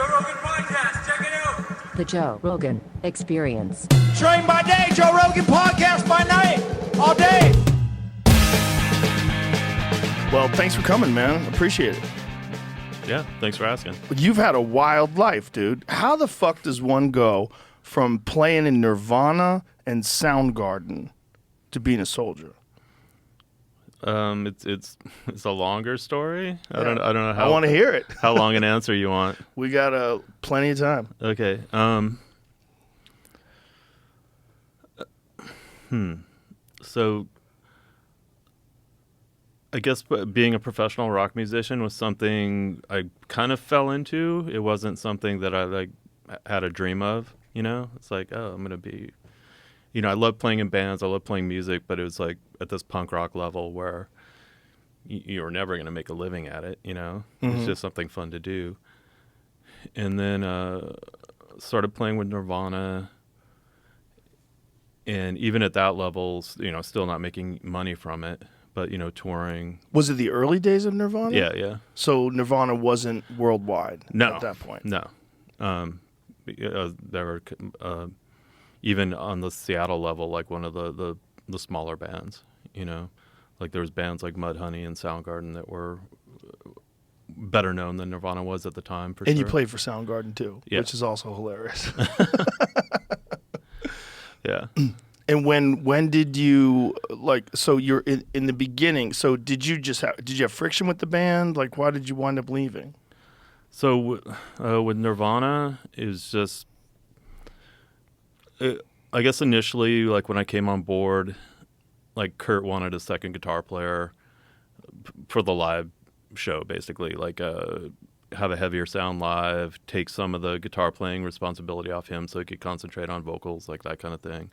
Joe Rogan Podcast. Check it out. The Joe Rogan Experience. Train by day, Joe Rogan Podcast by night, all day. Well, thanks for coming, man. Appreciate it. Yeah, thanks for asking. You've had a wild life, dude. How the fuck does one go from playing in Nirvana and Soundgarden to being a soldier? It's a longer story. I don't know how. I want to hear it. How long an answer you want? We got plenty of time. Okay. So I guess being a professional rock musician was something I kind of fell into. It wasn't something that I had a dream of, you know? It's like, oh, I'm going to be, you know, I love playing in bands, I love playing music, but it was like at this punk rock level where you're never going to make a living at it, you know? Mm-hmm. It's just something fun to do. And then started playing with Nirvana. And even at that level, you know, still not making money from it, but, you know, touring. Was it the early days of Nirvana? Yeah. So Nirvana wasn't worldwide at that point? No. There were, even on the Seattle level, like one of the smaller bands, you know. Like there was bands like Mudhoney and Soundgarden that were better known than Nirvana was at the time, for sure. And you played for Soundgarden, too, yeah. which is also hilarious. Yeah. And when did you, like, so you're in the beginning, so did you have friction with the band? Like, why did you wind up leaving? So with Nirvana, it was just, I guess initially, like when I came on board, like Kurt wanted a second guitar player for the live show, basically, like have a heavier sound live, take some of the guitar playing responsibility off him so he could concentrate on vocals, like that kind of thing.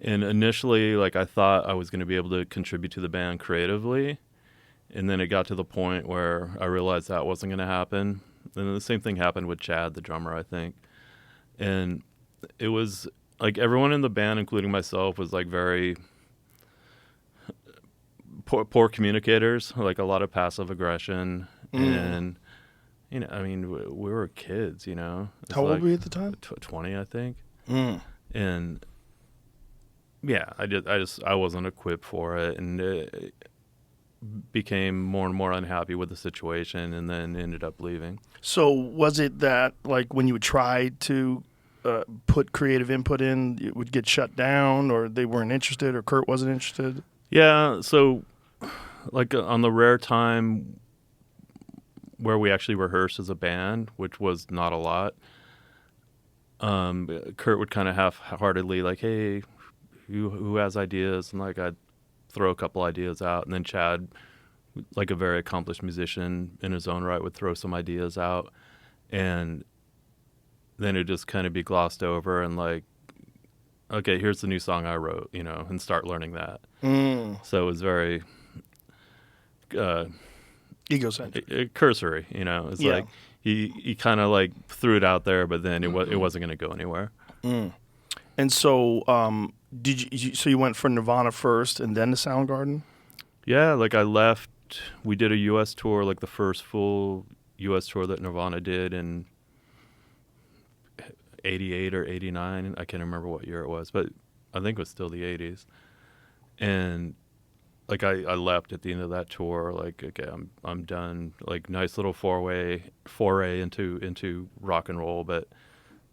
And initially, like I thought I was going to be able to contribute to the band creatively, and then it got to the point where I realized that wasn't going to happen. And then the same thing happened with Chad, the drummer, I think. And it was like everyone in the band, including myself, was like very poor communicators, like a lot of passive aggression. And, you know, I mean, we were kids, you know. How old were you at the time? 20, I think. And yeah, I wasn't equipped for it, and it became more and more unhappy with the situation, and then ended up leaving. So was it that, like, when you would try to put creative input in, it would get shut down, or they weren't interested, or Kurt wasn't interested? Yeah, so like on the rare time where we actually rehearsed as a band, which was not a lot, Kurt would kind of half-heartedly like, hey, who has ideas? And like I'd throw a couple ideas out, and then Chad, like a very accomplished musician in his own right, would throw some ideas out, and then it'd just kind of be glossed over and like, okay, here's the new song I wrote, you know, and start learning that. So it was very egocentric, cursory, you know. It's like he kind of like threw it out there, but then it wasn't going to go anywhere. And so so you went for Nirvana first and then to Soundgarden? Yeah, like I left, we did a U.S. tour, like the first full U.S. tour that Nirvana did in 88 or 89. I can't remember what year it was, but I think it was still the 80s. And like I left at the end of that tour, like, okay, I'm done. Like nice little foray into rock and roll, but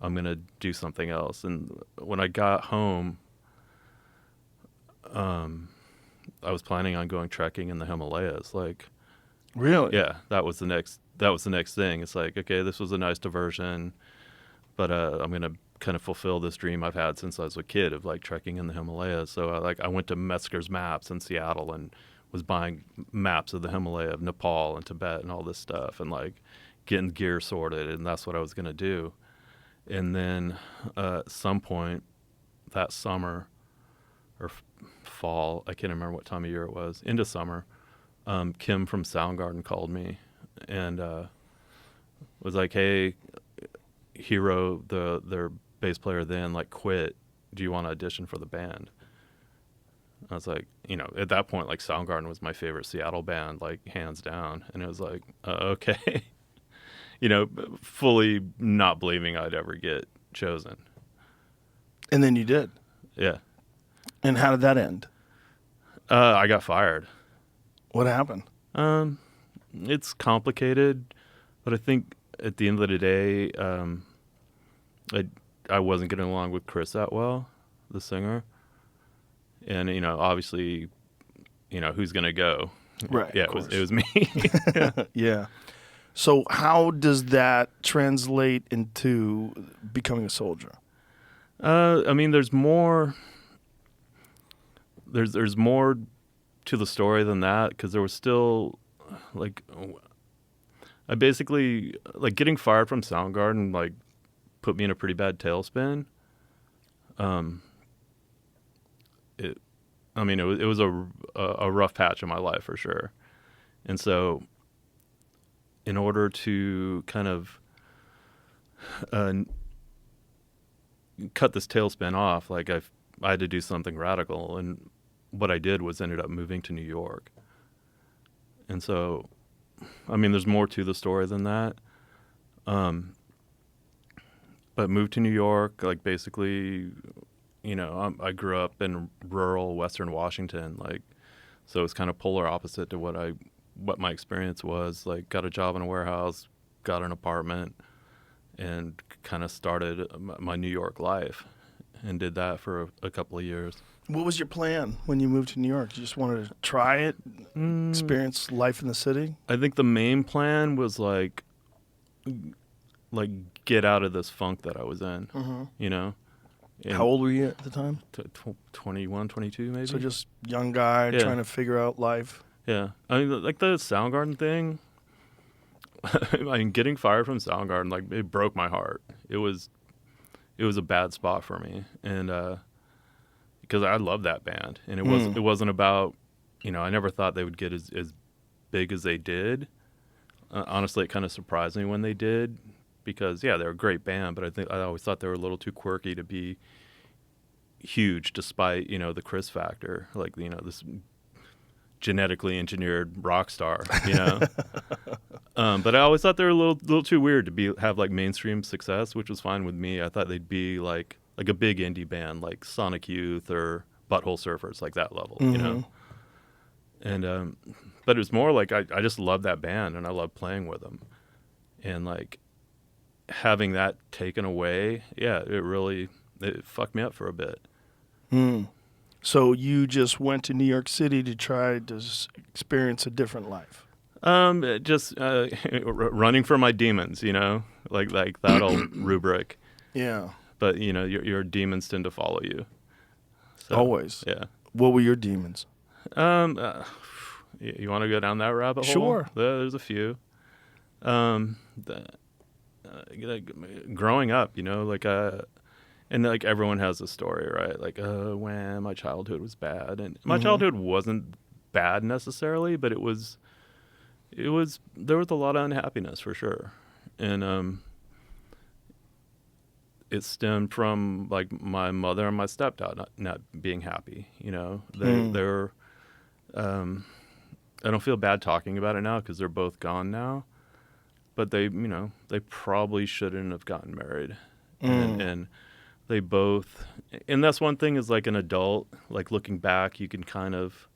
I'm going to do something else. And when I got home, I was planning on going trekking in the Himalayas. Like, really? Yeah, that was the next thing. It's like, okay, this was a nice diversion, but I'm going to kind of fulfill this dream I've had since I was a kid of like trekking in the Himalayas. So I went to Metzger's Maps in Seattle and was buying maps of the Himalaya, of Nepal and Tibet and all this stuff, and like getting gear sorted, and that's what I was going to do. And then at some point that summer or fall, I can't remember what time of year it was, into summer, Kim from Soundgarden called me and was like, hey, Hero, their bass player then, like quit. Do you want to audition for the band? I was like, you know, at that point, like Soundgarden was my favorite Seattle band, like hands down. And it was like, okay. fully not believing I'd ever get chosen. And then you did. Yeah. And how did that end? I got fired. What happened? It's complicated, but I think at the end of the day, I wasn't getting along with Chris that well, the singer. And, obviously, who's going to go? Right. Yeah, it was me. Yeah. So how does that translate into becoming a soldier? I mean, there's more. There's more to the story than that, because there was still, like, I basically, like, getting fired from Soundgarden, like, put me in a pretty bad tailspin. It was a rough patch in my life for sure, and so in order to kind of cut this tailspin off, like I had to do something radical, and what I did was ended up moving to New York. And so, I mean, there's more to the story than that. But moved to New York, like, basically, I grew up in rural Western Washington, like, so it's kind of polar opposite to what my experience was. Like, got a job in a warehouse, got an apartment, and kind of started my New York life, and did that for a couple of years. What was your plan when you moved to New York? You just wanted to try it, experience life in the city? I think the main plan was like get out of this funk that I was in, And How old were you at the time? 21, 22 maybe. So just young guy trying to figure out life. Yeah. I mean, like, the Soundgarden thing, I mean, getting fired from Soundgarden, like, it broke my heart. It was a bad spot for me. And because I love that band, and it wasn't about, I never thought they would get as big as they did. Honestly, it kind of surprised me when they did, because they're a great band, but I always thought they were a little too quirky to be huge, despite the Chris factor, like, this genetically engineered rock star, But I always thought they were a little too weird to have like mainstream success, which was fine with me. I thought they'd be like a big indie band, like Sonic Youth or Butthole Surfers, like that level, And but it was more like I just loved that band, and I loved playing with them, and like having that taken away, it fucked me up for a bit. So you just went to New York City to try to experience a different life? Just running from my demons, like that old rubric. Yeah. But your demons tend to follow you. So, always. Yeah. What were your demons? You want to go down that rabbit hole? Sure. There's a few. Growing up, and like everyone has a story, right? Like, when my childhood was bad, and my childhood wasn't bad necessarily, but it was there was a lot of unhappiness for sure, and it stemmed from like my mother and my stepdad not being happy. They're I don't feel bad talking about it now because they're both gone now, but they probably shouldn't have gotten married, and they both, and that's one thing is like an adult, like looking back, you can kind of,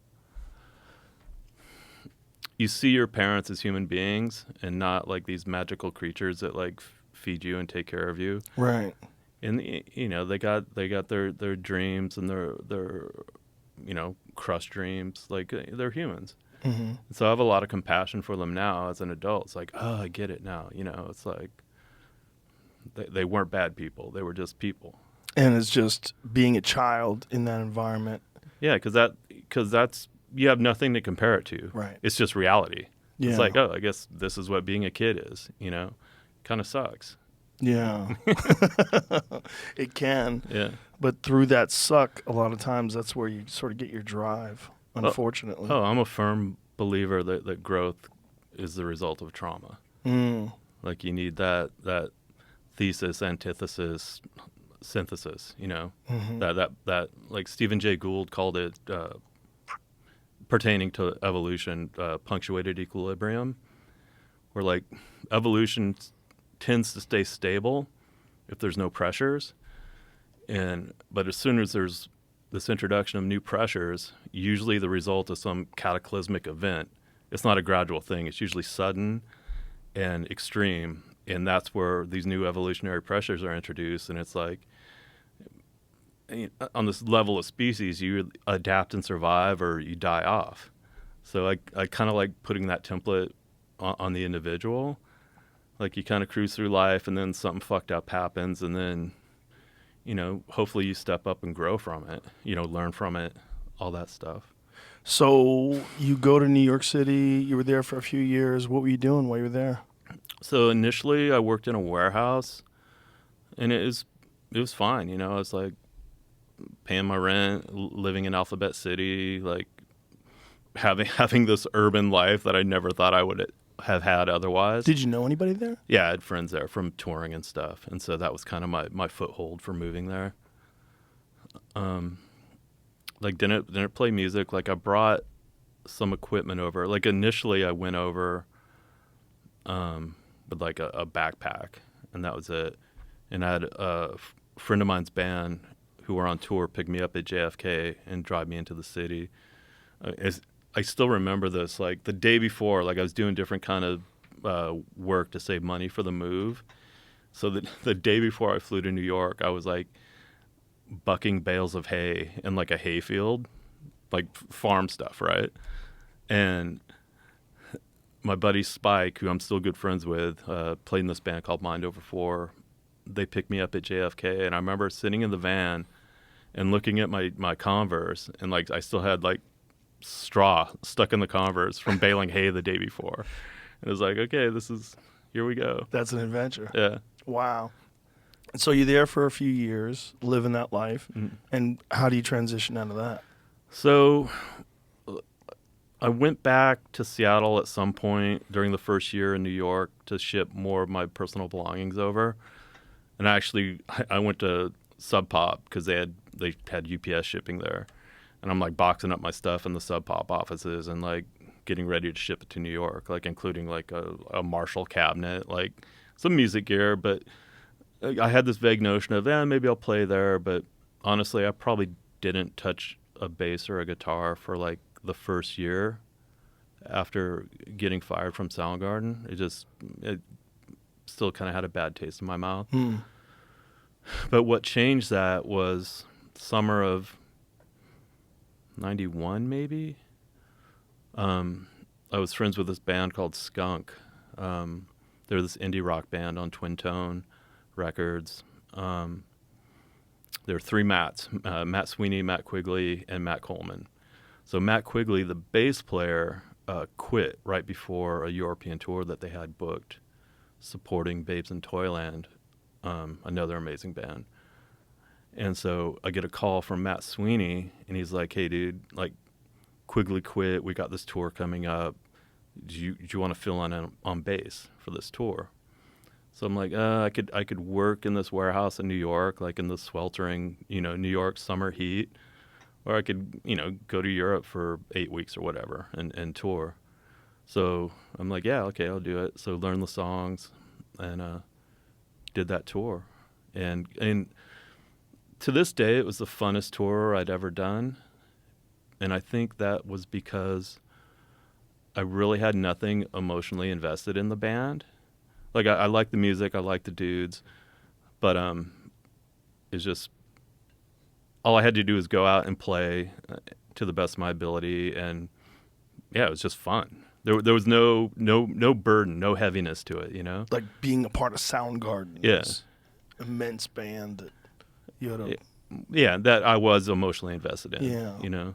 you see your parents as human beings and not like these magical creatures that like feed you and take care of you. Right. And they got their dreams and their crushed dreams. Like, they're humans. So I have a lot of compassion for them now as an adult. It's like, oh, I get it now. It's like they weren't bad people. They were just people. And it's just being a child in that environment. Yeah, because that's, you have nothing to compare it to. Right. It's just reality. Yeah. It's like, oh, I guess this is what being a kid is. Kind of sucks. Yeah. It can. Yeah. But through that suck, a lot of times that's where you sort of get your drive, unfortunately. Oh, I'm a firm believer that growth is the result of trauma. Like, you need that thesis, antithesis, synthesis, that like Stephen Jay Gould called it, pertaining to evolution, punctuated equilibrium, where like evolution tends to stay stable if there's no pressures. But as soon as there's this introduction of new pressures, usually the result of some cataclysmic event. It's not a gradual thing. It's usually sudden and extreme. And that's where these new evolutionary pressures are introduced. And it's like, on this level of species, you adapt and survive or you die off. So I kind of like putting that template on the individual. Like you kind of cruise through life and then something fucked up happens and then, hopefully you step up and grow from it, learn from it, all that stuff. So you go to New York City. You were there for a few years. What were you doing while you were there? So initially I worked in a warehouse and it was fine. I was like paying my rent, living in Alphabet City, like having this urban life that I never thought I would have had otherwise. Did you know anybody there? Yeah, I had friends there from touring and stuff. And so that was kind of my foothold for moving there. Like didn't play music. Like I brought some equipment over. Like initially I went over with like a backpack and that was it. And I had a friend of mine's band who were on tour pick me up at JFK and drive me into the city. I still remember this, like the day before, like I was doing different kind of work to save money for the move. So the day before I flew to New York, I was like bucking bales of hay in like a hayfield, like farm stuff, right? And my buddy Spike, who I'm still good friends with, played in this band called Mind Over 4. They picked me up at JFK, and I remember sitting in the van and looking at my Converse, and like I still had like straw stuck in the Converse from baling hay the day before. And it was like, okay, here we go. That's an adventure. Yeah. Wow. So you're there for a few years, living that life. Mm-hmm. And how do you transition out of that? So I went back to Seattle at some point during the first year in New York to ship more of my personal belongings over. And actually, I went to Sub Pop because they had UPS shipping there. And I'm like boxing up my stuff in the Sub Pop offices and like getting ready to ship it to New York, like including like a Marshall cabinet, like some music gear. But I had this vague notion of, maybe I'll play there. But honestly, I probably didn't touch a bass or a guitar for like the first year after getting fired from Soundgarden. It still kind of had a bad taste in my mouth. But what changed that was summer of 91, maybe. I was friends with this band called Skunk. They're this indie rock band on Twin Tone Records. There are three Matts, Matt Sweeney, Matt Quigley, and Matt Coleman. So Matt Quigley, the bass player, quit right before a European tour that they had booked supporting Babes in Toyland, another amazing band. And so I get a call from Matt Sweeney, and he's like, hey, dude, like, Quigley quit. We got this tour coming up. Do you want to fill in on bass for this tour? So I'm like, I could work in this warehouse in New York, like in the sweltering, New York summer heat, or I could, go to Europe for 8 weeks or whatever and tour. So I'm like, yeah, okay, I'll do it. So learn the songs and did that tour. And to this day, it was the funnest tour I'd ever done. And I think that was because I really had nothing emotionally invested in the band. Like, I like the music, I like the dudes, but it's just, all I had to do was go out and play to the best of my ability, and yeah, it was just fun. There was no burden, no heaviness to it, Like being a part of Soundgarden. Yeah. Immense band that you had Yeah, that I was emotionally invested in. Yeah.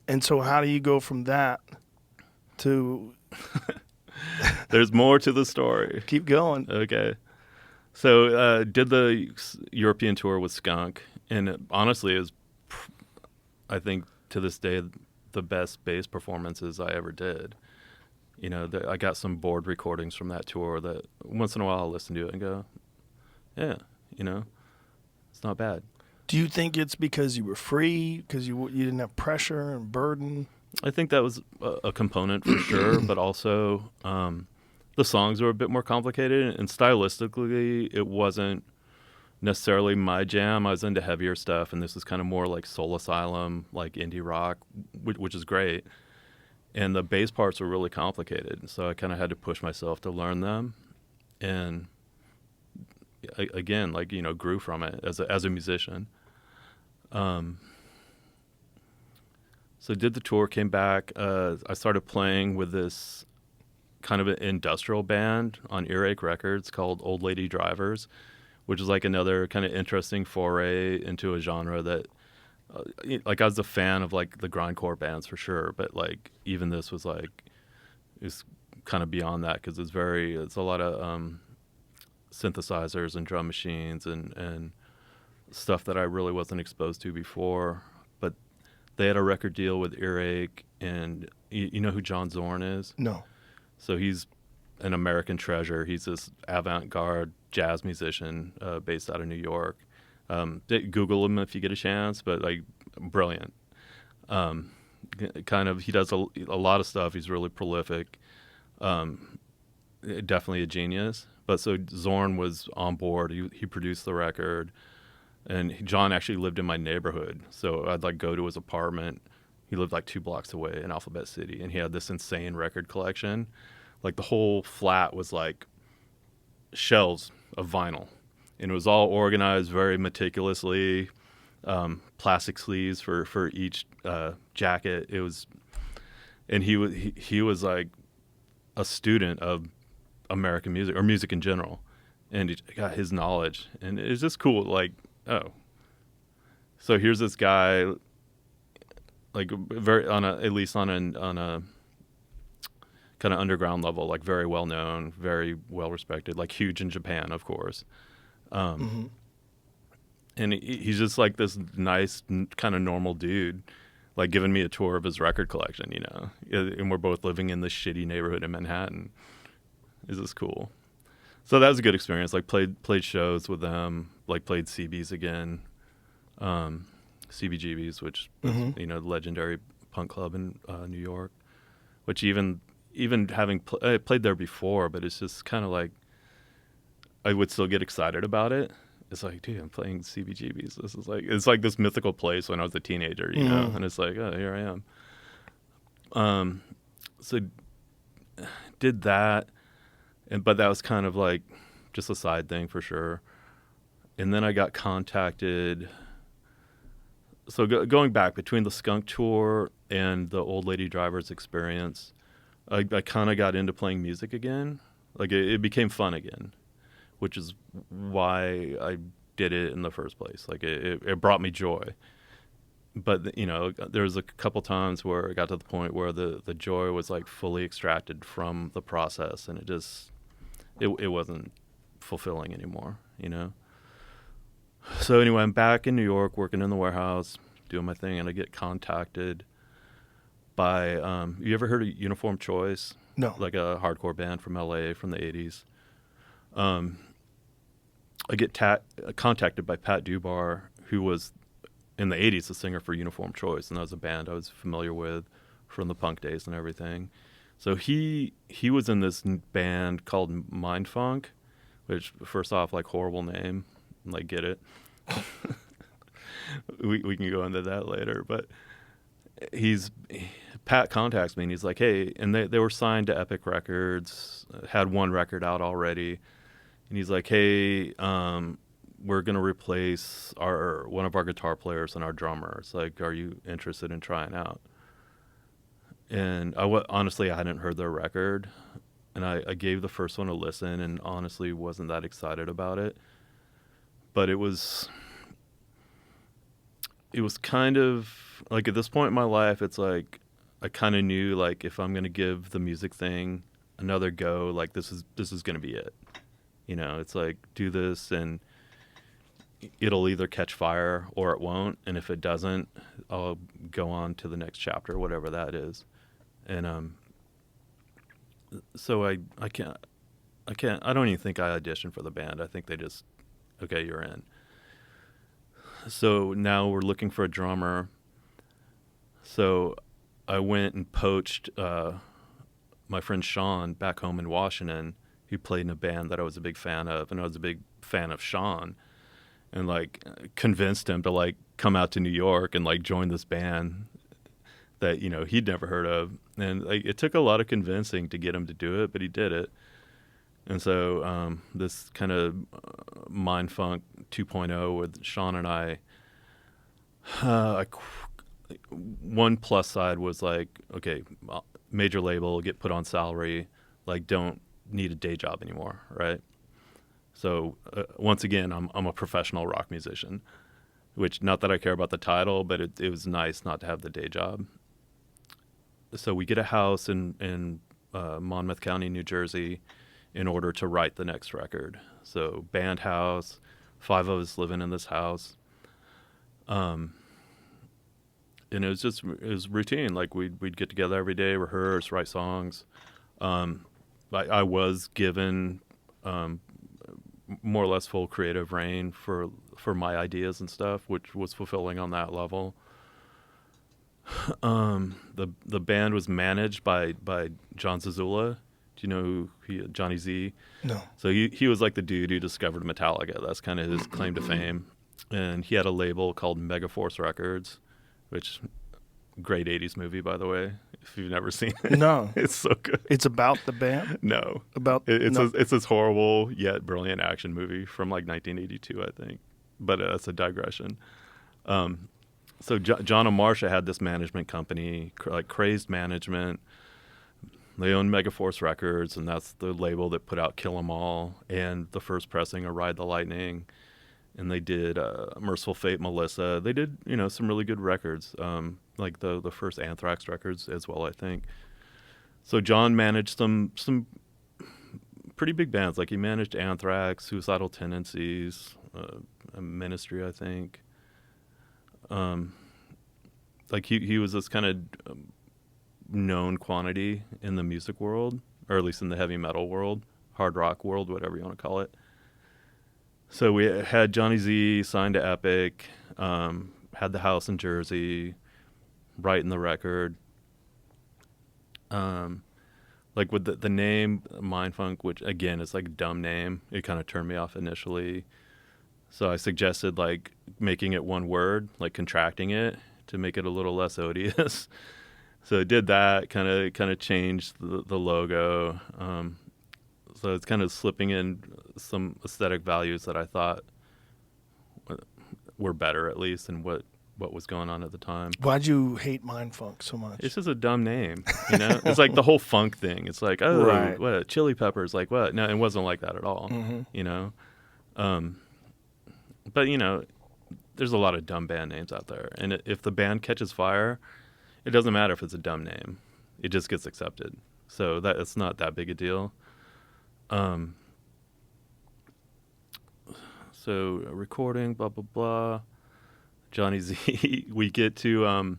And so how do you go from that to... There's more to the story. Keep going. Okay. So did the European tour with Skunk, and honestly, it was, I think, to this day, the best bass performances I ever did. I got some board recordings from that tour that once in a while I'll listen to it and go, yeah, it's not bad. Do you think it's because you were free, because you didn't have pressure and burden? I think that was a component for sure, but also the songs were a bit more complicated, and stylistically, it wasn't necessarily my jam. I was into heavier stuff, and this was kind of more like Soul Asylum, like indie rock, which is great. And the bass parts were really complicated, so I kind of had to push myself to learn them. And again, like, you know, grew from it as a musician. So did the tour, came back. I started playing with this kind of an industrial band on Earache Records called Old Lady Drivers, which is like another kind of interesting foray into a genre that, like, I was a fan of like the grindcore bands for sure, but like even this was like, it's kind of beyond that because it's a lot of synthesizers and drum machines and stuff that I really wasn't exposed to before. But they had a record deal with Earache, and you know who John Zorn is? No. So he's an American treasure. He's this avant-garde jazz musician based out of New York. Google him if you get a chance, but like brilliant. Kind of, he does a lot of stuff. He's really prolific. Definitely a genius. But so Zorn was on board. He produced the record, and John actually lived in my neighborhood. So I'd like go to his apartment. He lived like 2 blocks away in Alphabet City, and he had this insane record collection. Like the whole flat was like shelves of vinyl, and it was all organized very meticulously. Plastic sleeves for each jacket. It was, and he was like a student of American music or music in general, and he got his knowledge, and it's just cool. Like, oh, so here's this guy, like very at least on a kind of underground level, like very well known, very well respected, like huge in Japan, of course. And he's just like this nice, kind of normal dude, like giving me a tour of his record collection, you know. And we're both living in this shitty neighborhood in Manhattan. Is this cool? So that was a good experience. Like played shows with them, like played CB's again, CBGB's, which is, you know, the legendary punk club in New York. Which even having played there before, but it's just kind of like I would still get excited about it. It's like, dude, I'm playing CBGB's. This is like, it's like this mythical place when I was a teenager, you know? And it's like, oh, here I am. So did that, but that was kind of like just a side thing for sure. And then I got contacted. So going back between the Skunk tour and the Old Lady Drivers experience, I kind of got into playing music again. Like it became fun again, which is why I did it in the first place. Like it brought me joy. But, you know, there was a couple times where it got to the point where the joy was like fully extracted from the process, and it wasn't fulfilling anymore, you know? So anyway, I'm back in New York working in the warehouse, doing my thing, and I get contacted by, you ever heard of Uniform Choice? No. Like a hardcore band from LA from the 80s. I get contacted by Pat Dubar, who was in the 80s the singer for Uniform Choice, and that was a band I was familiar with from the punk days and everything. So he was in this band called Mindfunk, which, first off, like, horrible name, like, get it. we can go into that later, but Pat contacts me and he's like, hey, and they were signed to Epic Records, had one record out already, and he's like, hey, we're gonna replace one of our guitar players and our drummer. It's like, are you interested in trying out? And honestly, I hadn't heard their record, and I gave the first one a listen, and honestly wasn't that excited about it. But it was kind of like, at this point in my life, it's like I kind of knew, like, if I'm gonna give the music thing another go, like this is gonna be it. You know, it's like, do this and it'll either catch fire or it won't, and if it doesn't, I'll go on to the next chapter, whatever that is. And so I don't even think I auditioned for the band. I think they just, okay, you're in. So now we're looking for a drummer. So I went and poached my friend Sean back home in Washington, who played in a band that I was a big fan of, and I was a big fan of Sean, and like convinced him to like come out to New York and like join this band that, you know, he'd never heard of. And like it took a lot of convincing to get him to do it, but he did it. And so this kind of Mindfunk 2.0 with Sean and one plus side was like, okay, major label, get put on salary, like don't need a day job anymore, right? So once again, I'm a professional rock musician, which not that I care about the title, but it was nice not to have the day job. So we get a house in Monmouth County, New Jersey, in order to write the next record. So band house, 5 of us living in this house. And it was routine. Like we'd get together every day, rehearse, write songs. I was given more or less full creative reign for my ideas and stuff, which was fulfilling on that level. The band was managed by John Zazula. Do you know who Johnny Z? No. So he was like the dude who discovered Metallica. That's kind of his claim to fame. And he had a label called Megaforce Records, which great 80s movie, by the way, if you've never seen it. No. It's so good. It's about the band? No. No. It's this horrible yet brilliant action movie from like 1982, I think. But that's a digression. So John and Marcia had this management company, like Crazed Management. They owned Megaforce Records, and that's the label that put out Kill 'Em All and the first pressing of Ride the Lightning. And they did Merciful Fate, Melissa. They did, you know, some really good records, like the first Anthrax records as well, I think. So John managed some pretty big bands. Like he managed Anthrax, Suicidal Tendencies, Ministry, I think. Like he was this kind of known quantity in the music world, or at least in the heavy metal world, hard rock world, whatever you want to call it. So we had Johnny Z signed to Epic, had the house in Jersey, writing the record. Like with the name Mindfunk, which again is like a dumb name, it kind of turned me off initially. So I suggested like making it one word, like contracting it to make it a little less odious. So it did that, kind of changed the logo. So it's kind of slipping in some aesthetic values that I thought were better, at least, than what was going on at the time. Why'd you hate Mindfunk so much? It's just a dumb name, you know? It's like the whole funk thing. It's like, oh, right. What, Chili Peppers, like what? No, it wasn't like that at all, Mm-hmm. you know? But, you know, there's a lot of dumb band names out there. And if the band catches fire, it doesn't matter if it's a dumb name. It just gets accepted. So it's not that big a deal. So recording, blah, blah, blah. Johnny Z. We get to,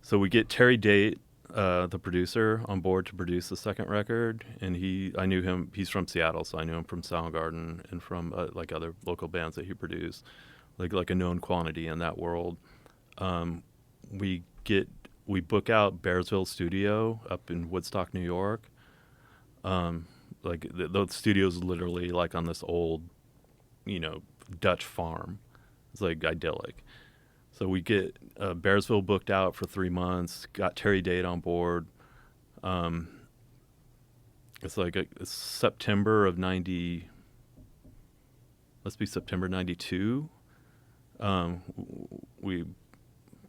so we get Terry Date, the producer, on board to produce the second record. And I knew him, he's from Seattle, so I knew him from Soundgarden and from like other local bands that he produced, like a known quantity in that world. We book out Bearsville Studio up in Woodstock, New York. Like the studio's literally like on this old, you know, Dutch farm. It's like idyllic. So we get Bearsville booked out for 3 months. Got Terry Date on board. It's like it's September of '90. Must be September '92. We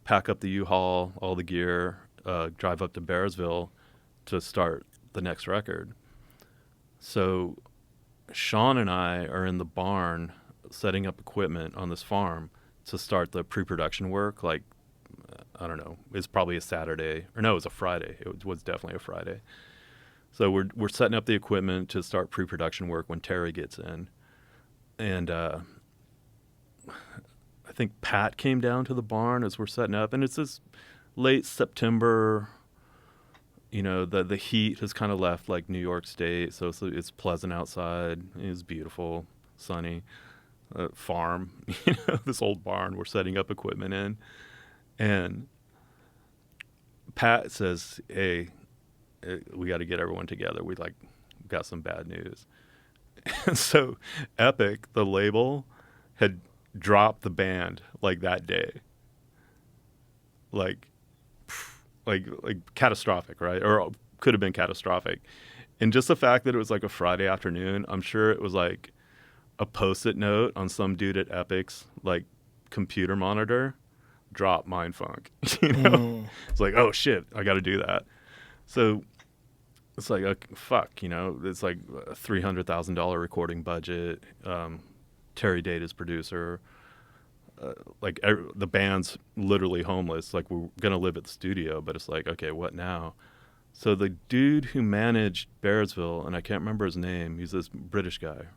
pack up the U-Haul, all the gear, drive up to Bearsville to start the next record. So Sean and I are in the barn setting up equipment on this farm to start the pre-production work. Like, I don't know, it's probably a Saturday. Or no, it was a Friday. It was definitely a Friday. So we're setting up the equipment to start pre-production work when Terry gets in. And I think Pat came down to the barn as we're setting up. And it's this late September. You know, the heat has kind of left like New York State, so it's pleasant outside. It's beautiful, sunny. Farm, you know, this old barn we're setting up equipment in. And Pat says, hey, we got to get everyone together. We like got some bad news. And so Epic, the label, had dropped the band like that day. Like catastrophic, right? Or could have been catastrophic. And just the fact that it was like a Friday afternoon, I'm sure it was like a Post-it note on some dude at Epic's like computer monitor, drop Mindfunk. You know, it's like, oh shit, I got to do that. So it's like, fuck, you know, it's like a $300,000 recording budget. Terry Date is producer. The band's literally homeless. Like, we're gonna live at the studio, but it's like, okay, what now? So the dude who managed Bearsville, and I can't remember his name, he's this British guy,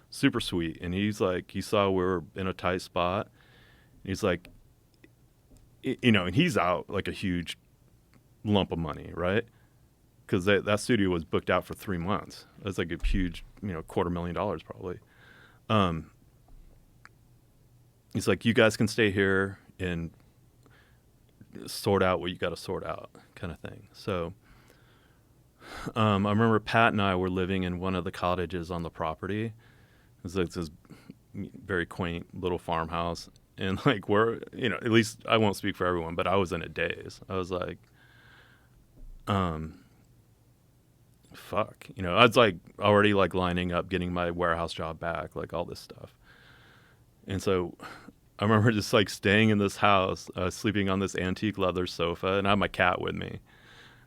super sweet, and he's like, he saw we were in a tight spot. He's like, you know, and he's out like a huge lump of money, right? Because that studio was booked out for 3 months. That's like a huge, you know, $250,000 probably. He's like, you guys can stay here and sort out what you got to sort out, kind of thing. So I remember Pat and I were living in one of the cottages on the property. It was like this very quaint little farmhouse. And like, we're, you know, at least I won't speak for everyone, but I was in a daze. I was like, fuck, you know, I was like already like lining up, getting my warehouse job back, like all this stuff. And so I remember just like staying in this house, sleeping on this antique leather sofa, and I have my cat with me.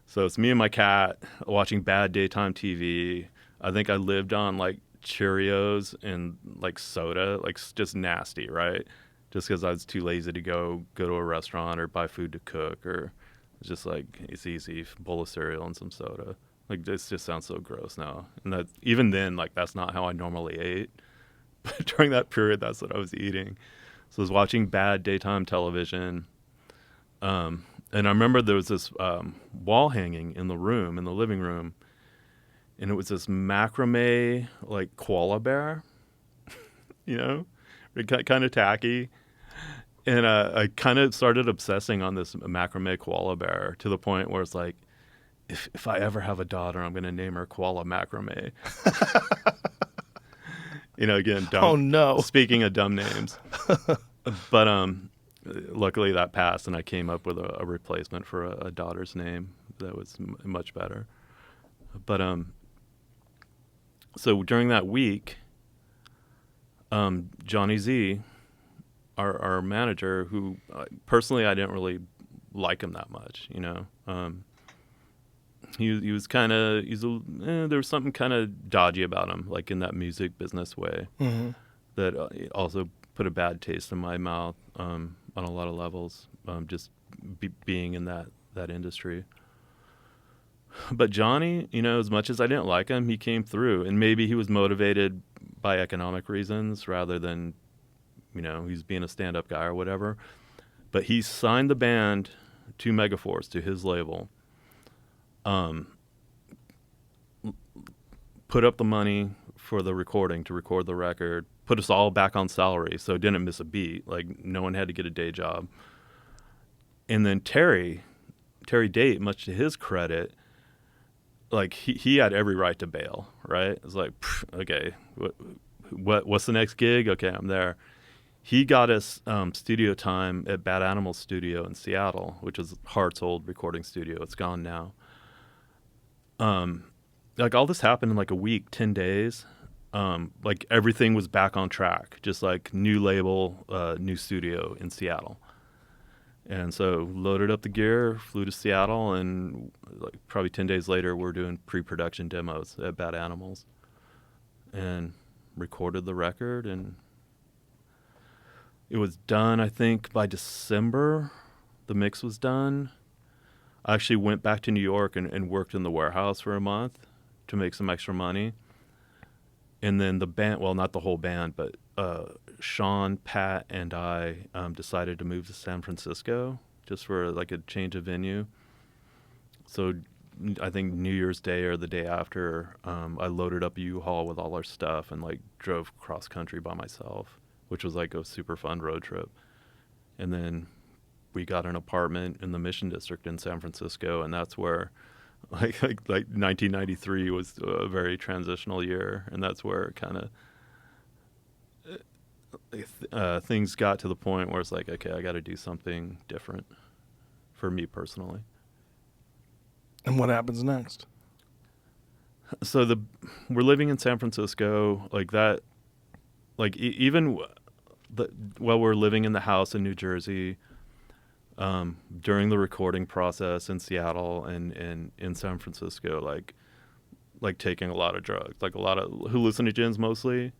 So it's me and my cat watching bad daytime TV. I think I lived on like Cheerios and like soda, like just nasty, right? Just because I was too lazy to go to a restaurant or buy food to cook, or it's just like, it's easy, bowl of cereal and some soda. Like, this just sounds so gross now. And that, even then, like, that's not how I normally ate. But during that period, that's what I was eating. So I was watching bad daytime television. And I remember there was this wall hanging in the living room. And it was this macrame, like, koala bear, you know, kind of tacky. And I kind of started obsessing on this macrame koala bear to the point where it's like, if I ever have a daughter, I'm going to name her Koala Macrame. You know, again, dumb. Oh, no. Speaking of dumb names. But luckily that passed, and I came up with a replacement for a daughter's name that was much better. But so during that week, Johnny Z, our manager, who personally I didn't really like him that much, you know. He was kind of, there was something kind of dodgy about him, like in that music business way, that also put a bad taste in my mouth on a lot of levels, just being in that industry. But Johnny, you know, as much as I didn't like him, he came through, and maybe he was motivated by economic reasons rather than, you know, he's being a stand-up guy or whatever. But he signed the band to Megaforce, to his label. Put up the money for the recording to record the record, put us all back on salary so it didn't miss a beat. Like, no one had to get a day job. And then Terry Date, much to his credit, like he had every right to bail, right? It was like, okay, what's the next gig? Okay, I'm there. He got us studio time at Bad Animal Studio in Seattle, which is Hart's old recording studio. It's gone now. Like, all this happened in like a week, 10 days. Like, everything was back on track, just like new label, new studio in Seattle. And so loaded up the gear, flew to Seattle, and like probably 10 days later, we're doing pre-production demos at Bad Animals and recorded the record. And it was done, I think, by December. The mix was done. I actually went back to New York and worked in the warehouse for a month to make some extra money. And then the band, well, not the whole band, but Sean, Pat, and I decided to move to San Francisco just for like a change of venue. So I think New Year's Day or the day after, I loaded up a U-Haul with all our stuff and like drove cross country by myself, which was like a super fun road trip. And then we got an apartment in the Mission District in San Francisco, and that's where Like 1993 was a very transitional year, and that's where kind of things got to the point where it's like, okay, I got to do something different for me personally. And what happens next? So we're living in San Francisco, like that, like while we're living in the house in New Jersey, during the recording process in Seattle and in San Francisco, like taking a lot of drugs, like a lot of hallucinogens mostly,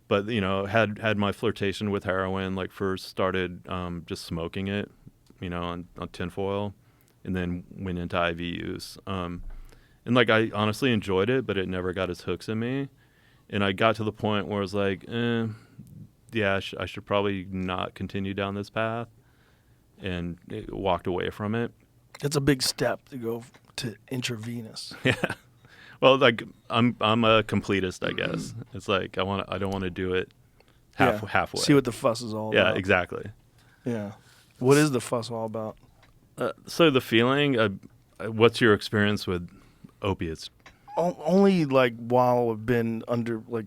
but had my flirtation with heroin, like first started just smoking it, on tinfoil, and then went into IV use. And like I honestly enjoyed it, but it never got its hooks in me. And I got to the point where I was like, yeah, I should probably not continue down this path, and walked away from it. It's a big step to go to intravenous. Yeah. Well, like I'm a completist, I guess. It's like I don't want to do it halfway. See what the fuss is all about. Yeah, exactly. Yeah. What is the fuss all about? So the feeling, what's your experience with opiates? Only like while I've been under like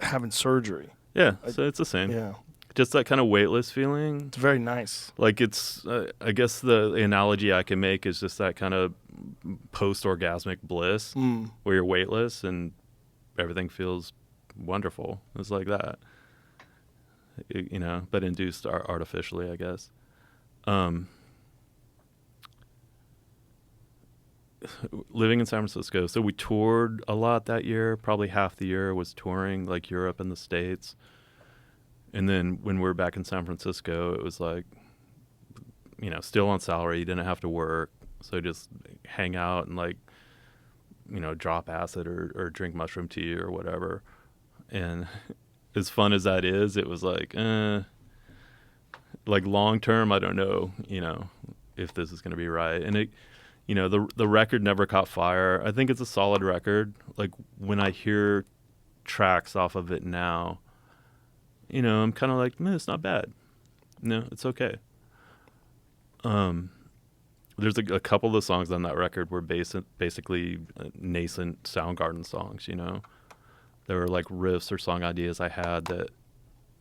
having surgery. Yeah, so it's the same. Yeah. Just that kind of weightless feeling. It's very nice. Like it's, I guess the analogy I can make is just that kind of post-orgasmic bliss where you're weightless and everything feels wonderful. It's like that, but induced artificially, I guess. Living in San Francisco, so we toured a lot that year. Probably half the year was touring like Europe and the States. And then when we were back in San Francisco, it was like, still on salary. You didn't have to work. So just hang out and like, drop acid or drink mushroom tea or whatever. And as fun as that is, it was like, like long term, I don't know, if this is going to be right. And it, the record never caught fire. I think it's a solid record. Like when I hear tracks off of it now, I'm kind of like, it's not bad. No, it's okay. There's a couple of the songs on that record were basically nascent Soundgarden songs, There were like riffs or song ideas I had that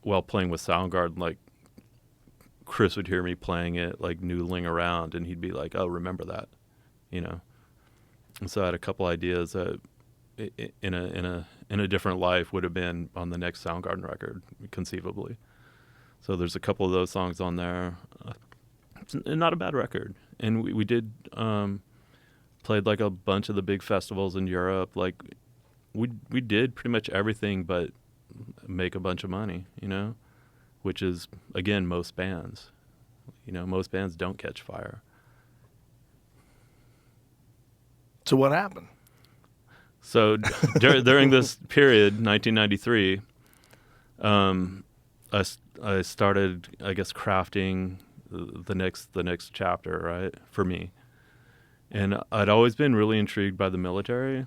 while playing with Soundgarden, like Chris would hear me playing it, like noodling around, and he'd be like, oh, remember that, And so I had a couple ideas that in a different life would have been on the next Soundgarden record, conceivably. So there's a couple of those songs on there. It's not a bad record. And we did played like a bunch of the big festivals in Europe. Like we did pretty much everything but make a bunch of money, which is, again, most bands. Most bands don't catch fire. So what happened? So during this period, 1993, I started, I guess, crafting the next chapter, right, for me. And I'd always been really intrigued by the military.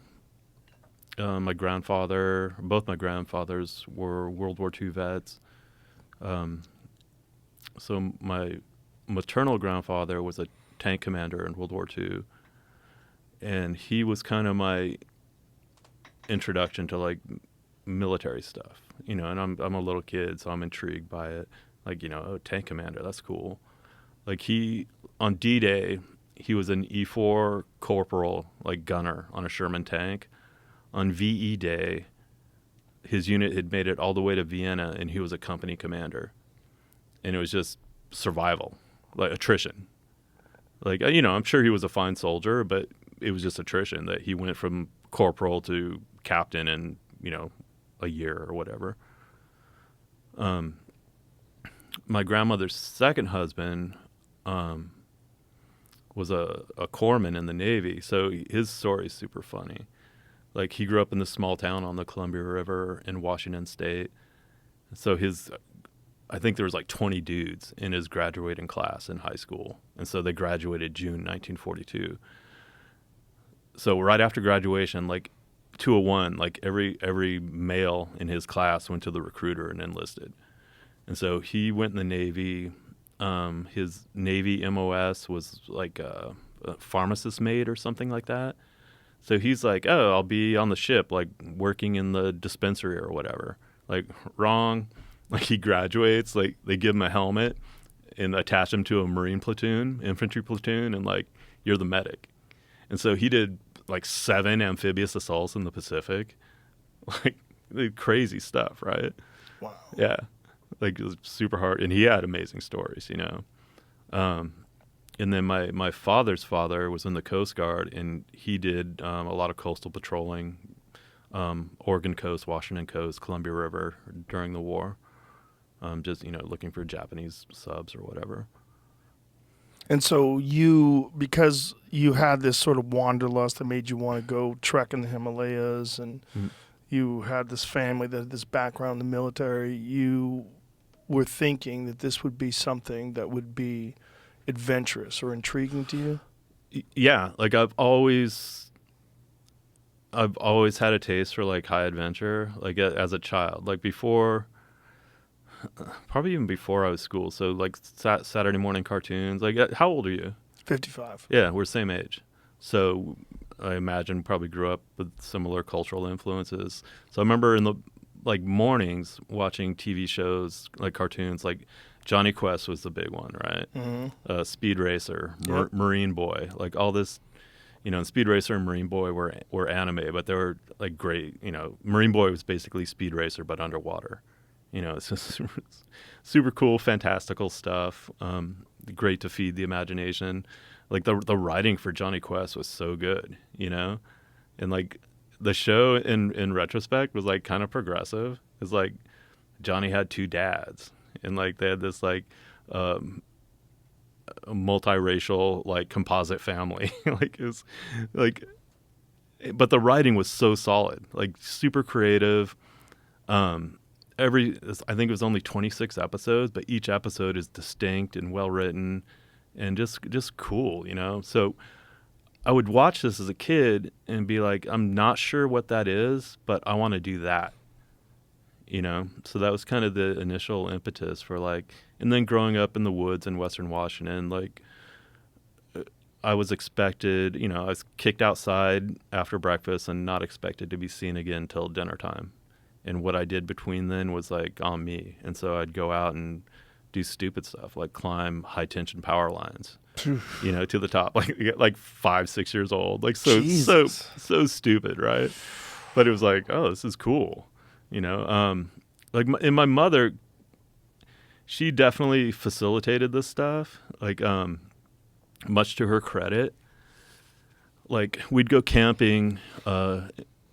Both my grandfathers were World War II vets. So my maternal grandfather was a tank commander in World War II. And he was kind of my introduction to like military stuff, and I'm a little kid, so I'm intrigued by it. Like, tank commander, that's cool. Like on D-Day, he was an E4 corporal, like gunner on a Sherman tank. On VE Day, his unit had made it all the way to Vienna, and he was a company commander. And it was just survival, like attrition. Like, I'm sure he was a fine soldier, but it was just attrition that he went from corporal to captain in, a year or whatever. My grandmother's second husband was a corpsman in the Navy, so his story is super funny. Like, he grew up in this small town on the Columbia River in Washington State. So I think there was like 20 dudes in his graduating class in high school. And so they graduated June 1942. So right after graduation, like 201, like every male in his class went to the recruiter and enlisted. And so he went in the Navy. His Navy MOS was like a pharmacist mate or something like that. So he's like, oh, I'll be on the ship, like working in the dispensary or whatever. Like, wrong. Like, he graduates, like they give him a helmet and attach him to a Marine platoon, infantry platoon, and like, you're the medic. And so he did like 7 amphibious assaults in the Pacific. Like, crazy stuff, right? Wow. Yeah. Like, it was super hard. And he had amazing stories, And then my father's father was in the Coast Guard, and he did a lot of coastal patrolling, Oregon coast, Washington coast, Columbia River during the war, just, looking for Japanese subs or whatever. And so because you had this sort of wanderlust that made you want to go trek in the Himalayas, and you had this family that had this background in the military, you were thinking that this would be something that would be adventurous or intriguing to you? Yeah, like I've always had a taste for like high adventure, like as a child, like probably even before I was school. So like Saturday morning cartoons. Like, how old are you? 55. Yeah, we're the same age. So I imagine probably grew up with similar cultural influences. So I remember in the like mornings watching TV shows, like cartoons, like Johnny Quest was the big one, right? Mm-hmm. Speed Racer, Yep. Marine Boy, like all this, and Speed Racer and Marine Boy were anime, but they were like great. Marine Boy was basically Speed Racer but underwater. It's just super cool, fantastical stuff. Great to feed the imagination. Like the writing for Johnny Quest was so good, and like the show in retrospect was like kind of progressive. It's like Johnny had 2 dads, and like they had this like a multiracial like composite family. Like it was like, but the writing was so solid, like super creative. I think it was only 26 episodes, but each episode is distinct and well written and just cool, So I would watch this as a kid and be like, I'm not sure what that is, but I want to do that. So that was kind of the initial impetus for like, and then growing up in the woods in Western Washington, like I was expected, I was kicked outside after breakfast and not expected to be seen again till dinner time. And what I did between then was like on me. And so I'd go out and do stupid stuff like climb high tension power lines, to the top, like 5, 6 years old, like so stupid. Right. But it was like, oh, this is cool. And my mother, she definitely facilitated this stuff, like, much to her credit. Like we'd go camping,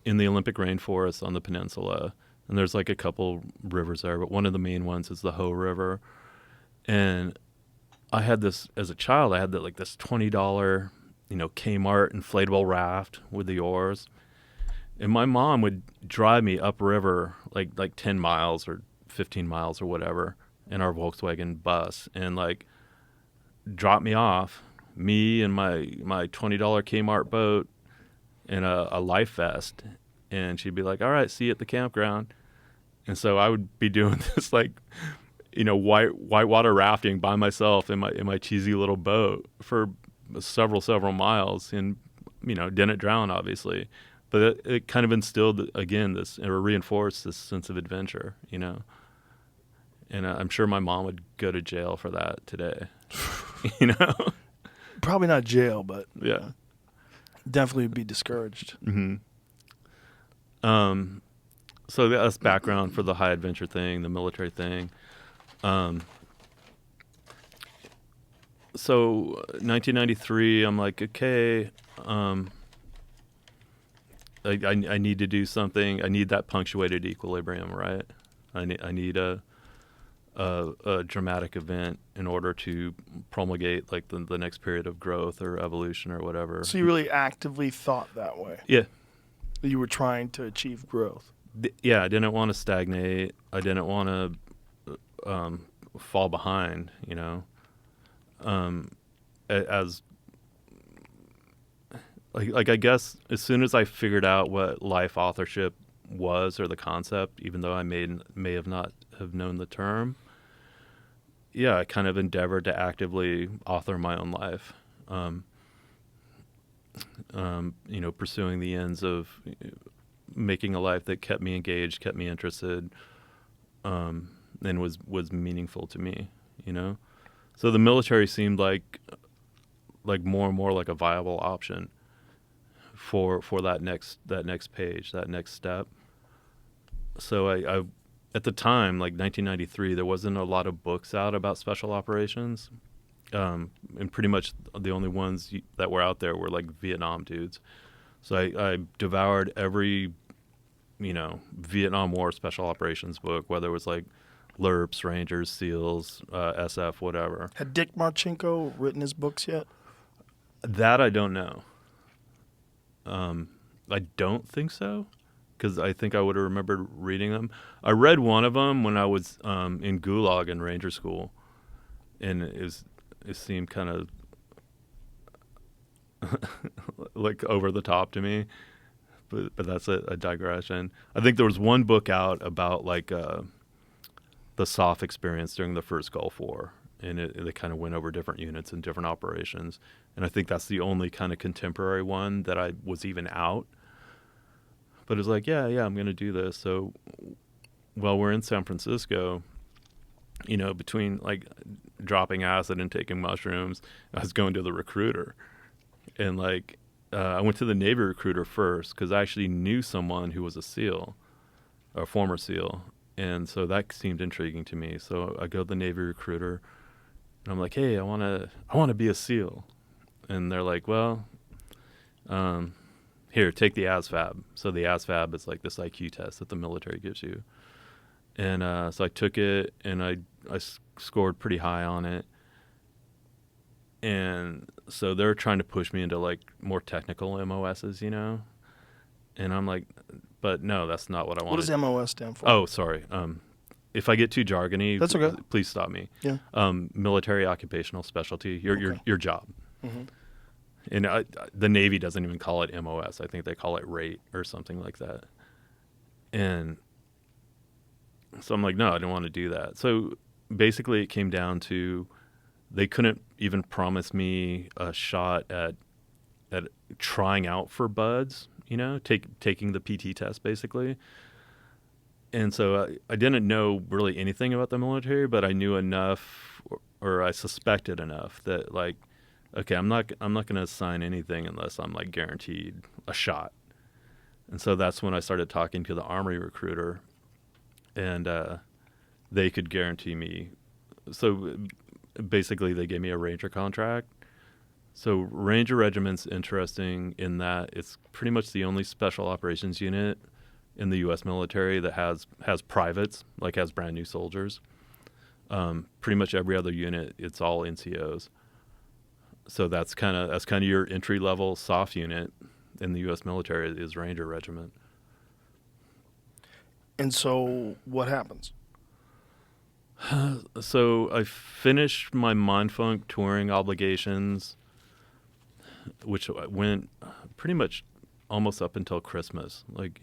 in the Olympic rainforest on the peninsula, and there's like a couple rivers there, but one of the main ones is the Ho River. And I had this as a child. I had this $20, Kmart inflatable raft with the oars, and my mom would drive me upriver like 10 miles or 15 miles or whatever in our Volkswagen bus, and like drop me off, me and my $20 Kmart boat in a life vest, and she'd be like, all right, see you at the campground. And so I would be doing this like, whitewater rafting by myself in my cheesy little boat for several miles, and didn't drown obviously, but it kind of instilled again or reinforced this sense of adventure, and I'm sure my mom would go to jail for that today. Probably not jail, but yeah. Definitely be discouraged. Mm-hmm. So that's background for the high adventure thing, the military thing. So 1993, I'm like, okay, I need to do something. I need that punctuated equilibrium, right? I need a dramatic event in order to promulgate like the next period of growth or evolution or whatever. So you really actively thought that way? Yeah. You were trying to achieve growth? Yeah, I didn't want to stagnate. I didn't want to fall behind, as like I guess as soon as I figured out what life authorship was, or the concept, even though I may have not have known the term, I kind of endeavored to actively author my own life. pursuing the ends of making a life that kept me engaged, kept me interested, and was meaningful to me, So the military seemed like more and more like a viable option for that next page, that next step. So I at the time, like 1993, there wasn't a lot of books out about special operations, and pretty much the only ones that were out there were like Vietnam dudes. So I devoured every Vietnam War special operations book, whether it was like LERPs, Rangers, SEALs, SF, whatever. Had Dick Marchenko written his books yet? That I don't know. I don't think so, because I think I would have remembered reading them. I read one of them when I was in Gulag in Ranger School, and it seemed kind of like over the top to me. But that's a digression. I think there was one book out about like the SOF experience during the first Gulf War, and they kind of went over different units and different operations. And I think that's the only kind of contemporary one that I was even out. But it's like, yeah, I'm going to do this. So while we're in San Francisco, between like dropping acid and taking mushrooms, I was going to the recruiter. And like, I went to the Navy recruiter first because I actually knew someone who was a SEAL, a former SEAL. And so that seemed intriguing to me. So I go to the Navy recruiter and I'm like, hey, I want to be a SEAL. And they're like, well, here, take the ASVAB. So the ASVAB is like this IQ test that the military gives you. And so I took it, and I scored pretty high on it. And so they're trying to push me into like more technical MOSs, And I'm like, but no, that's not what I want. What does MOS stand for? Oh, sorry. If I get too jargony, that's okay. Please stop me. Yeah. Military occupational specialty, your job. Mm-hmm. And the Navy doesn't even call it MOS. I think they call it rate or something like that. And so I'm like, no, I didn't want to do that. So basically it came down to they couldn't even promise me a shot at trying out for buds, taking the PT test basically. And so I didn't know really anything about the military, but I knew enough, or I suspected enough that like, okay, I'm not going to sign anything unless I'm like guaranteed a shot. And so that's when I started talking to the Army recruiter, and they could guarantee me. So basically they gave me a Ranger contract. So Ranger Regiment's interesting in that it's pretty much the only special operations unit in the U.S. military that has privates, like has brand new soldiers. Pretty much every other unit, it's all NCOs. So that's kind of your entry level soft unit in the U.S. military is Ranger Regiment. And so what happens? So I finished my Mindfunk touring obligations, which went pretty much almost up until Christmas, like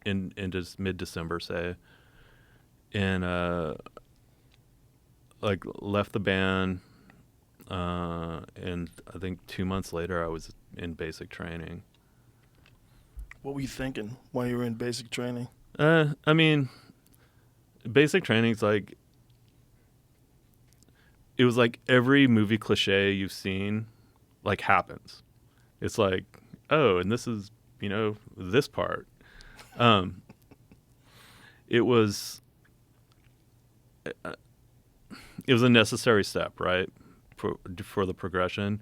in just mid-December, say, and like left the band. And I think 2 months later, I was in basic training. What were you thinking while you were in basic training? I mean, basic training's like, it was like every movie cliche you've seen, like, happens. It's like, oh, and this is, this part. It was a necessary step, right? For the progression.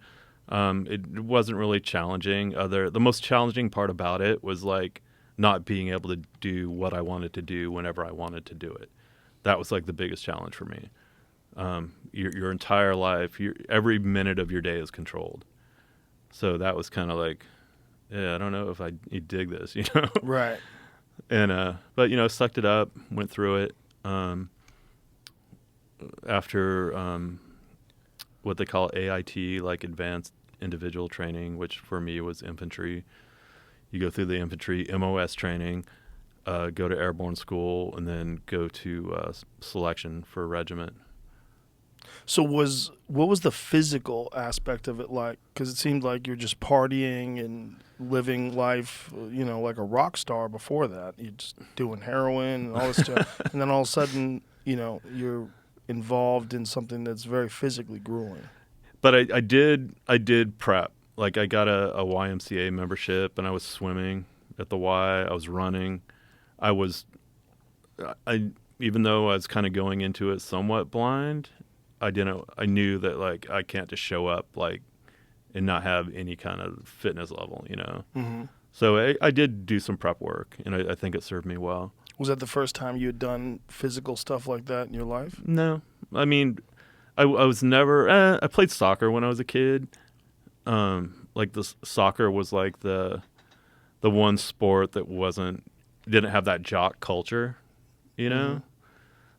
It wasn't really challenging. The most challenging part about it was like not being able to do what I wanted to do whenever I wanted to do it. That was like the biggest challenge for me. Your entire life, every minute of your day is controlled. So that was kind of like, yeah, I don't know if you dig this, Right. And but sucked it up, went through it. After what they call AIT, like Advanced Individual Training, which for me was infantry. You go through the infantry MOS training, go to airborne school, and then go to selection for regiment. So what was the physical aspect of it like? Because it seemed like you're just partying and living life, like a rock star before that. You're just doing heroin and all this stuff, and then all of a sudden, you're involved in something that's very physically grueling. But I did prep. Like I got a YMCA membership, and I was swimming at the Y. I was running. I even though I was kind of going into it somewhat blind, I knew that like I can't just show up like and not have any kind of fitness level, Mm-hmm. So I did do some prep work, and I think it served me well. Was that the first time you had done physical stuff like that in your life? No, I mean, I was never. I played soccer when I was a kid. Like soccer was like the one sport that didn't have that jock culture, Mm-hmm.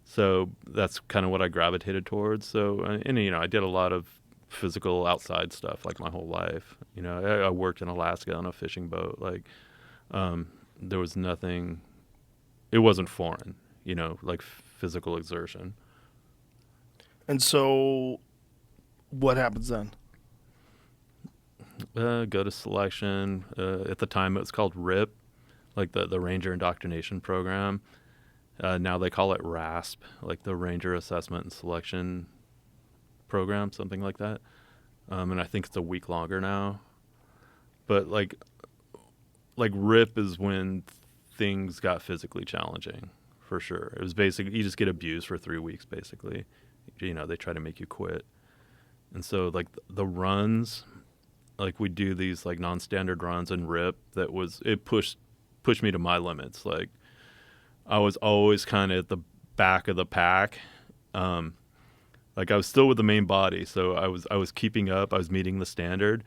So that's kind of what I gravitated towards. So, and I did a lot of physical outside stuff like my whole life. I worked in Alaska on a fishing boat. Like, there was nothing. It wasn't foreign, like physical exertion. And so, what happens then? Go to selection. At the time, it was called RIP, like the Ranger Indoctrination Program. Now they call it RASP, like the Ranger Assessment and Selection Program, something like that. And I think it's a week longer now. But like RIP is when things got physically challenging, for sure. It was basically you just get abused for 3 weeks, basically. They try to make you quit. And so like the runs, like we do these like non-standard runs in RIP. It pushed me to my limits. Like I was always kind of at the back of the pack. Like I was still with the main body, so I was keeping up. I was meeting the standard,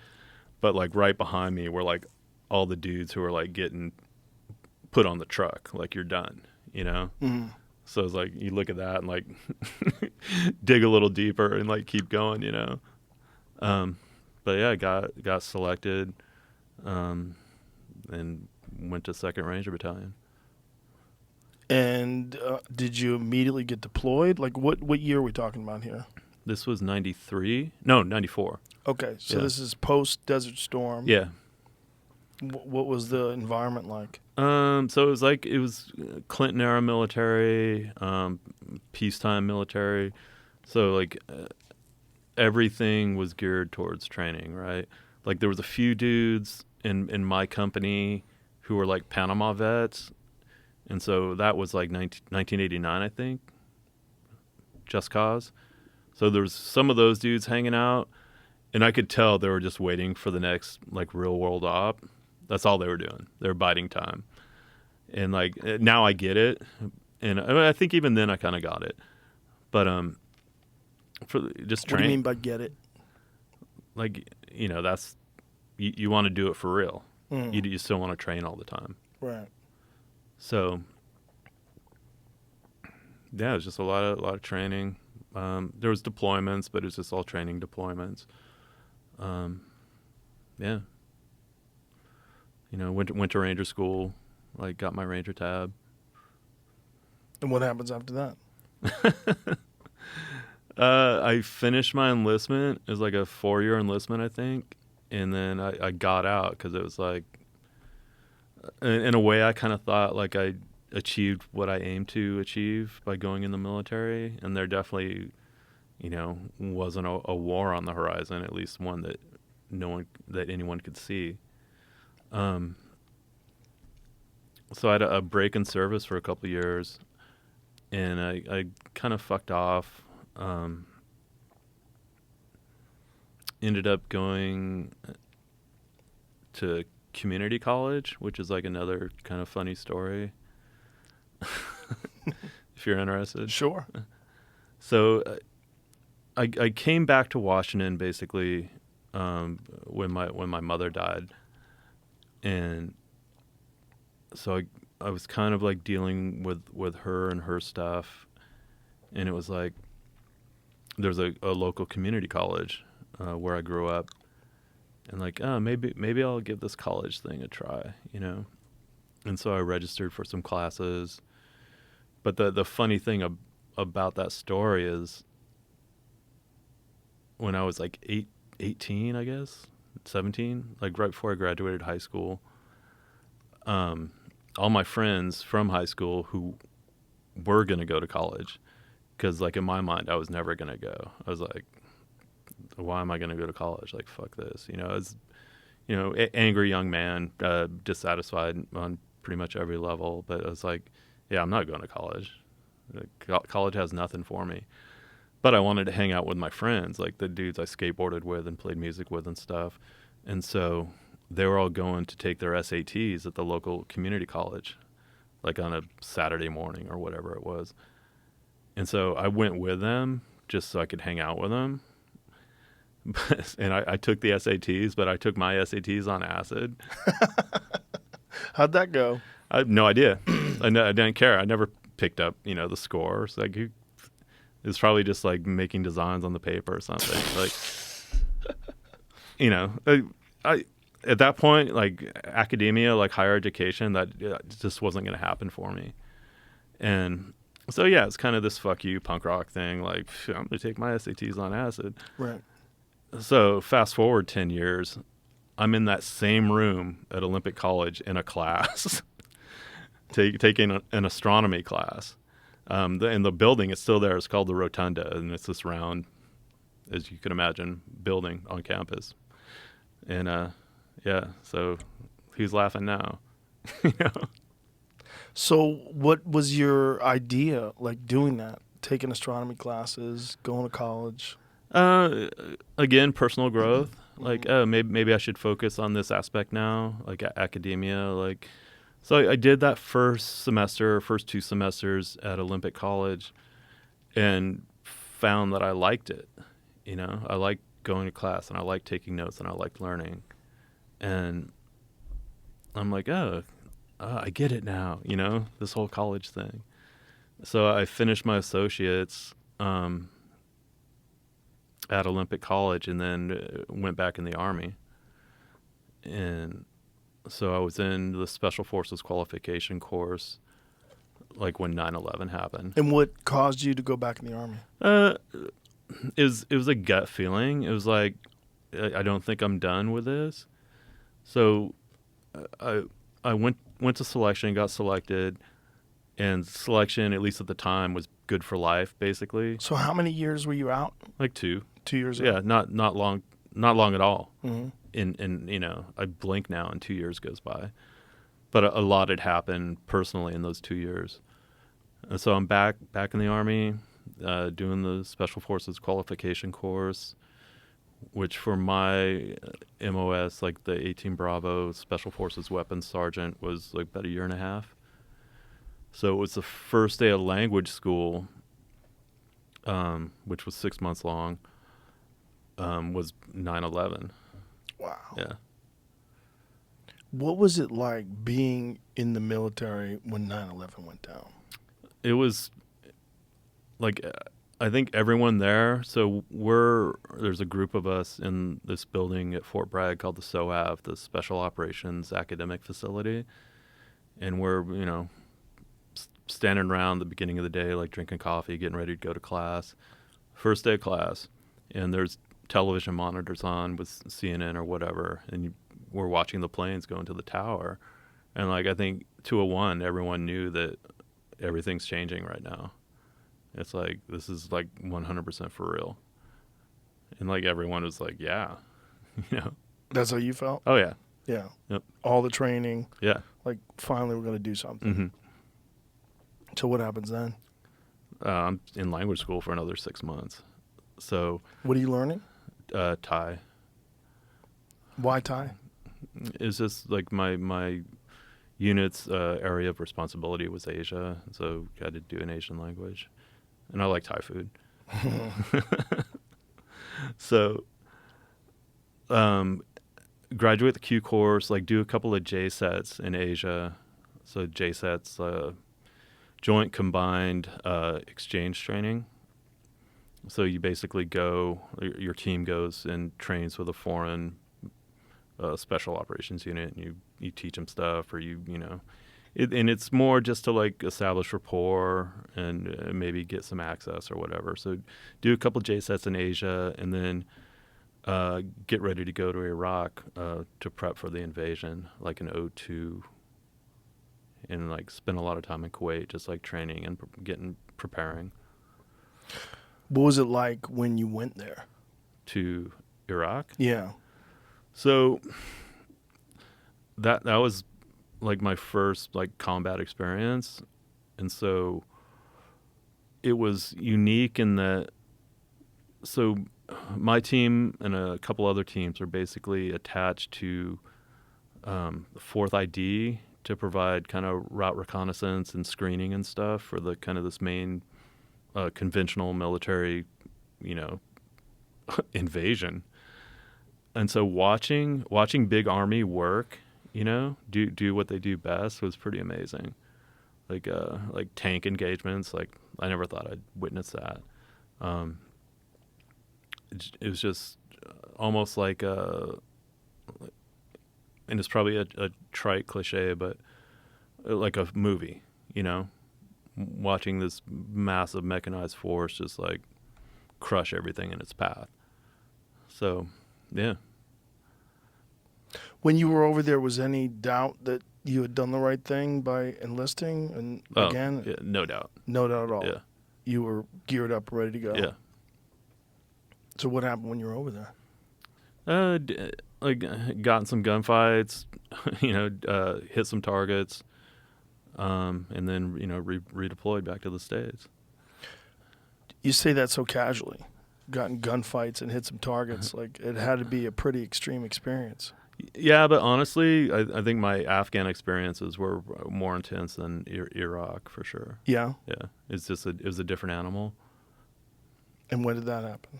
but like right behind me were like all the dudes who were like getting put on the truck. Like you're done, Mm-hmm. So it's like you look at that and like dig a little deeper and like keep going, But yeah, I got selected, and went to 2nd Ranger Battalion. And did you immediately get deployed? Like, what year are we talking about here? This was 93. No, 94. Okay, so Yeah. this is post Desert Storm. Yeah. What was the environment like? So it was Clinton era military, peacetime military. So like everything was geared towards training, right? Like there was a few dudes in my company who were like Panama vets. And so that was like 1989, I think, Just Cause. So there was some of those dudes hanging out, and I could tell they were just waiting for the next like real world op. That's all they were doing. They were biding time. And like now I get it, and I think even then I kind of got it. But for just What do you mean by get it? like that's you want to do it for real. Mm. You still want to train all the time. Right. So yeah, it was just a lot of training. There was deployments, but it was just all training deployments. Yeah. Went to Ranger school, like got my Ranger tab. And what happens after that? I finished my enlistment. It was like a 4-year enlistment, I think. And then I got out because it was like, in a way, I kind of thought like I achieved what I aimed to achieve by going in the military. And there definitely, wasn't a war on the horizon, at least one that anyone could see. So I had a break in service for a couple of years, and I kind of fucked off. Ended up going to community college, which is like another kind of funny story. If you're interested. Sure. So I came back to Washington basically when my mother died, and so I was kind of like dealing with her and her stuff, and it was like there's a local community college where I grew up, and like maybe I'll give this college thing a try, and so I registered for some classes. But the funny thing about that story is when I was like 18, I guess, 17, like right before I graduated high school. All my friends from high school who were going to go to college, because like in my mind, I was never going to go. I was like, why am I going to go to college? Like, fuck this. You know, as angry young man, dissatisfied on pretty much every level. But I was like, yeah, I'm not going to college. College has nothing for me. But I wanted to hang out with my friends, like the dudes I skateboarded with and played music with and stuff. And so they were all going to take their SATs at the local community college, like on a Saturday morning or whatever it was. And so I went with them just so I could hang out with them. And I took the SATs, but I took my SATs on acid. How'd that go? I have no idea. I didn't care. I never picked up, the scores. Like, it was probably just like making designs on the paper or something. Like, I at that point, like academia, like higher education, that just wasn't going to happen for me. And so, yeah, it's kind of this fuck you punk rock thing. Like, I'm going to take my SATs on acid. Right. So fast forward 10 years, I'm in that same room at Olympic College in a class, taking an astronomy class. And the building is still there. It's called the Rotunda, and it's this round, as you can imagine, building on campus. And so who's laughing now? So what was your idea, like doing that, taking astronomy classes, going to college? Again, personal growth. Like, maybe I should focus on this aspect now, like academia. Like, so I did that first 2 semesters at Olympic College, and found that I liked it. I liked going to class, and I liked taking notes, and I liked learning. And I'm like, I get it now. This whole college thing. So I finished my associates at Olympic College, and then went back in the Army. And so I was in the Special Forces qualification course, like when 9/11 happened. And what caused you to go back in the Army? It was a gut feeling. It was like, I don't think I'm done with this. So I went to selection, got selected, and selection, at least at the time, was good for life, basically. So how many years were you out? Like 2. 2 years Yeah, out? not long at all. Mm-hmm. And I blink now and 2 years goes by. But a lot had happened personally in those 2 years. And so I'm back in the Army, doing the Special Forces qualification course, which for my MOS, like the 18 Bravo Special Forces Weapons Sergeant, was like about a year and a half. So it was the first day of language school, which was 6 months long, was 9/11. Wow. Yeah. What was it like being in the military when 9/11 went down? It was like, I think everyone there, so there's a group of us in this building at Fort Bragg called the SOAV, the Special Operations Academic Facility. And we're, standing around the beginning of the day, like drinking coffee, getting ready to go to class. First day of class, and there's television monitors on with CNN or whatever, and we're watching the planes go into the tower. And like, I think 201, everyone knew that everything's changing right now. It's like, this is like 100% for real. And like, everyone was like, yeah, That's how you felt? Oh yeah. Yeah. Yep. All the training. Yeah. Like, finally we're going to do something. Mm-hmm. So what happens then? I'm in language school for another 6 months. So What are you learning? Thai. Why Thai? It's just like my unit's area of responsibility was Asia, so I had to do an Asian language. And I like Thai food. So graduate the Q course, like do a couple of J sets in Asia. So J sets, joint combined exchange training. So you basically your team goes and trains with a foreign special operations unit, and you teach them stuff, or you And it's more just to like establish rapport and maybe get some access or whatever. So do a couple JSETs in Asia, and then get ready to go to Iraq to prep for the invasion, like in '02, and like spend a lot of time in Kuwait, just like training and preparing. What was it like when you went there? To Iraq? Yeah. So that was like my first like combat experience, and so it was unique in that. So my team and a couple other teams are basically attached to the 4th ID to provide kind of route reconnaissance and screening and stuff for the kind of this main conventional military, invasion. And so watching big army work, do what they do best was pretty amazing. Like tank engagements, like I never thought I'd witness that. It was just almost like and it's probably a trite cliche, but like a movie, watching this massive mechanized force just like crush everything in its path. So, yeah. When you were over there, was any doubt that you had done the right thing by enlisting? And again, yeah, no doubt. No doubt at all. Yeah. You were geared up, ready to go. Yeah. So what happened when you were over there? Like got in some gunfights, hit some targets, and then redeployed back to the States. You say that so casually. Got in gunfights and hit some targets. Like it had to be a pretty extreme experience. Yeah, but honestly, I think my Afghan experiences were more intense than Iraq for sure. Yeah. Yeah, it was a different animal. And when did that happen?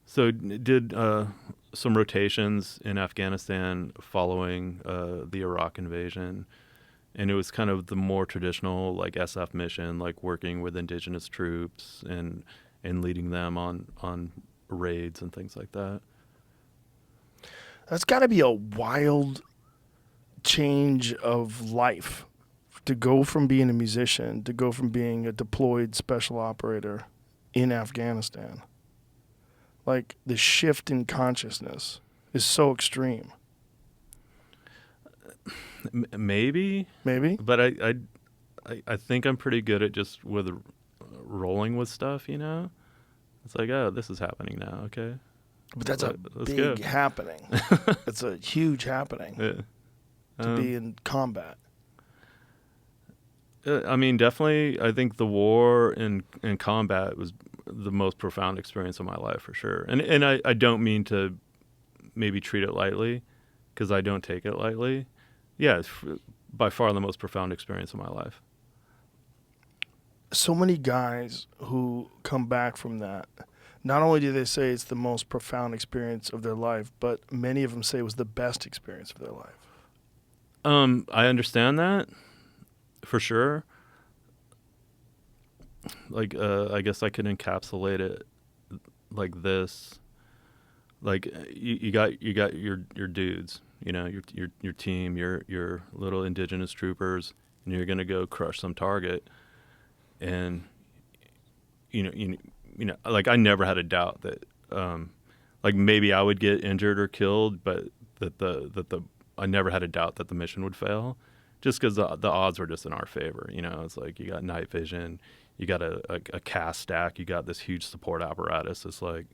So did some rotations in Afghanistan following the Iraq invasion, and it was kind of the more traditional like SF mission, like working with indigenous troops and leading them on raids and things like that. That's got to be a wild change of life to go from being a musician to go from being a deployed special operator in Afghanistan. Like the shift in consciousness is so extreme. Maybe, but I think I'm pretty good at just with rolling with stuff. It's like, oh, this is happening now. Okay, but that's a Let's big go. happening. It's a huge happening to be in combat. I mean, definitely. I think the war and combat was the most profound experience of my life for sure. And I don't mean to maybe treat it lightly, because I don't take it lightly. Yeah, it's by far the most profound experience of my life. So many guys who come back from that, not only do they say it's the most profound experience of their life, but many of them say it was the best experience of their life. I understand that for sure. Like, I guess I could encapsulate it like this. Like you got your dudes, your team, your little indigenous troopers, and you're gonna go crush some target. And like I never had a doubt that like maybe I would get injured or killed, but that I never had a doubt that the mission would fail, just because the odds were just in our favor. It's like you got night vision, you got a cast stack, you got this huge support apparatus. It's like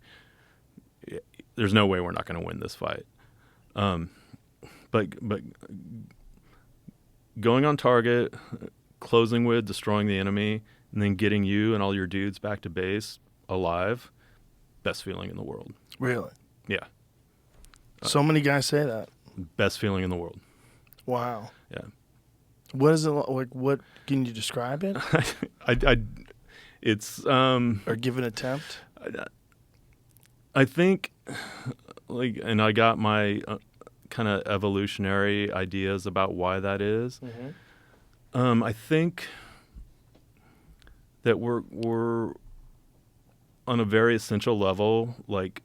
there's no way we're not going to win this fight. But going on target, closing with, destroying the enemy, and then getting you and all your dudes back to base alive, best feeling in the world. Really? Yeah. So many guys say that. Best feeling in the world. Wow. Yeah. What is it like? What can you describe it it's or give an attempt? I think like, and I got my kind of evolutionary ideas about why that is. Mm-hmm. I think that we're on a very essential level, like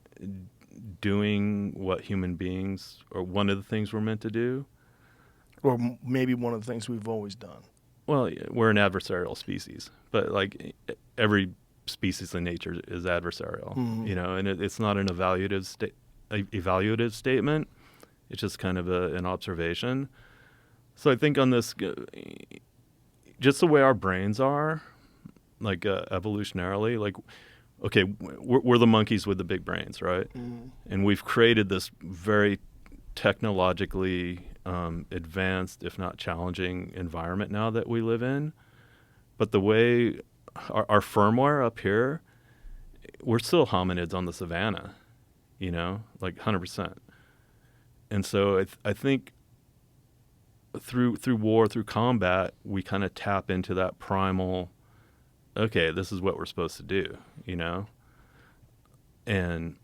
doing what human beings, or one of the things we're meant to do. or maybe one of the things we've always done. Well, we're an adversarial species, but like every species in nature is adversarial, you know, and it's not an evaluative statement. It's just kind of an observation. So I think on this, just the way our brains are, like evolutionarily, like, okay, we're the monkeys with the big brains, right? And we've created this very technologically advanced, if not challenging, environment now that we live in. But the way our firmware up here, we're still hominids on the savannah, you know, like 100%. And so I think through war, through combat, we kind of tap into that primal, okay, this is what we're supposed to do, you know? And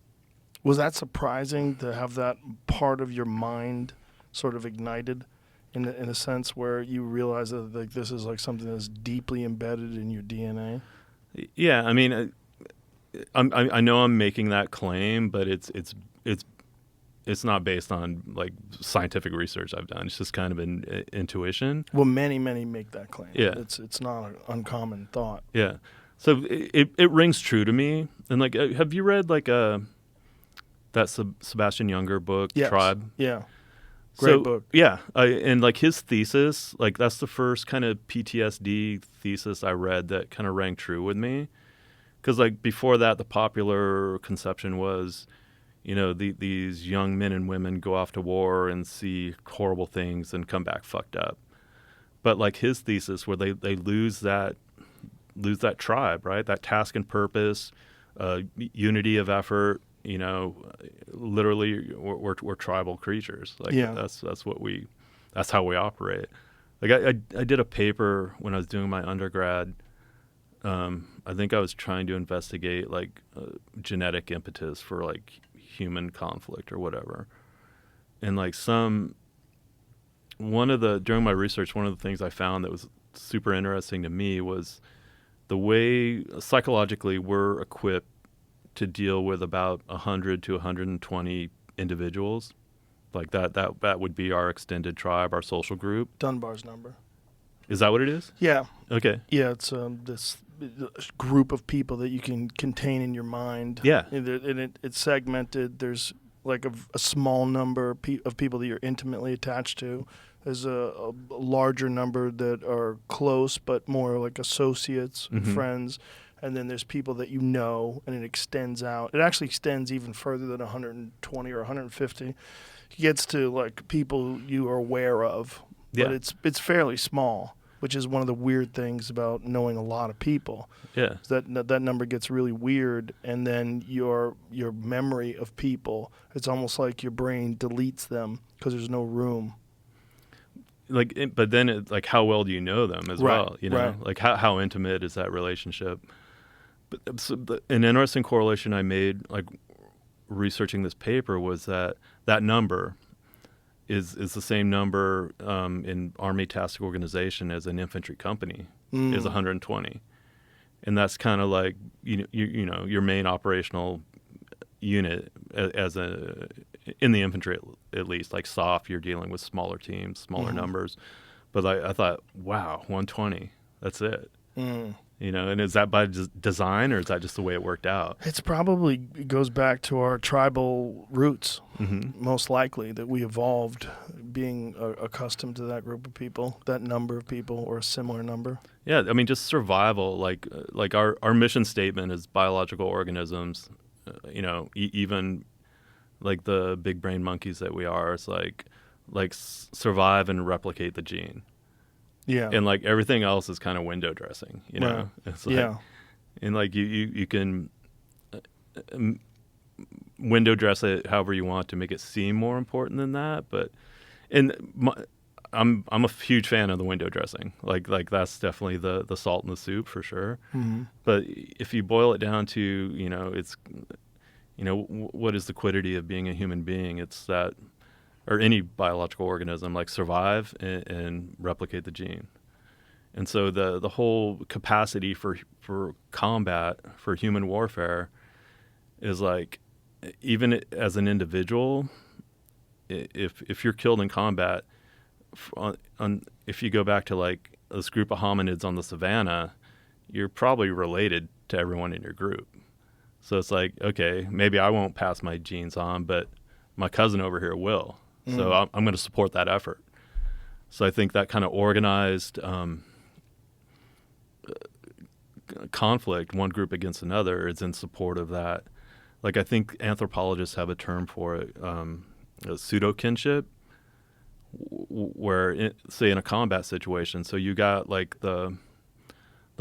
was that surprising to have that part of your mind sort of ignited in a sense where you realize that like this is like something that's deeply embedded in your DNA? Yeah, I mean, I know I'm making that claim, but it's not based on like scientific research I've done. It's just kind of an intuition. Well, many make that claim. Yeah, it's not an uncommon thought. Yeah, so it rings true to me. And like, have you read like that Sebastian Junger book, Yes. Tribe? Yeah, great book. Yeah, and like his thesis, like that's the first kind of PTSD thesis I read that kind of rang true with me. Because like before that, the popular conception was, you know, these young men and women go off to war and see horrible things and come back fucked up. But like his thesis, where they lose that tribe, right? That task and purpose, unity of effort. You know, literally, we're tribal creatures. Like that's how we operate. Like I did a paper when I was doing my undergrad. I think I was trying to investigate like genetic impetus for like human conflict or whatever. And like during my research, one of the things I found that was super interesting to me was the way psychologically we're equipped to deal with about 100 to 120 individuals. Like that would be our extended tribe, our social group. Dunbar's number. Is that what it is? Yeah. Okay. Yeah, it's this group of people that you can contain in your mind. Yeah. And it's segmented. There's like a small number of people that you're intimately attached to. There's a larger number that are close but more like associates and friends. And then there's people that you know, and it extends out. It actually extends even further than 120 or 150. It gets to like people you are aware of, but it's fairly small, which is one of the weird things about knowing a lot of people. Yeah, that number gets really weird, and then your memory of people, it's almost like your brain deletes them because there's no room. Like, but then it's like, how well do you know them as well? You know, right. like how intimate is that relationship? But an interesting correlation I made, like researching this paper, was that number is the same number in Army Task Organization as an infantry company is 120, and that's kind of like you know your main operational unit as in the infantry at least. Like SOF, you're dealing with smaller teams, smaller numbers, but I thought, wow, 120, that's it. You know, and is that by design, or is that just the way it worked out? It goes back to our tribal roots, most likely, that we evolved being accustomed to that group of people, that number of people, or a similar number. Yeah, I mean, just survival. Like our mission statement is biological organisms. You know, even like the big brain monkeys that we are, it's like survive and replicate the gene. Yeah. And like everything else is kind of window dressing, you know? Right. It's like, and like you can window dress it however you want to make it seem more important than that. But, I'm a huge fan of the window dressing. Like that's definitely the salt in the soup for sure. But if you boil it down to, you know, it's, you know, what is the quiddity of being a human being? It's that, or any biological organism, like survive and replicate the gene. And so the whole capacity for combat, for human warfare, is like, even as an individual, if you're killed in combat, if you go back to like this group of hominids on the savannah, you're probably related to everyone in your group. So it's like, okay, maybe I won't pass my genes on, but my cousin over here will. So I'm going to support that effort. So I think that kind of organized conflict, one group against another, is in support of that. Like I think anthropologists have a term for it, pseudo kinship, where say in a combat situation, so you got like the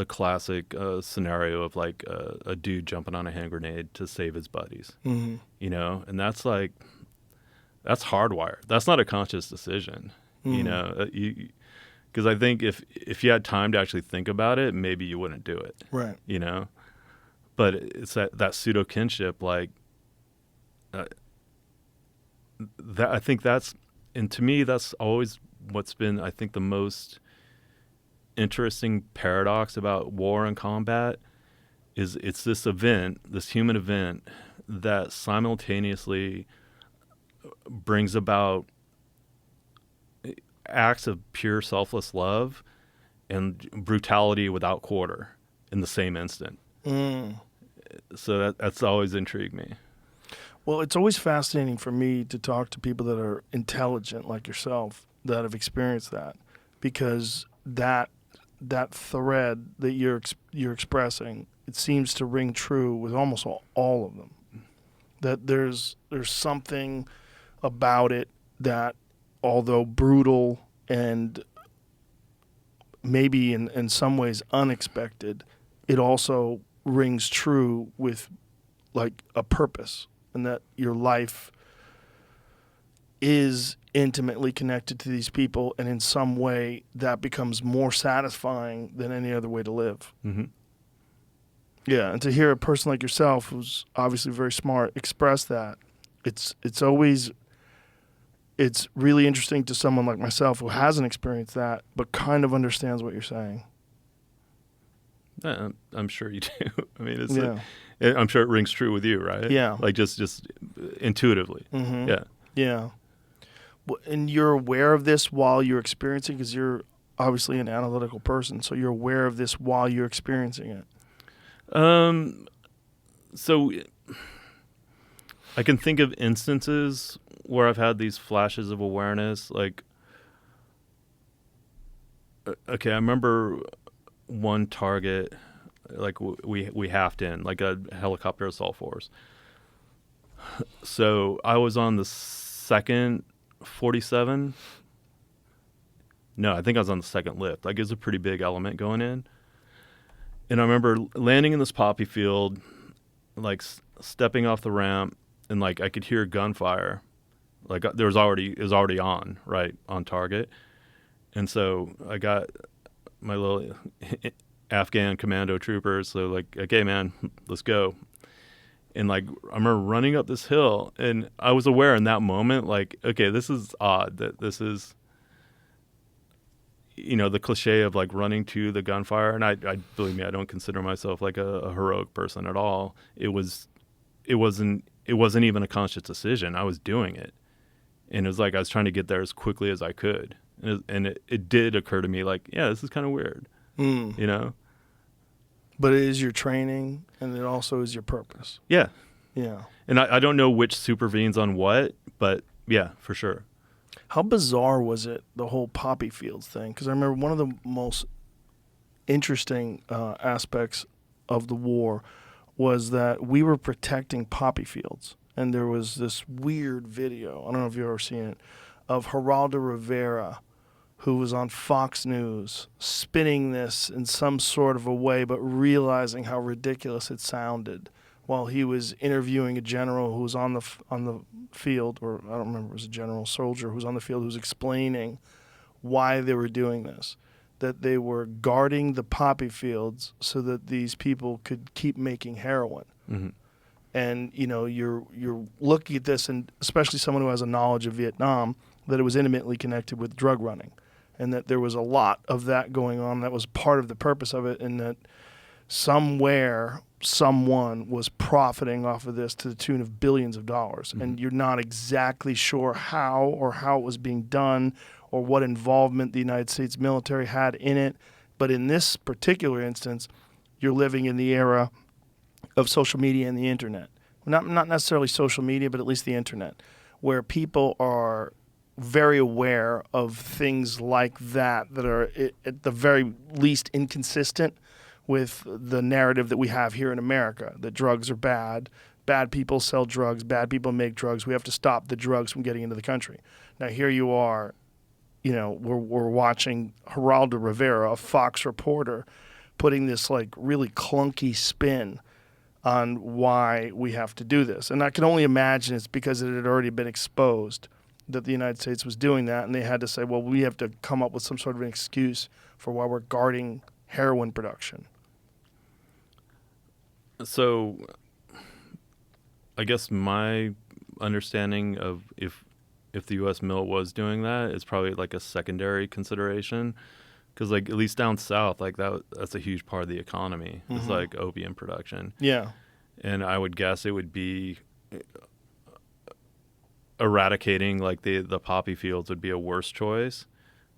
classic scenario of like a dude jumping on a hand grenade to save his buddies, you know, and that's hardwired. That's not a conscious decision, you know, because I think if you had time to actually think about it, maybe you wouldn't do it, Right. you know, but it's that pseudo kinship, like that. I think and to me, that's always what's been, I think, the most interesting paradox about war and combat is it's this event, this human event, that simultaneously brings about acts of pure selfless love and brutality without quarter in the same instant. So that's always intrigued me. Well, it's always fascinating for me to talk to people that are intelligent like yourself that have experienced that, because that thread that you're expressing, it seems to ring true with almost all of them. That there's something about it that, although brutal and maybe in some ways unexpected, it also rings true with like a purpose, and that your life is intimately connected to these people, and in some way that becomes more satisfying than any other way to live. Yeah, and to hear a person like yourself, who's obviously very smart, express that, it's really interesting to someone like myself who hasn't experienced that but kind of understands what you're saying. I'm sure you do. I mean, I'm sure it rings true with you, right? Yeah. Like just intuitively. Yeah. Yeah. And you're aware of this while you're experiencing, because you're obviously an analytical person, so you're aware of this while you're experiencing it. So I can think of instances where I've had these flashes of awareness. Like, okay, I remember one target, like we halved in, like a helicopter assault force. So I was on the second 47. No, I think I was on the second lift. Like, it was a pretty big element going in. And I remember landing in this poppy field, like stepping off the ramp, and like I could hear gunfire. Like it was already on, right, on target. And so I got my little Afghan commando troopers. So like, okay, man, let's go. And like, I remember running up this hill, and I was aware in that moment, like, okay, this is odd, that this is, you know, the cliche of like running to the gunfire. And I believe me, I don't consider myself like a heroic person at all. It wasn't even a conscious decision. I was doing it. And it was like I was trying to get there as quickly as I could. And it did occur to me, like, yeah, this is kind of weird, you know? But it is your training, and it also is your purpose. Yeah. Yeah. And I don't know which supervenes on what, but yeah, for sure. How bizarre was it, the whole poppy fields thing? Because I remember one of the most interesting aspects of the war was that we were protecting poppy fields. And there was this weird video, I don't know if you've ever seen it, of Geraldo Rivera, who was on Fox News, spinning this in some sort of a way, but realizing how ridiculous it sounded, while he was interviewing a general who was on the field, or I don't remember, it was a general soldier who was on the field, who was explaining why they were doing this, that they were guarding the poppy fields so that these people could keep making heroin. Mm-hmm. And you know, you're looking at this, and especially someone who has a knowledge of Vietnam, that it was intimately connected with drug running, and that there was a lot of that going on. That was part of the purpose of it, and that somewhere someone was profiting off of this to the tune of billions of dollars. Mm-hmm. And you're not exactly sure how it was being done, or what involvement the United States military had in it. But in this particular instance, you're living in the era of social media and the internet. Not necessarily social media, but at least the internet, where people are very aware of things like that are at the very least inconsistent with the narrative that we have here in America, that drugs are bad, bad people sell drugs, bad people make drugs, we have to stop the drugs from getting into the country. Now here you are, we're watching Geraldo Rivera, a Fox reporter, putting this like really clunky spin on why we have to do this. And I can only imagine it's because it had already been exposed that the United States was doing that, and they had to say, well, we have to come up with some sort of an excuse for why we're guarding heroin production. So I guess my understanding of if the U.S. mill was doing that is probably like a secondary consideration, because like at least down south, like that's a huge part of the economy. Mm-hmm. It's like opium production. Yeah, and I would guess it would be eradicating like the poppy fields would be a worse choice,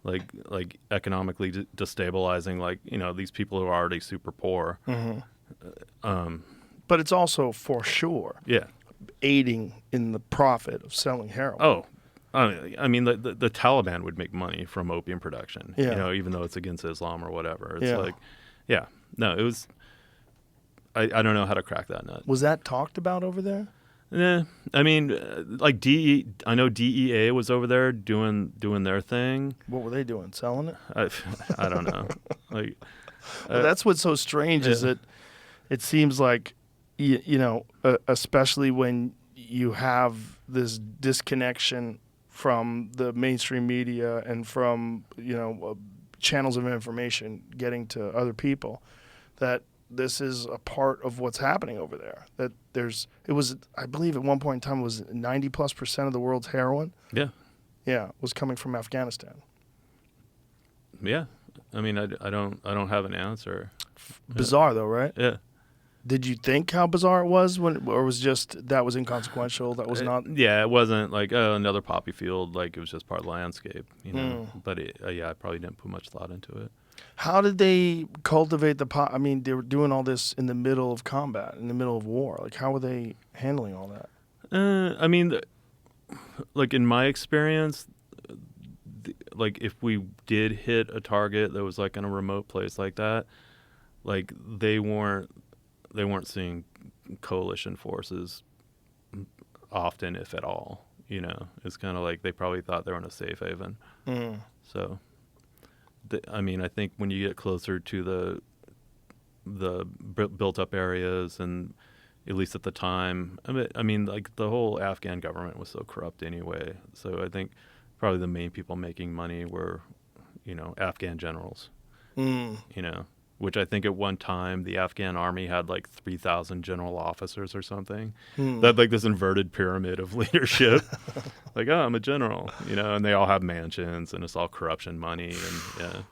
like economically destabilizing like these people who are already super poor. Mm-hmm. But it's also for sure aiding in the profit of selling heroin. Oh, I mean, the Taliban would make money from opium production, even though it's against Islam or whatever. It's no, it was, I don't know how to crack that nut. Was that talked about over there? Yeah, I mean, like I know DEA was over there doing their thing. What were they doing? Selling it? I don't know. Like, well, that's what's so strange is that it seems like, especially when you have this disconnection from the mainstream media and from channels of information getting to other people, that this is a part of what's happening over there. That I believe at one point in time it was 90+% of the world's heroin. Yeah, was coming from Afghanistan. Yeah, I mean, I don't have an answer. Bizarre though, right? Yeah. Did you think how bizarre it was or was just that was inconsequential? That was not. Yeah, it wasn't like another poppy field. Like it was just part of the landscape, But I probably didn't put much thought into it. How did they cultivate the pot? I mean, they were doing all this in the middle of combat, in the middle of war. Like, how were they handling all that? I mean, like in my experience, like if we did hit a target that was like in a remote place like that, like they weren't seeing coalition forces often, if at all. It's kind of like they probably thought they were in a safe haven. So. I mean, I think when you get closer to the built-up areas, and at least at the time, I mean, like the whole Afghan government was so corrupt anyway. So I think probably the main people making money were, Afghan generals. Which I think at one time the Afghan army had like 3,000 general officers or something. They had like this inverted pyramid of leadership. Like, I'm a general, and they all have mansions and it's all corruption money. And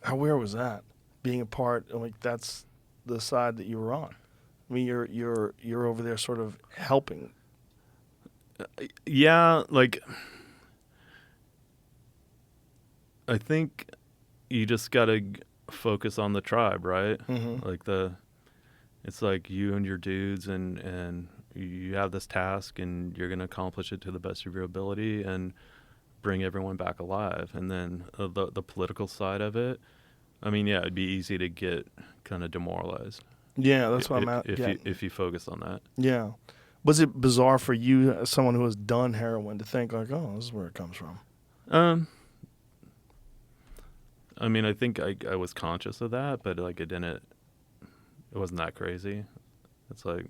How weird was that? Being a part, like that's the side that you were on. I mean, you're over there sort of helping. Yeah, like I think you just gotta focus on the tribe, right? Mm-hmm. Like it's like you and your dudes, and you have this task, and you're gonna accomplish it to the best of your ability, and bring everyone back alive. And then the political side of it, I mean, yeah, it'd be easy to get kind of demoralized. Yeah, that's what I'm at. If you focus on that. Yeah. Was it bizarre for you, as someone who has done heroin, to think like, oh, this is where it comes from? I mean, I think I was conscious of that, but like it wasn't that crazy. It's like.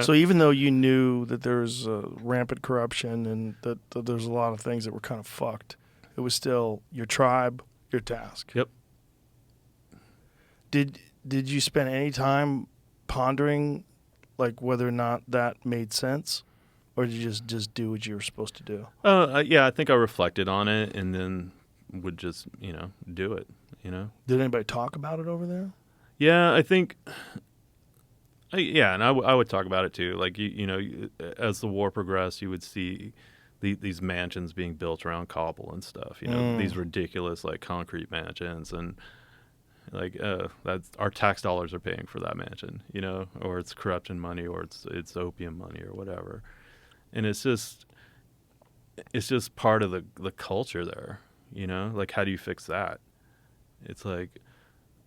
So even though you knew that there was rampant corruption and that there's a lot of things that were kind of fucked, it was still your tribe, your task. Yep. Did you spend any time pondering, like whether or not that made sense, or did you just do what you were supposed to do? Yeah, I think I reflected on it and then would just do it. Did anybody talk about it over there? Yeah, I think. Yeah, and I would talk about it too. Like as the war progressed, you would see these mansions being built around cobble and stuff, you know, these ridiculous like concrete mansions, and like that's our tax dollars are paying for that mansion, you know, or it's corruption money, or it's opium money or whatever. And it's just part of the culture there, you know, like how do you fix that? It's like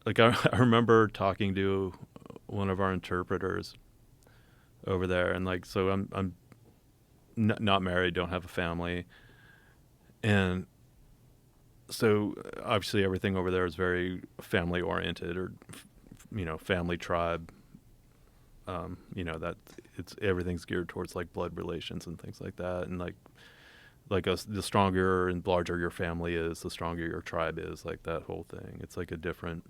I remember talking to one of our interpreters over there, and like, so I'm not married, don't have a family, and so obviously everything over there is very family oriented, or you know, family tribe. You know, that everything's geared towards like blood relations and things like that, and the stronger and larger your family is, the stronger your tribe is, like that whole thing. It's like a different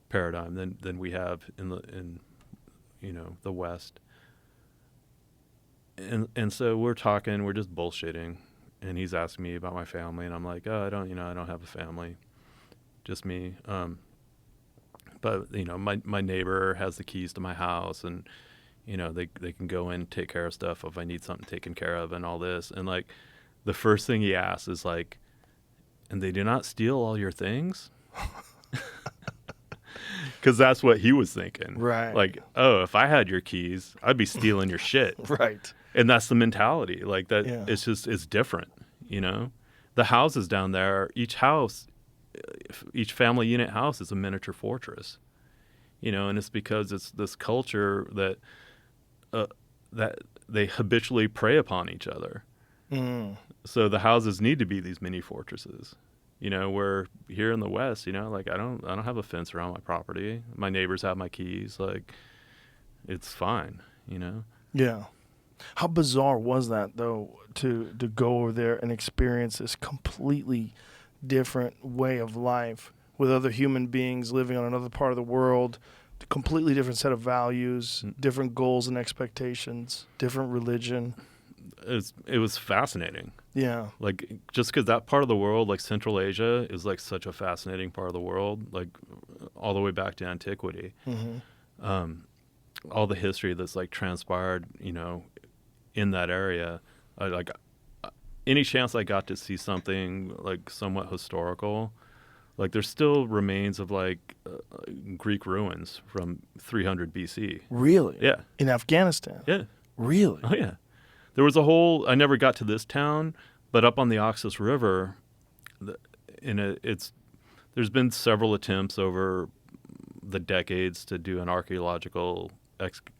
paradigm than we have in you know, the West. And so we're just bullshitting, and he's asking me about my family, and I'm like, oh, I don't have a family, just me. But you know, my neighbor has the keys to my house, and you know, they can go in and take care of stuff if I need something taken care of and all this. And like, the first thing he asks is like, and they do not steal all your things? Because that's what he was thinking. Right. Like, oh, if I had your keys, I'd be stealing your shit. Right. And that's the mentality. Like that, Yeah. it's different, you know? The houses down there, each family unit house is a miniature fortress, you know, and it's because it's this culture that they habitually prey upon each other. So the houses need to be these mini fortresses, you know, where here in the West, you know, like I don't have a fence around my property. My neighbors have my keys. Like, it's fine, you know? Yeah. How bizarre was that, though, to go over there and experience this completely different way of life with other human beings living on another part of the world, completely different set of values, different goals and expectations, different religion. It was fascinating. Yeah. Like, just because that part of the world, like Central Asia, is like such a fascinating part of the world, like all the way back to antiquity. All the history that's like transpired, you know, in that area. Any chance I got to see something like somewhat historical, like there's still remains of like Greek ruins from 300 BC. Really? Yeah. In Afghanistan? Yeah. Really? Oh yeah. There was I never got to this town, but up on the Oxus River, there's been several attempts over the decades to do an archaeological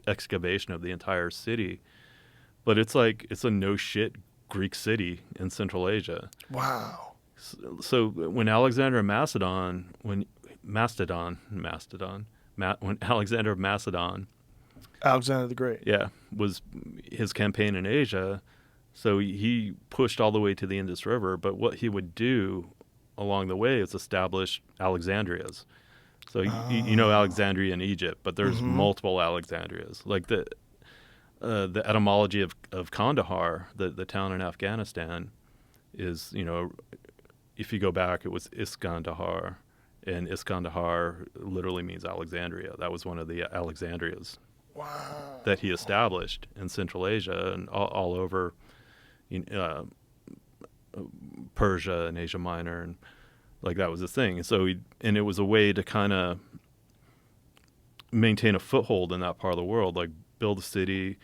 excavation of the entire city, but it's a no shit Greek city in Central Asia. Wow. So when Alexander of Macedon, when Alexander of Macedon, Alexander the Great. yeah, was his campaign in Asia, so he pushed all the way to the Indus River, but what he would do along the way is establish Alexandrias. So you know Alexandria in Egypt, but there's multiple Alexandrias. Like the etymology of Kandahar, the town in Afghanistan, is, you know, if you go back, it was Iskandahar, and Iskandahar literally means Alexandria. That was one of the Alexandrias that he established in Central Asia and all over Persia and Asia Minor, and like that was the thing. So and it was a way to kind of maintain a foothold in that part of the world, like build a city,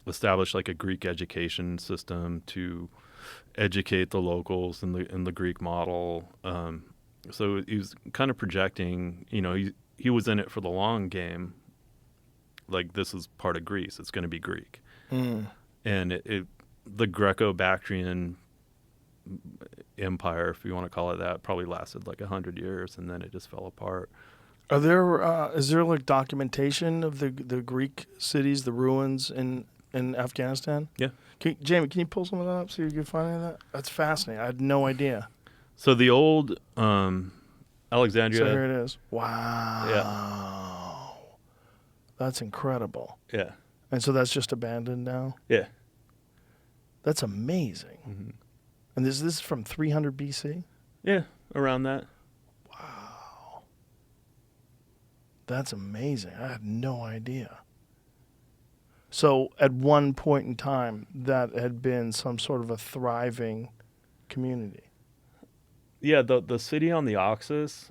establish like a Greek education system to educate the locals in the Greek model. So he was kind of projecting, you know, he was in it for the long game. Like, this is part of Greece. It's going to be Greek. And the Greco-Bactrian empire, if you want to call it that, probably lasted like 100 years, and then it just fell apart. Is there like documentation of the Greek cities, the ruins in Afghanistan? Yeah. Jamie, can you pull some of that up so you can find any of that? That's fascinating. I had no idea. So the old Alexandria. So here it is. Wow. Yeah. That's incredible. Yeah. And so that's just abandoned now? Yeah. That's amazing. Mm-hmm. And this is from 300 BC? Yeah, around that. Wow. That's amazing. I had no idea. So at one point in time, that had been some sort of a thriving community. Yeah, the city on the Oxus,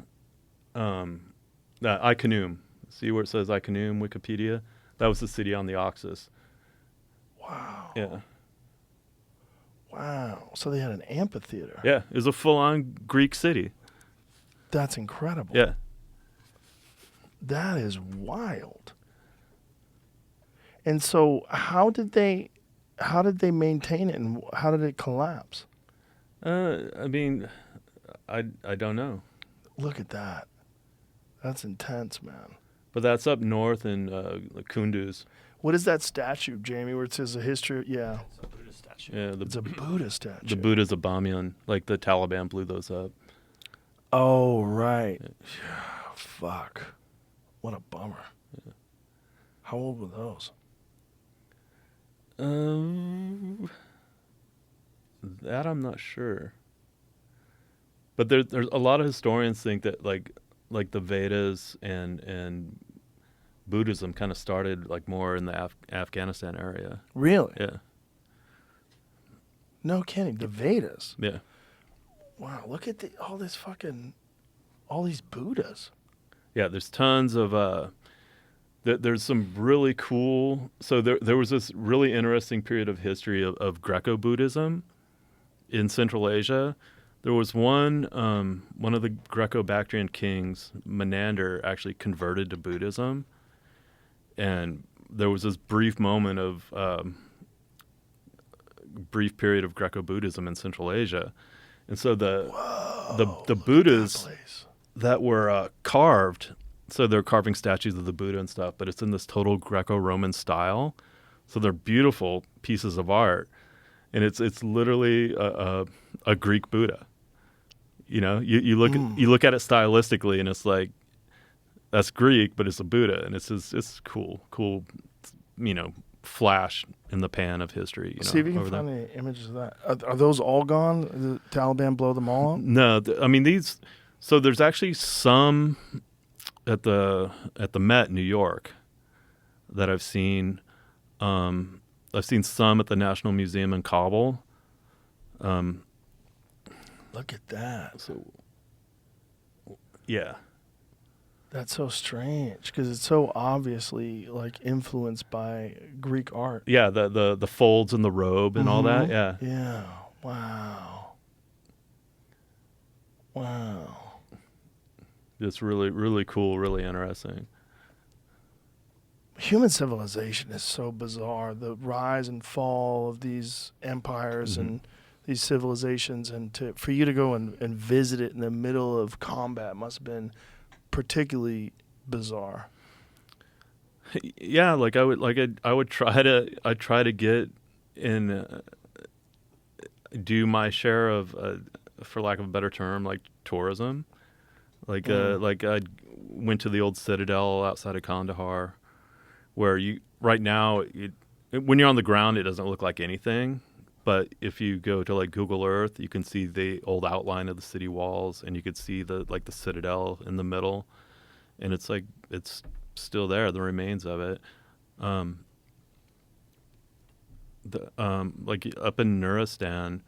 Icanoom. See where it says Icanoom, Wikipedia? That was the city on the Oxus. Wow. Yeah. Wow. So they had an amphitheater. Yeah, it was a full-on Greek city. That's incredible. Yeah. That is wild. And so how did they maintain it, and how did it collapse? I mean, I don't know. Look at that. That's intense, man. But that's up north in Kunduz. What is that statue, Jamie, where it says a history? Yeah. Yeah, It's a Buddha statue. the Buddha's of Bamiyan. Like the Taliban blew those up. Oh, right. Fuck. What a bummer. Yeah. How old were those? That I'm not sure. But there's a lot of historians think that like the Vedas and Buddhism kind of started like more in the Afghanistan area. Really? Yeah. No kidding. The Vedas. Yeah. Wow. Look at all these Buddhas. Yeah, there's tons of there's some really cool. So there was this really interesting period of history of Greco-Buddhism in Central Asia. There was one of the Greco-Bactrian kings, Menander, actually converted to Buddhism, and there was this brief moment of brief period of Greco-Buddhism in Central Asia, and so the Buddhas that were carved. So they're carving statues of the Buddha and stuff, but it's in this total Greco-Roman style. So they're beautiful pieces of art, and it's literally a Greek Buddha. You know, you look at it stylistically, and it's like that's Greek, but it's a Buddha, and it's cool, you know, flash in the pan of history. You know, see if you can find any images of that. Are those all gone? Did the Taliban blow them all up? No, I mean these. So there's actually some at the Met, New York, that I've seen. I've seen some at the National Museum in Kabul. Look at that. So, yeah, That's so strange because it's so obviously like influenced by Greek art. yeah, the folds in the robe and all that. Yeah, Yeah. Wow. Wow. it's really really cool, really interesting. Human civilization is so bizarre. The rise and fall of these empires and these civilizations, and for you to go and visit it in the middle of combat must have been particularly bizarre. Yeah, like I would try to get in, do my share of, for lack of a better term, like tourism. Like I went to the old Citadel outside of Kandahar, where right now when you're on the ground it doesn't look like anything, but if you go to like Google Earth, you can see the old outline of the city walls, and you could see the Citadel in the middle, and it's like it's still there, the remains of it. Like up in Nuristan,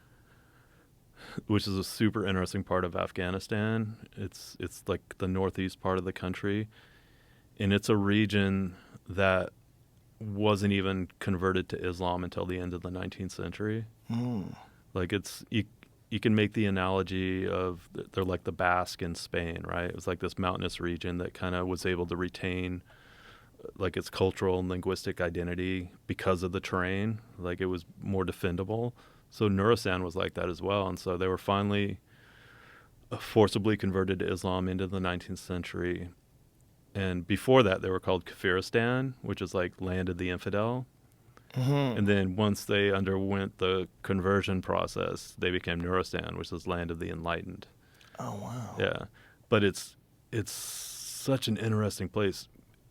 which is a super interesting part of Afghanistan. It's like the northeast part of the country, and it's a region that wasn't even converted to Islam until the end of the 19th century. Like you can make the analogy of they're like the Basque in Spain, right? It was like this mountainous region that kind of was able to retain like its cultural and linguistic identity because of the terrain. Like it was more defendable. So Nuristan was like that as well. And so they were finally forcibly converted to Islam into the 19th century. And before that, they were called Kafiristan, which is like land of the infidel. And then once they underwent the conversion process, they became Nuristan, which is land of the enlightened. Oh, wow. Yeah. But it's such an interesting place.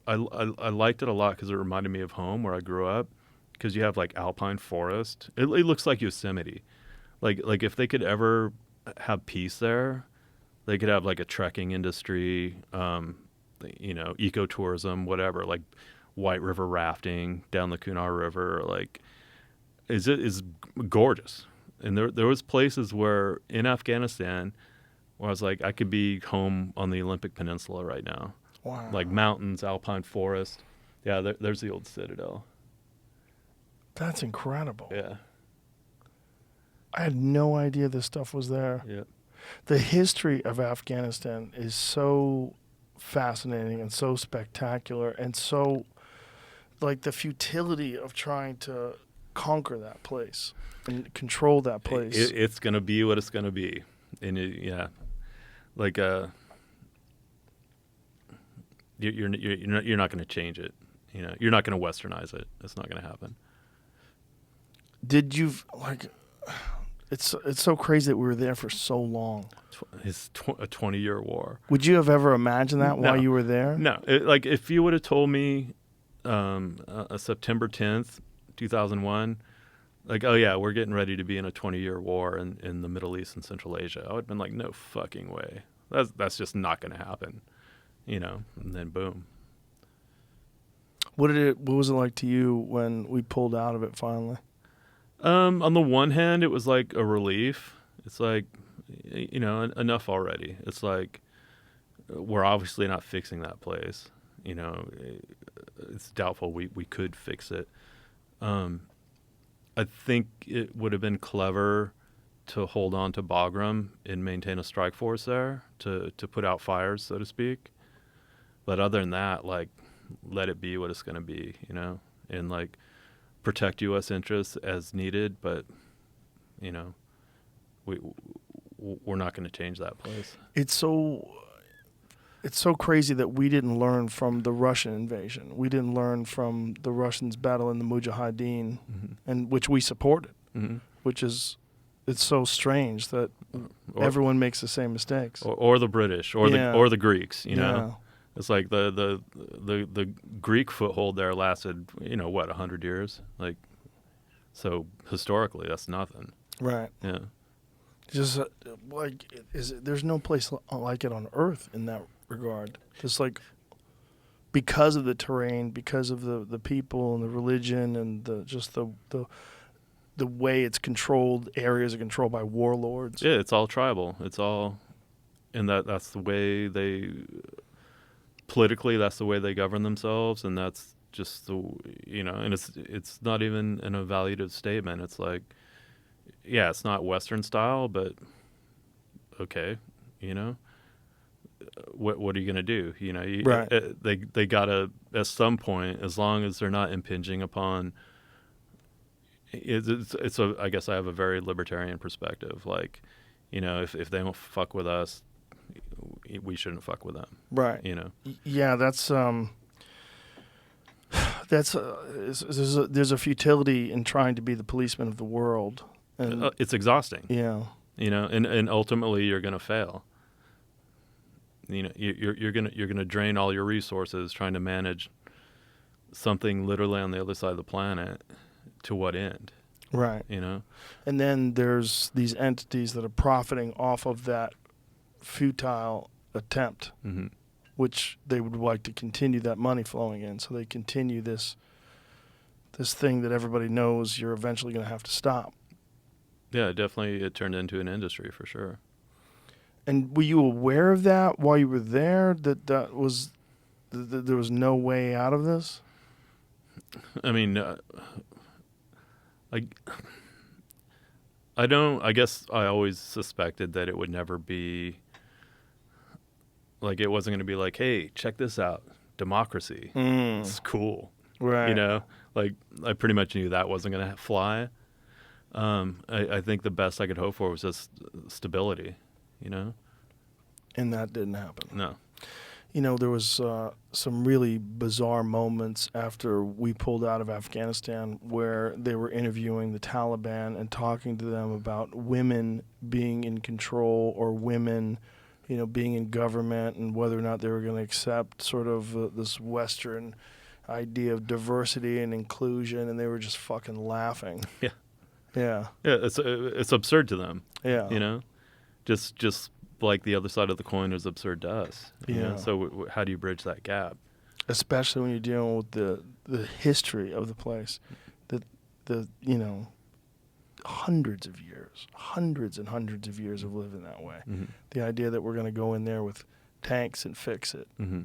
I liked it a lot because it reminded me of home where I grew up, because you have like alpine forest. It looks like Yosemite. Like if they could ever have peace there, they could have like a trekking industry, you know, ecotourism, whatever, like White River rafting down the Kunar River, like is gorgeous. And there was places where in Afghanistan where I was like, I could be home on the Olympic Peninsula right now. Wow. Like mountains, alpine forest. Yeah, there's the old citadel. That's incredible. Yeah. I had no idea this stuff was there. Yeah. The history of Afghanistan is so fascinating and so spectacular, and so like the futility of trying to conquer that place and control that place. It's gonna be what it's gonna be, and like you're not gonna change it. You know, you're not gonna westernize it. It's not gonna happen. Did you like? It's so crazy that we were there for so long. It's a 20-year war. Would you have ever imagined that while you were there? No. Like if you would have told me September 10th, 2001, like, oh yeah, we're getting ready to be in a 20-year war in the Middle East and Central Asia, I would have been like, no fucking way. That's just not going to happen, you know. And then boom. What was it like to you when we pulled out of it finally? On the one hand, it was like a relief. It's like, you know, enough already. It's like we're obviously not fixing that place. You know, it's doubtful we could fix it. I think it would have been clever to hold on to Bagram and maintain a strike force there to put out fires, so to speak. But other than that, like, let it be what it's going to be, you know, and like protect U.S. interests as needed. But, you know, we're not going to change that place. It's so crazy that we didn't learn from the Russian invasion. We didn't learn from the Russians' battle in the Mujahideen, and which we supported. Which is, it's so strange that everyone makes the same mistakes. Or the British, or the Greeks. You know, Yeah. it's like the Greek foothold there lasted, you know, what, 100 years. Like, so historically, that's nothing. Right. Yeah. Just there's no place like it on earth in that regard. Just like because of the terrain, because of the people and the religion and the way it's controlled, areas are controlled by warlords. Yeah, it's all tribal. It's all, and that's the way they politically. That's the way they govern themselves, and that's just the, you know. And it's not even an evaluative statement. It's like, yeah, it's not Western style, but okay, you know, what are you gonna do? You know, Right. They gotta, at some point, as long as they're not impinging upon. It's I guess I have a very libertarian perspective. Like, you know, if they don't fuck with us, we shouldn't fuck with them. Right. You know. Yeah, there's a futility in trying to be the policeman of the world. And It's exhausting. yeah. You know, and ultimately you're gonna fail. You know, you're gonna drain all your resources trying to manage something literally on the other side of the planet. To what end? Right. You know? And then there's these entities that are profiting off of that futile attempt, which they would like to continue that money flowing in. So they continue this thing that everybody knows you're eventually going to have to stop. Yeah, definitely it turned into an industry for sure. And were you aware of that while you were there, that there was no way out of this? I mean, I guess I always suspected that it would never be, like, it wasn't going to be like, hey, check this out, democracy. It's cool. Right. You know, like, I pretty much knew that wasn't going to fly. I think the best I could hope for was just stability, you know? And that didn't happen. No. You know, there was some really bizarre moments after we pulled out of Afghanistan where they were interviewing the Taliban and talking to them about women being in control or women, you know, being in government and whether or not they were going to accept sort of this Western idea of diversity and inclusion, and they were just fucking laughing. Yeah. Yeah. Yeah, it's absurd to them. Yeah. You know? Just like the other side of the coin is absurd to us. You know? Yeah. So how do you bridge that gap? especially when you're dealing with the history of the place, the hundreds and hundreds of years of living that way. Mm-hmm. The idea that we're going to go in there with tanks and fix it. Mm-hmm.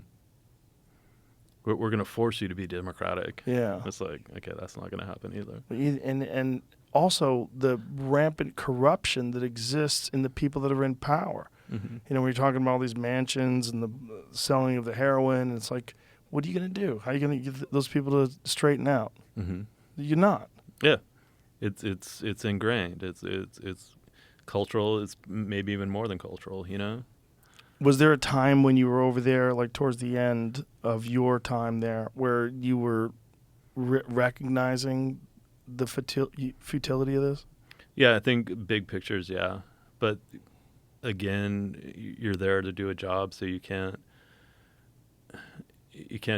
We're going to force you to be democratic. Yeah. It's like, okay, that's not going to happen either. And also the rampant corruption that exists in the people that are in power. Mm-hmm. When you're talking about all these mansions and the selling of the heroin, it's like, what are you going to do? How are you going to get those people to straighten out? Mm-hmm. You're not. Yeah, it's ingrained. It's cultural. It's maybe even more than cultural. Was there a time when you were over there, like towards the end of your time there, where you were recognizing the futility of this? Yeah, I think big pictures, yeah. But again, you're there to do a job, so you can't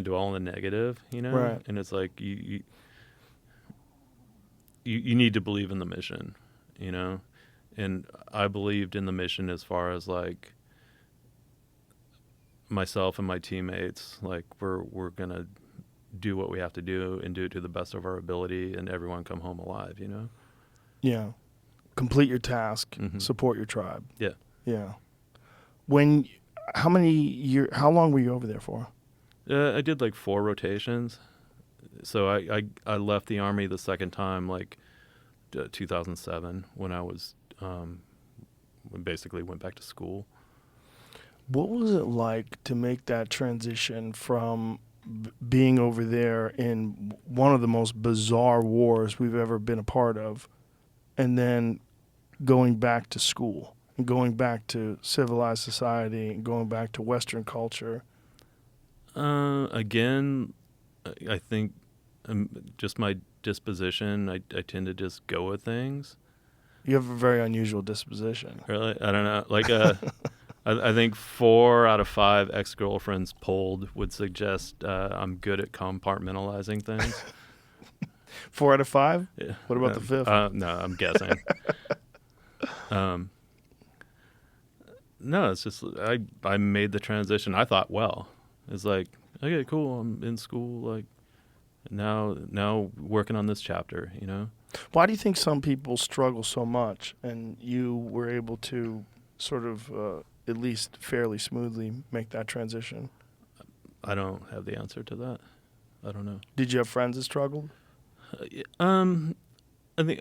do all in the negative, Right. And it's like you need to believe in the mission, And I believed in the mission as far as like myself and my teammates, like we're gonna do what we have to do and do it to the best of our ability, and everyone come home alive, Yeah. Complete your task, Mm-hmm. support your tribe. Yeah. Yeah. How long were you over there for? I did like 4 rotations. So I left the Army the second time, like 2007, when I was basically went back to school. What was it like to make that transition from being over there in one of the most bizarre wars we've ever been a part of, and then going back to school and going back to civilized society and going back to Western culture? Again, I think just my disposition, I tend to just go with things. You have a very unusual disposition. Really? I don't know. Like, I think 4 out of 5 ex-girlfriends polled would suggest I'm good at compartmentalizing things. 4 out of 5? Yeah. What about the 5th? No, I'm guessing. No, it's just I made the transition. I thought, well, it's like, okay, cool. I'm in school, like now working on this chapter. Why do you think some people struggle so much, and you were able to sort of at least fairly smoothly make that transition? I don't have the answer to that. I don't know. Did you have friends that struggled? I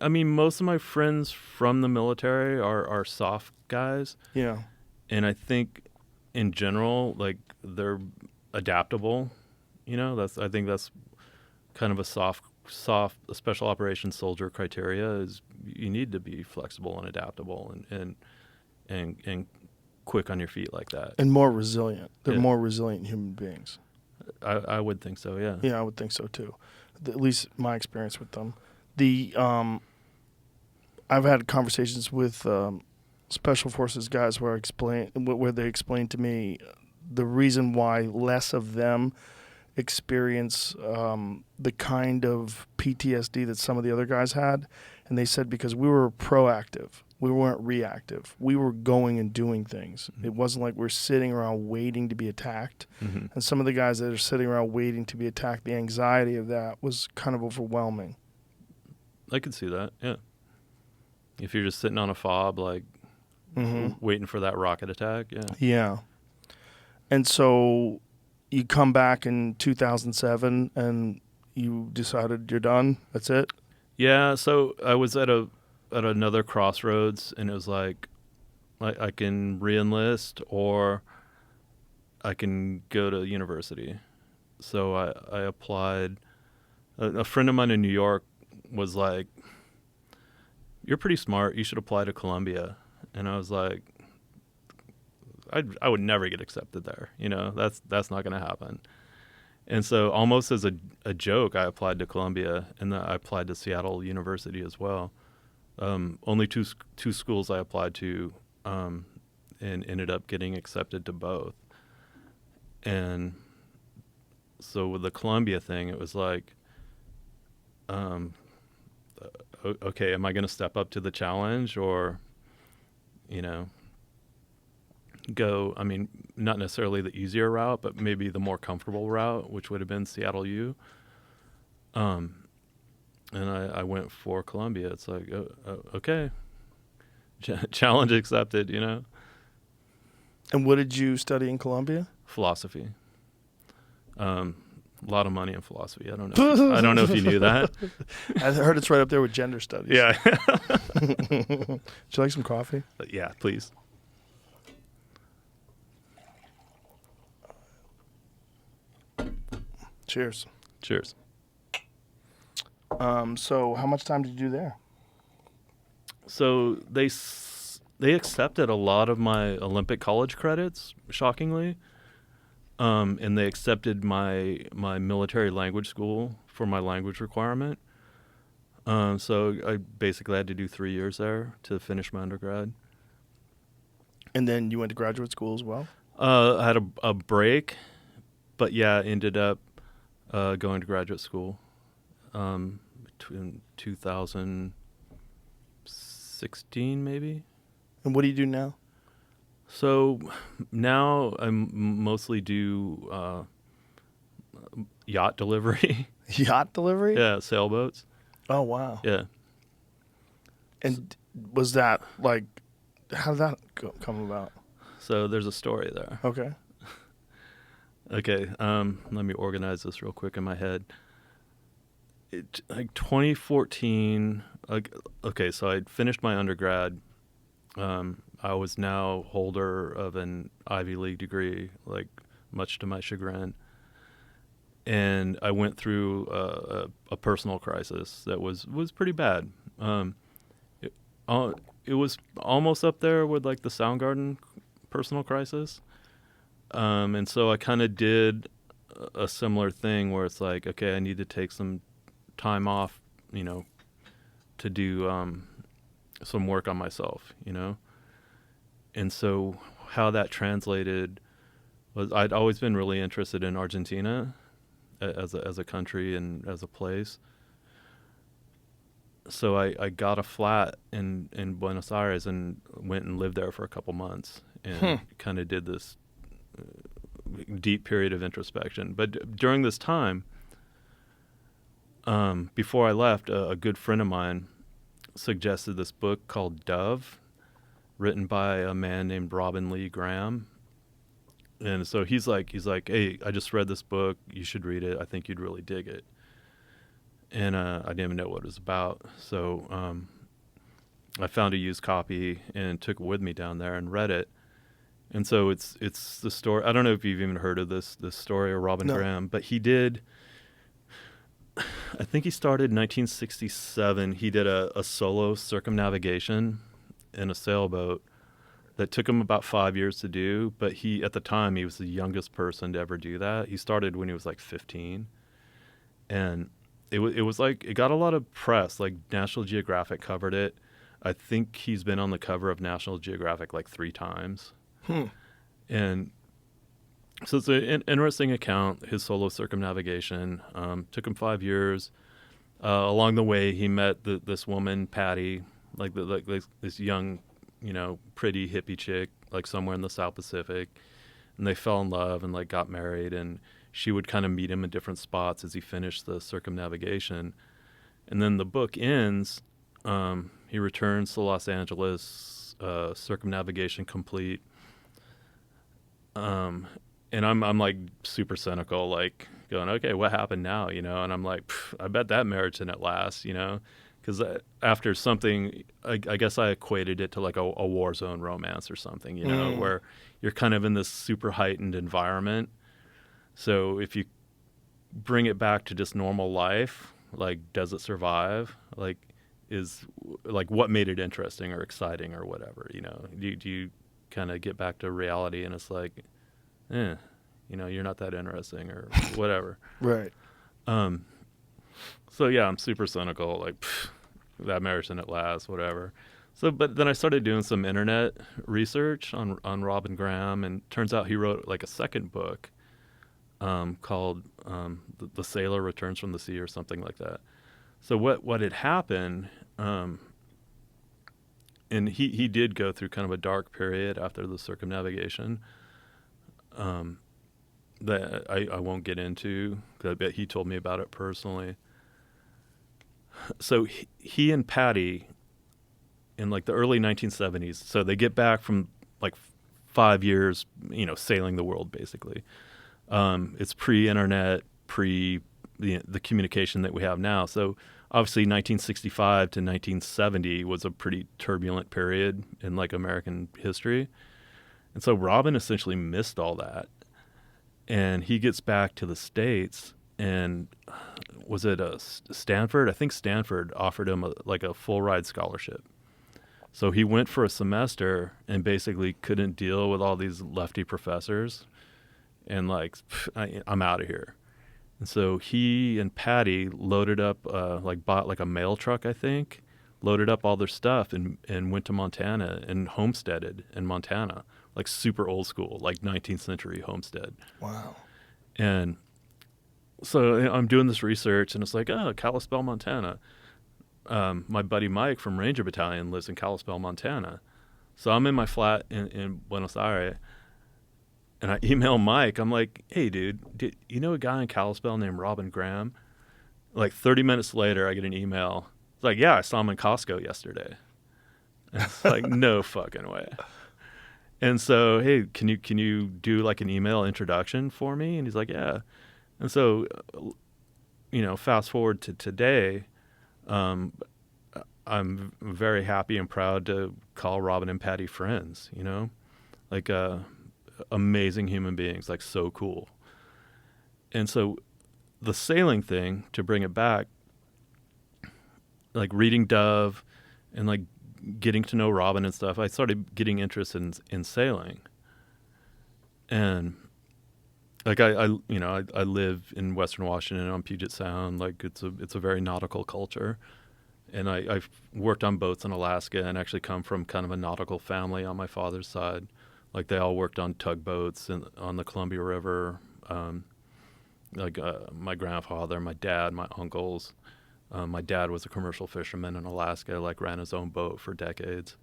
mean, most of my friends from the military are soft guys. Yeah. And I think in general, like, they're adaptable. I think that's kind of a soft a special operations soldier criteria is you need to be flexible and adaptable and quick on your feet like that. And more resilient. They're Yeah. more resilient human beings. I would think so, yeah. Yeah, I would think so too. At least my experience with them. I've had conversations with special forces guys where they explain to me the reason why less of them experience the kind of PTSD that some of the other guys had. And they said because we were proactive. We weren't reactive. We were going and doing things. Mm-hmm. It wasn't like we're sitting around waiting to be attacked. Mm-hmm. And some of the guys that are sitting around waiting to be attacked, the anxiety of that was kind of overwhelming. I could see that, yeah. If you're just sitting on a fob, like, waiting for that rocket attack, yeah. Yeah. And so you come back in 2007 and you decided you're done? That's it? Yeah, so I was at another crossroads, and it was like, I can re-enlist or I can go to university. So I applied. A friend of mine in New York was like, "You're pretty smart. You should apply to Columbia." And I was like, I would never get accepted there. That's not going to happen. And so almost as a joke, I applied to Columbia, and then I applied to Seattle University as well. Only two schools I applied to, and ended up getting accepted to both. And so with the Columbia thing, it was like, okay, am I going to step up to the challenge, or, go, I mean, not necessarily the easier route, but maybe the more comfortable route, which would have been Seattle U. And I went for Columbia. It's like, okay, challenge accepted, you know? And what did you study in Columbia? Philosophy. A lot of money in philosophy. I don't know. I don't know if you knew that. I heard it's right up there with gender studies. Yeah. Would you like some coffee? Yeah, please. Cheers. Cheers. So how much time did you do there? So they accepted a lot of my Olympic college credits, shockingly, and they accepted my military language school for my language requirement. So I basically had to do 3 years there to finish my undergrad. And then you went to graduate school as well? I had a break, but yeah, ended up going to graduate school in 2016 maybe. And what do you do now? So now I mostly do yacht delivery. Yacht delivery? Yeah, sailboats. Oh, wow. Yeah. And was that like, how did that come about? So there's a story there. Okay. Okay, let me organize this real quick in my head. Like 2014, okay, so I'd finished my undergrad. I was now holder of an Ivy League degree, like much to my chagrin. And I went through a personal crisis that was pretty bad. It was almost up there with like the Soundgarden personal crisis. And so I kind of did a similar thing where it's like, okay, I need to take some time off, you know, to do some work on myself, you know. And so how that translated was I'd always been really interested in Argentina as a country and as a place. So I got a flat in Buenos Aires and went and lived there for a couple months and kind of did this deep period of introspection. But during this time, before I left, a good friend of mine suggested this book called Dove, written by a man named Robin Lee Graham. And so he's like, hey, I just read this book. You should read it. I think you'd really dig it. And I didn't even know what it was about. So I found a used copy and took it with me down there and read it. And so it's the story. I don't know if you've even heard of this story of Robin Graham, but he did. I think he started in 1967. He did a solo circumnavigation in a sailboat that took him about 5 years to do. But at the time, he was the youngest person to ever do that. He started when he was like 15, and it was like it got a lot of press. Like National Geographic covered it. I think he's been on the cover of National Geographic like 3 times. And so it's an interesting account, his solo circumnavigation. Took him 5 years. Along the way, he met this woman, Patty, like this young, you know, pretty hippie chick, like somewhere in the South Pacific. And they fell in love and like got married. And she would kind of meet him in different spots as he finished the circumnavigation. And then the book ends. He returns to Los Angeles, circumnavigation complete. And I'm like super cynical, like going, okay, what happened now, you know? And I'm like, I bet that marriage didn't last, you know? Because after something, I guess I equated it to like a war zone romance or something, you know, where you're kind of in this super heightened environment. So if you bring it back to just normal life, like, does it survive? Like, what made it interesting or exciting or whatever, you know? Do you kind of get back to reality and it's like, you know, you're not that interesting or whatever. Right. So yeah, I'm super cynical, like that marriage didn't last, whatever. So, but then I started doing some internet research on Robin Graham, and turns out he wrote like a second book called The Sailor Returns from the Sea or something like that. So what had happened and he did go through kind of a dark period after the circumnavigation. That I won't get into, 'cause I bet he told me about it personally. So he and Patty in like the early 1970s, so they get back from like 5 years, sailing the world basically. It's pre-internet, the communication that we have now. So obviously 1965 to 1970 was a pretty turbulent period in like American history. And so Robin essentially missed all that. And he gets back to the States, and was it Stanford? I think Stanford offered him a full ride scholarship. So he went for a semester and basically couldn't deal with all these lefty professors, and I'm out of here. And so he and Patty loaded up, bought like a mail truck, I think, loaded up all their stuff and went to Montana and homesteaded in Montana, like super old school, like 19th century homestead. Wow. And so I'm doing this research, and it's like, oh, Kalispell, Montana. My buddy Mike from Ranger Battalion lives in Kalispell, Montana. So I'm in my flat in Buenos Aires, and I email Mike. I'm like, hey, dude, you know a guy in Kalispell named Robin Graham? Like 30 minutes later, I get an email. It's like, yeah, I saw him in Costco yesterday. And it's like, no fucking way. And so, hey, can you do like an email introduction for me? And he's like, yeah. And so, fast forward to today, I'm very happy and proud to call Robin and Patty friends, like amazing human beings, like so cool. And so the sailing thing, to bring it back, like reading Dove and like getting to know Robin and stuff, I started getting interest in sailing. And like I live in Western Washington on Puget Sound. Like it's a very nautical culture, and I've worked on boats in Alaska and actually come from kind of a nautical family on my father's side. Like they all worked on tugboats on the Columbia River. My grandfather, my dad, my uncles. My dad was a commercial fisherman in Alaska, like ran his own boat for decades.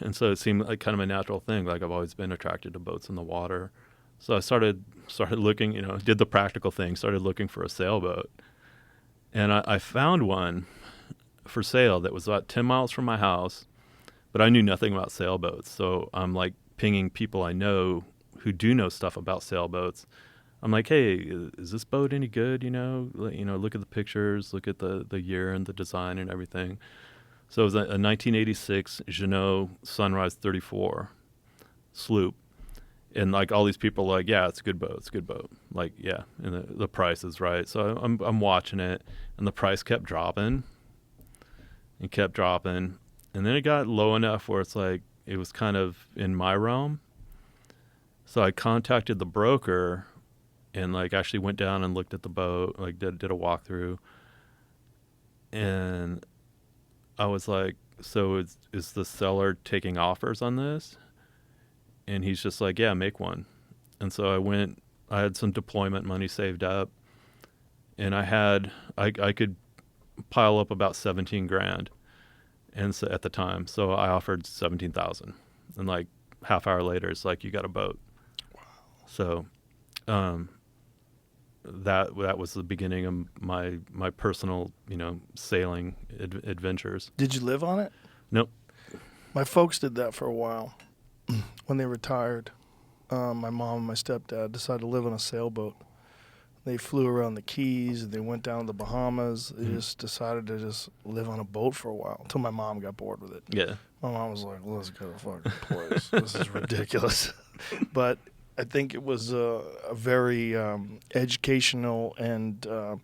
And so it seemed like kind of a natural thing. Like I've always been attracted to boats in the water. So I started looking, did the practical thing, started looking for a sailboat. And I found one for sale that was about 10 miles from my house, but I knew nothing about sailboats. So I'm like pinging people I know who do know stuff about sailboats. I'm like, hey, is this boat any good? Look at the pictures, look at the year and the design and everything. So it was a 1986 Jeanneau Sunrise 34 sloop. And like all these people are like, yeah, it's a good boat. It's a good boat. Like, yeah. And the price is right. So I'm watching it, and the price kept dropping and kept dropping. And then it got low enough where it's like, it was kind of in my realm. So I contacted the broker and like actually went down and looked at the boat, like did a walkthrough. And I was like, so is the seller taking offers on this? And he's just like, yeah, make one. And so I had some deployment money saved up, and I could pile up about 17 grand. And so at the time, so I offered 17,000, and like half hour later, it's like, you got a boat. Wow. So, that was the beginning of my personal, sailing adventures. Did you live on it? Nope. My folks did that for a while. When they retired, my mom and my stepdad decided to live on a sailboat. They flew around the Keys, and they went down to the Bahamas. They just decided to just live on a boat for a while until my mom got bored with it. Yeah. My mom was like, let's go to fucking place. This is ridiculous. But I think it was a very educational and an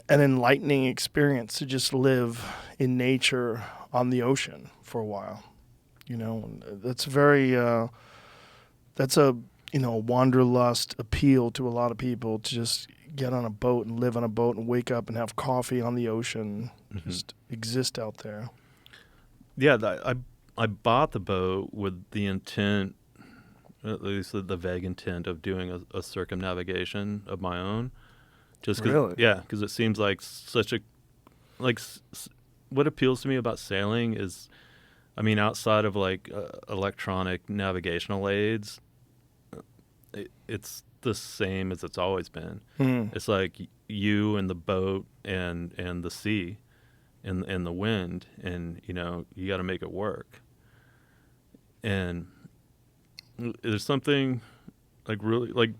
enlightening experience to just live in nature on the ocean for a while. That's that's a wanderlust appeal to a lot of people, to just get on a boat and live on a boat and wake up and have coffee on the ocean, just exist out there. Yeah, I bought the boat with the intent, at least the vague intent, of doing a circumnavigation of my own. Just cause, really? Yeah, because it seems like such a what appeals to me about sailing is, I mean, outside of like electronic navigational aids, it's the same as it's always been. It's like you and the boat and the sea and the wind, and you know, you got to make it work. And there's something like really like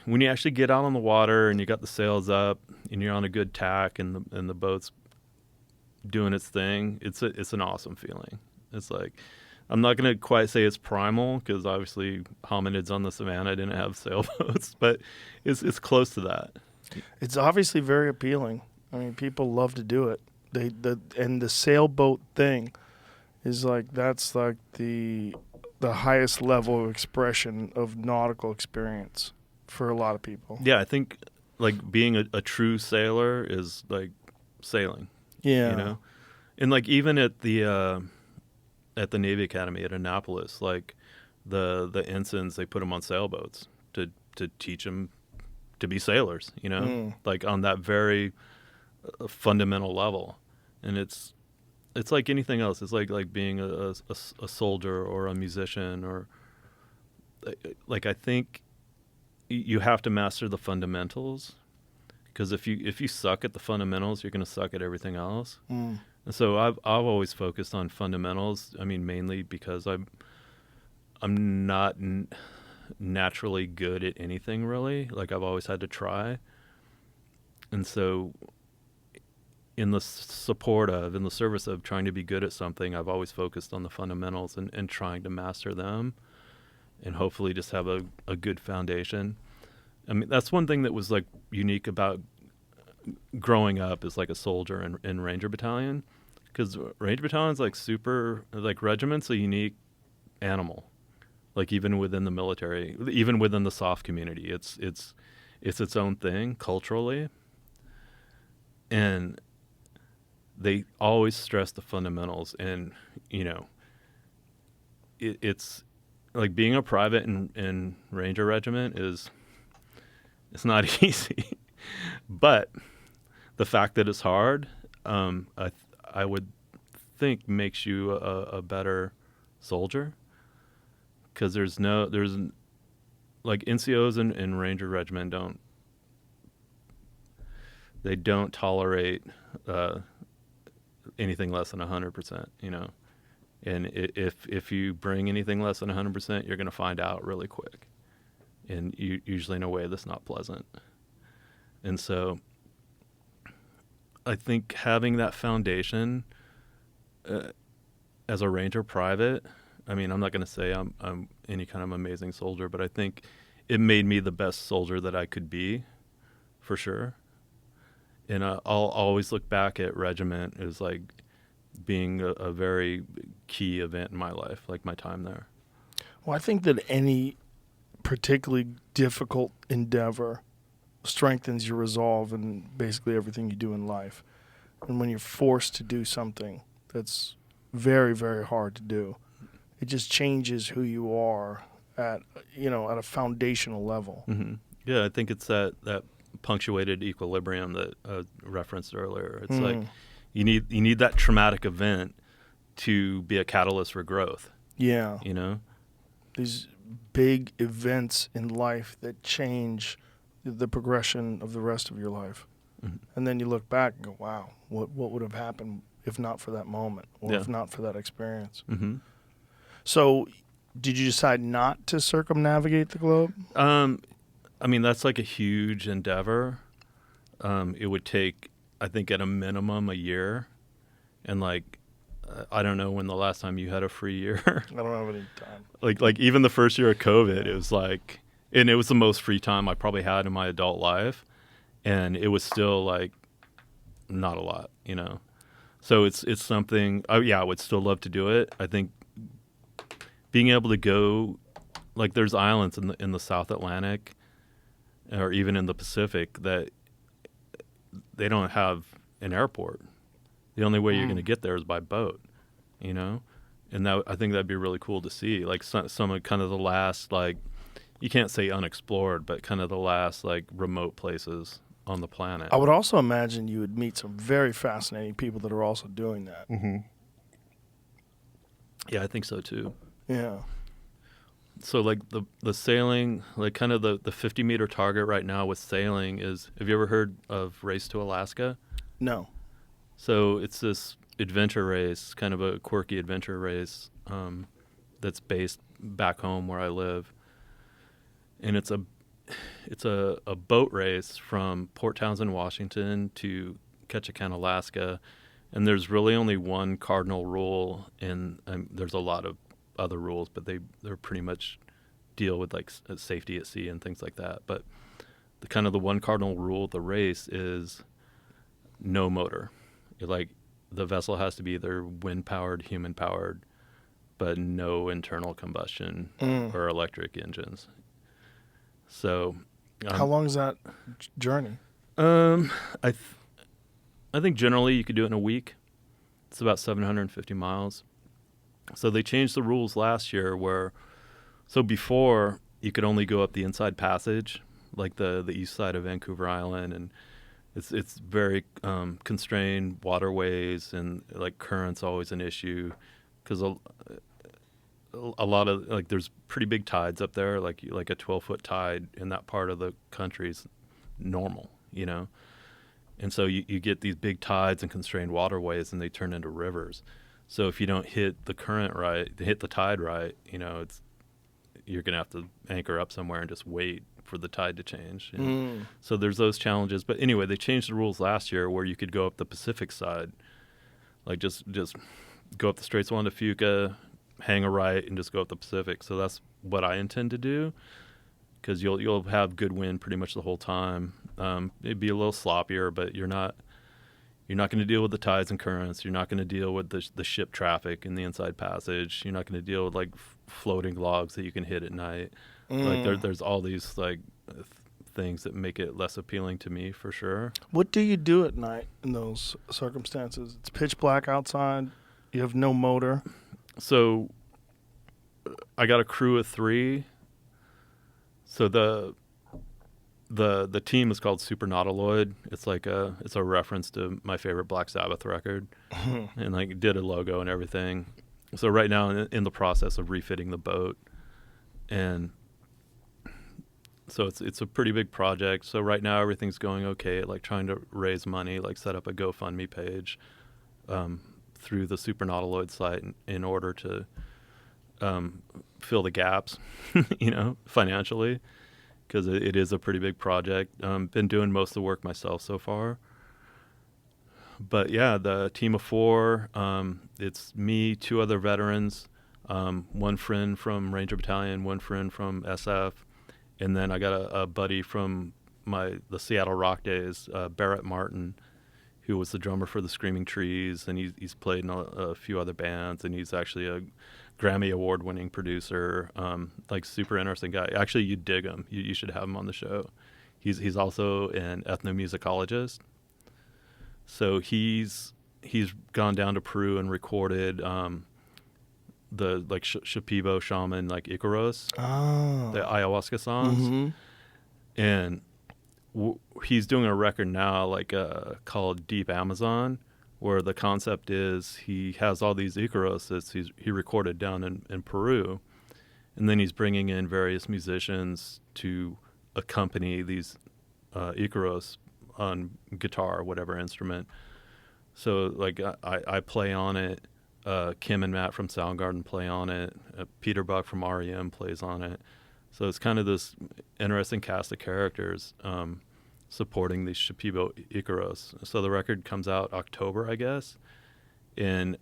when you actually get out on the water and you got the sails up and you're on a good tack and the boat's doing its thing. It's an awesome feeling. It's like, I'm not going to quite say it's primal because obviously hominids on the savannah didn't have sailboats, but it's close to that. It's obviously very appealing. I mean, people love to do it. And the sailboat thing is like, that's like the highest level of expression of nautical experience for a lot of people. Yeah, I think like being a true sailor is like sailing. Yeah. You know? And like even at the Navy Academy at Annapolis, like the ensigns, they put them on sailboats to teach them to be sailors, you know, like on that very fundamental level. And it's like anything else. It's like being a soldier or a musician, or like, I think you have to master the fundamentals, because if you suck at the fundamentals, you're going to suck at everything else. And so I've always focused on fundamentals. I mean, mainly because I'm not naturally good at anything really. Like, I've always had to try. And so in the service of trying to be good at something, I've always focused on the fundamentals and trying to master them and hopefully just have a good foundation. I mean, that's one thing that was like unique about growing up as like a soldier in Ranger Battalion, because Ranger Battalion's like regiment's a unique animal. Like even within the military, even within the soft community, it's its own thing culturally. And they always stress the fundamentals, and you know, it's like being a private in Ranger Regiment it's not easy, but the fact that it's hard, I would think makes you a better soldier, because there's like NCOs and Ranger Regiment don't tolerate anything less than 100%, you know. And if you bring anything less than 100%, you're going to find out really quick, and usually in a way that's not pleasant. And so I think having that foundation as a Ranger private, I mean, I'm not going to say I'm any kind of amazing soldier, but I think it made me the best soldier that I could be, for sure. And I'll always look back at regiment as like being a very key event in my life, like my time there. Well, I think that any particularly difficult endeavor strengthens your resolve in basically everything you do in life. And when you're forced to do something that's very, very hard to do, it just changes who you are at a foundational level. Mm-hmm. Yeah, I think it's that punctuated equilibrium that I referenced earlier. It's like you need that traumatic event to be a catalyst for growth. Yeah. You know? These big events in life that change the progression of the rest of your life. Mm-hmm. And then you look back and go, wow, what would have happened if not for that moment, or if not for that experience? Mm-hmm. So did you decide not to circumnavigate the globe? I mean, that's like a huge endeavor. It would take, I think, at a minimum a year. And like, I don't know when the last time you had a free year. I don't have any time. Like even the first year of COVID, it was like, and it was the most free time I probably had in my adult life. And it was still like not a lot, you know? So it's something, I would still love to do it. I think being able to go, like there's islands in the South Atlantic or even in the Pacific that they don't have an airport. The only way you're going to get there is by boat, you know? And I think that'd be really cool to see. Like some of kind of the last, like, you can't say unexplored, but kind of the last like remote places on the planet. I would also imagine you would meet some very fascinating people that are also doing that. Mm-hmm. Yeah, I think so too. Yeah. So like the sailing, like kind of the 50-meter target right now with sailing is, have you ever heard of Race to Alaska? No. So it's this adventure race, kind of a quirky adventure race that's based back home where I live. And it's a boat race from Port Townsend, Washington to Ketchikan, Alaska. And there's really only one cardinal rule, and there's a lot of other rules, but they're pretty much deal with like safety at sea and things like that. But the one cardinal rule of the race is no motor. Like the vessel has to be either wind powered, human powered, but no internal combustion or electric engines. So, how long is that journey? I think generally you could do it in a week. It's about 750 miles. So they changed the rules last year so before you could only go up the inside passage, like the east side of Vancouver Island, and it's very constrained waterways, and like current's always an issue because a lot of like there's pretty big tides up there, like a 12-foot tide in that part of the country is normal, you know. And so you get these big tides and constrained waterways, and they turn into rivers. So if you don't hit the current right, hit the tide right, you know, you're going to have to anchor up somewhere and just wait for the tide to change. So there's those challenges. But anyway, they changed the rules last year where you could go up the Pacific side, like just go up the Straits of Juan de Fuca, hang a right, and just go up the Pacific. So that's what I intend to do, because you'll have good wind pretty much the whole time. It'd be a little sloppier, but you're not going to deal with the tides and currents. You're not going to deal with the ship traffic in the inside passage. You're not going to deal with like floating logs that you can hit at night. Like there's all these like things that make it less appealing to me for sure. What do you do at night in those circumstances? It's pitch black outside. You have no motor. So I got a crew of 3. So the team is called Super Nautiloid. It's like it's a reference to my favorite Black Sabbath record, and like did a logo and everything. So right now in the process of refitting the boat, and so it's a pretty big project. So right now everything's going okay, like trying to raise money, like set up a GoFundMe page through the Super Nautiloid site in order to fill the gaps, you know, financially, because it is a pretty big project. Been doing most of the work myself so far. But yeah, the team of 4, it's me, 2 other veterans, 1 friend from Ranger Battalion, 1 friend from SF, and then I got a buddy from the Seattle Rock days, Barrett Martin, who was the drummer for the Screaming Trees, and he's played in a few other bands, and he's actually a Grammy Award-winning producer, like super interesting guy. Actually, you'd dig him. You should have him on the show. He's also an ethnomusicologist. So he's gone down to Peru and recorded the like Shipibo shaman, like Icaros, the ayahuasca songs, and he's doing a record now like called Deep Amazon, where the concept is he has all these Icaros that he recorded down in Peru, and then he's bringing in various musicians to accompany these Icaros on guitar or whatever instrument. So like I play on it, Kim and Matt from Soundgarden play on it, Peter Buck from REM plays on it. So it's kind of this interesting cast of characters supporting these Shipibo Icaros. So the record comes out October, I guess, and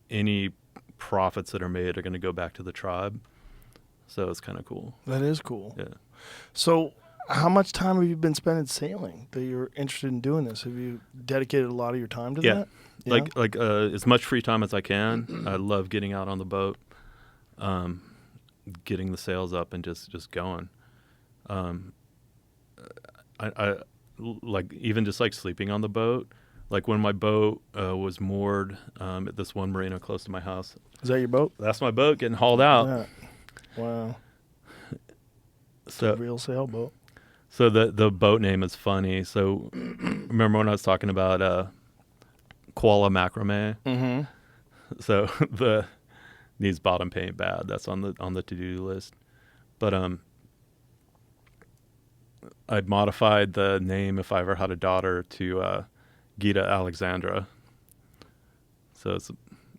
any profits that are made are going to go back to the tribe. So it's kind of cool. That is cool. Yeah. So how much time have you been spending sailing that you're interested in doing this? Have you dedicated a lot of your time to that? Yeah. Like as much free time as I can. I love getting out on the boat, getting the sails up and just going. I like even just like sleeping on the boat. Like when my boat was moored at this one marina close to my house. Is that your boat? That's my boat getting hauled out. Yeah. Wow. So real sailboat. So the boat name is funny. So remember when I was talking about koala macrame? Mm-hmm. So the needs bottom paint bad. That's on the to-do list. But I'd modified the name if I ever had a daughter to Gita Alexandra. So it's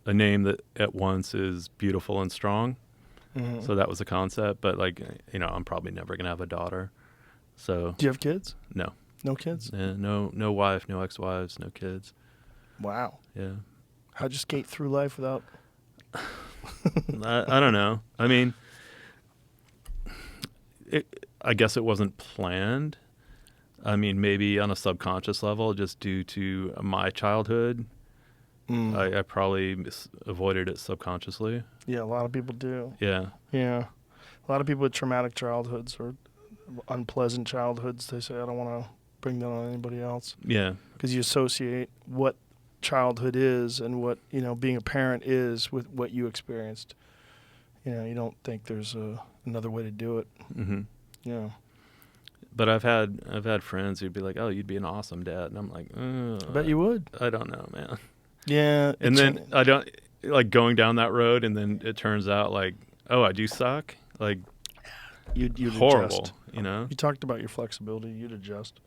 a name that at once is beautiful and strong. Mm-hmm. So that was the concept. But like, I'm probably never gonna have a daughter. So Do you have kids? no, No kids? no wife, no ex-wives, no kids. Wow. Yeah, How'd you skate through life without? I don't know. I mean, I guess it wasn't planned. I mean, maybe on a subconscious level, just due to my childhood, I probably avoided it subconsciously. Yeah, a lot of people do. Yeah. Yeah. A lot of people with traumatic childhoods or unpleasant childhoods, they say, I don't want to bring that on anybody else. Yeah. Because you associate what childhood is and what, being a parent is with what you experienced. You don't think there's another way to do it. Mm-hmm. Yeah. But I've had friends who'd be like, "Oh, you'd be an awesome dad," and I'm like, I bet you would. I don't know, man. Yeah. And then I don't like going down that road, and then it turns out like, oh, I do suck. Like, you'd horrible. adjust. You talked about your flexibility. You'd adjust.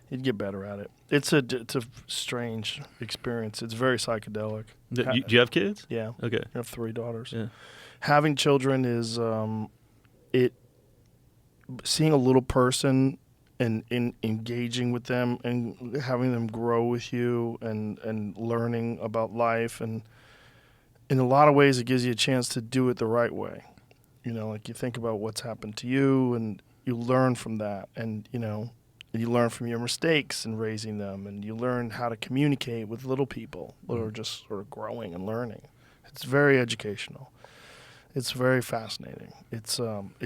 You'd get better at it. It's a strange experience. It's very psychedelic. Do you have kids? Yeah. Okay. I have 3 daughters. Yeah. Having children is seeing a little person and engaging with them and having them grow with you and learning about life, and in a lot of ways it gives you a chance to do it the right way. Like you think about what's happened to you and you learn from that, and you learn from your mistakes in raising them, and you learn how to communicate with little people that are just sort of growing and learning. It's very educational. It's very fascinating. It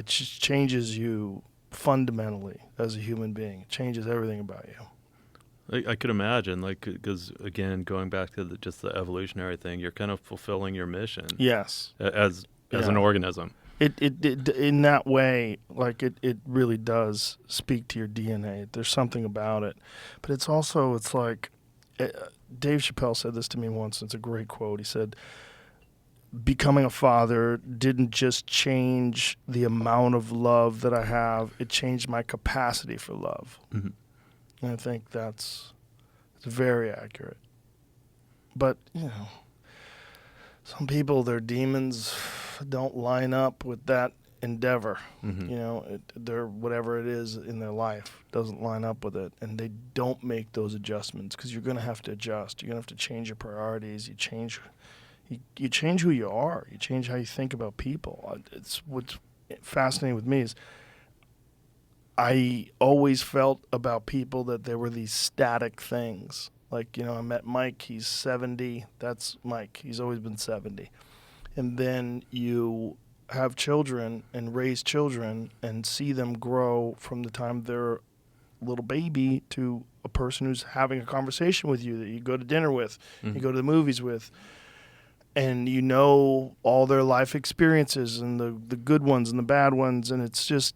just changes you fundamentally as a human being. It changes everything about you. I could imagine, like, because again, going back to just the evolutionary thing, you're kind of fulfilling your mission. Yes. As an organism. It in that way, like it really does speak to your DNA. There's something about it, but it's like Dave Chappelle said this to me once. It's a great quote. He said, becoming a father didn't just change the amount of love that I have, it changed my capacity for love. Mm-hmm. And I think it's very accurate. But, some people, their demons don't line up with that endeavor. Mm-hmm. Their whatever it is in their life doesn't line up with it, and they don't make those adjustments because you're going to have to adjust. You're going to have to change your priorities. You change who you are. You change how you think about people. It's what's fascinating with me is I always felt about people that there were these static things. Like, I met Mike. He's 70. That's Mike. He's always been 70. And then you have children and raise children and see them grow from the time they're a little baby to a person who's having a conversation with you that you go to dinner with, you go to the movies with. And all their life experiences and the good ones and the bad ones. And it's just,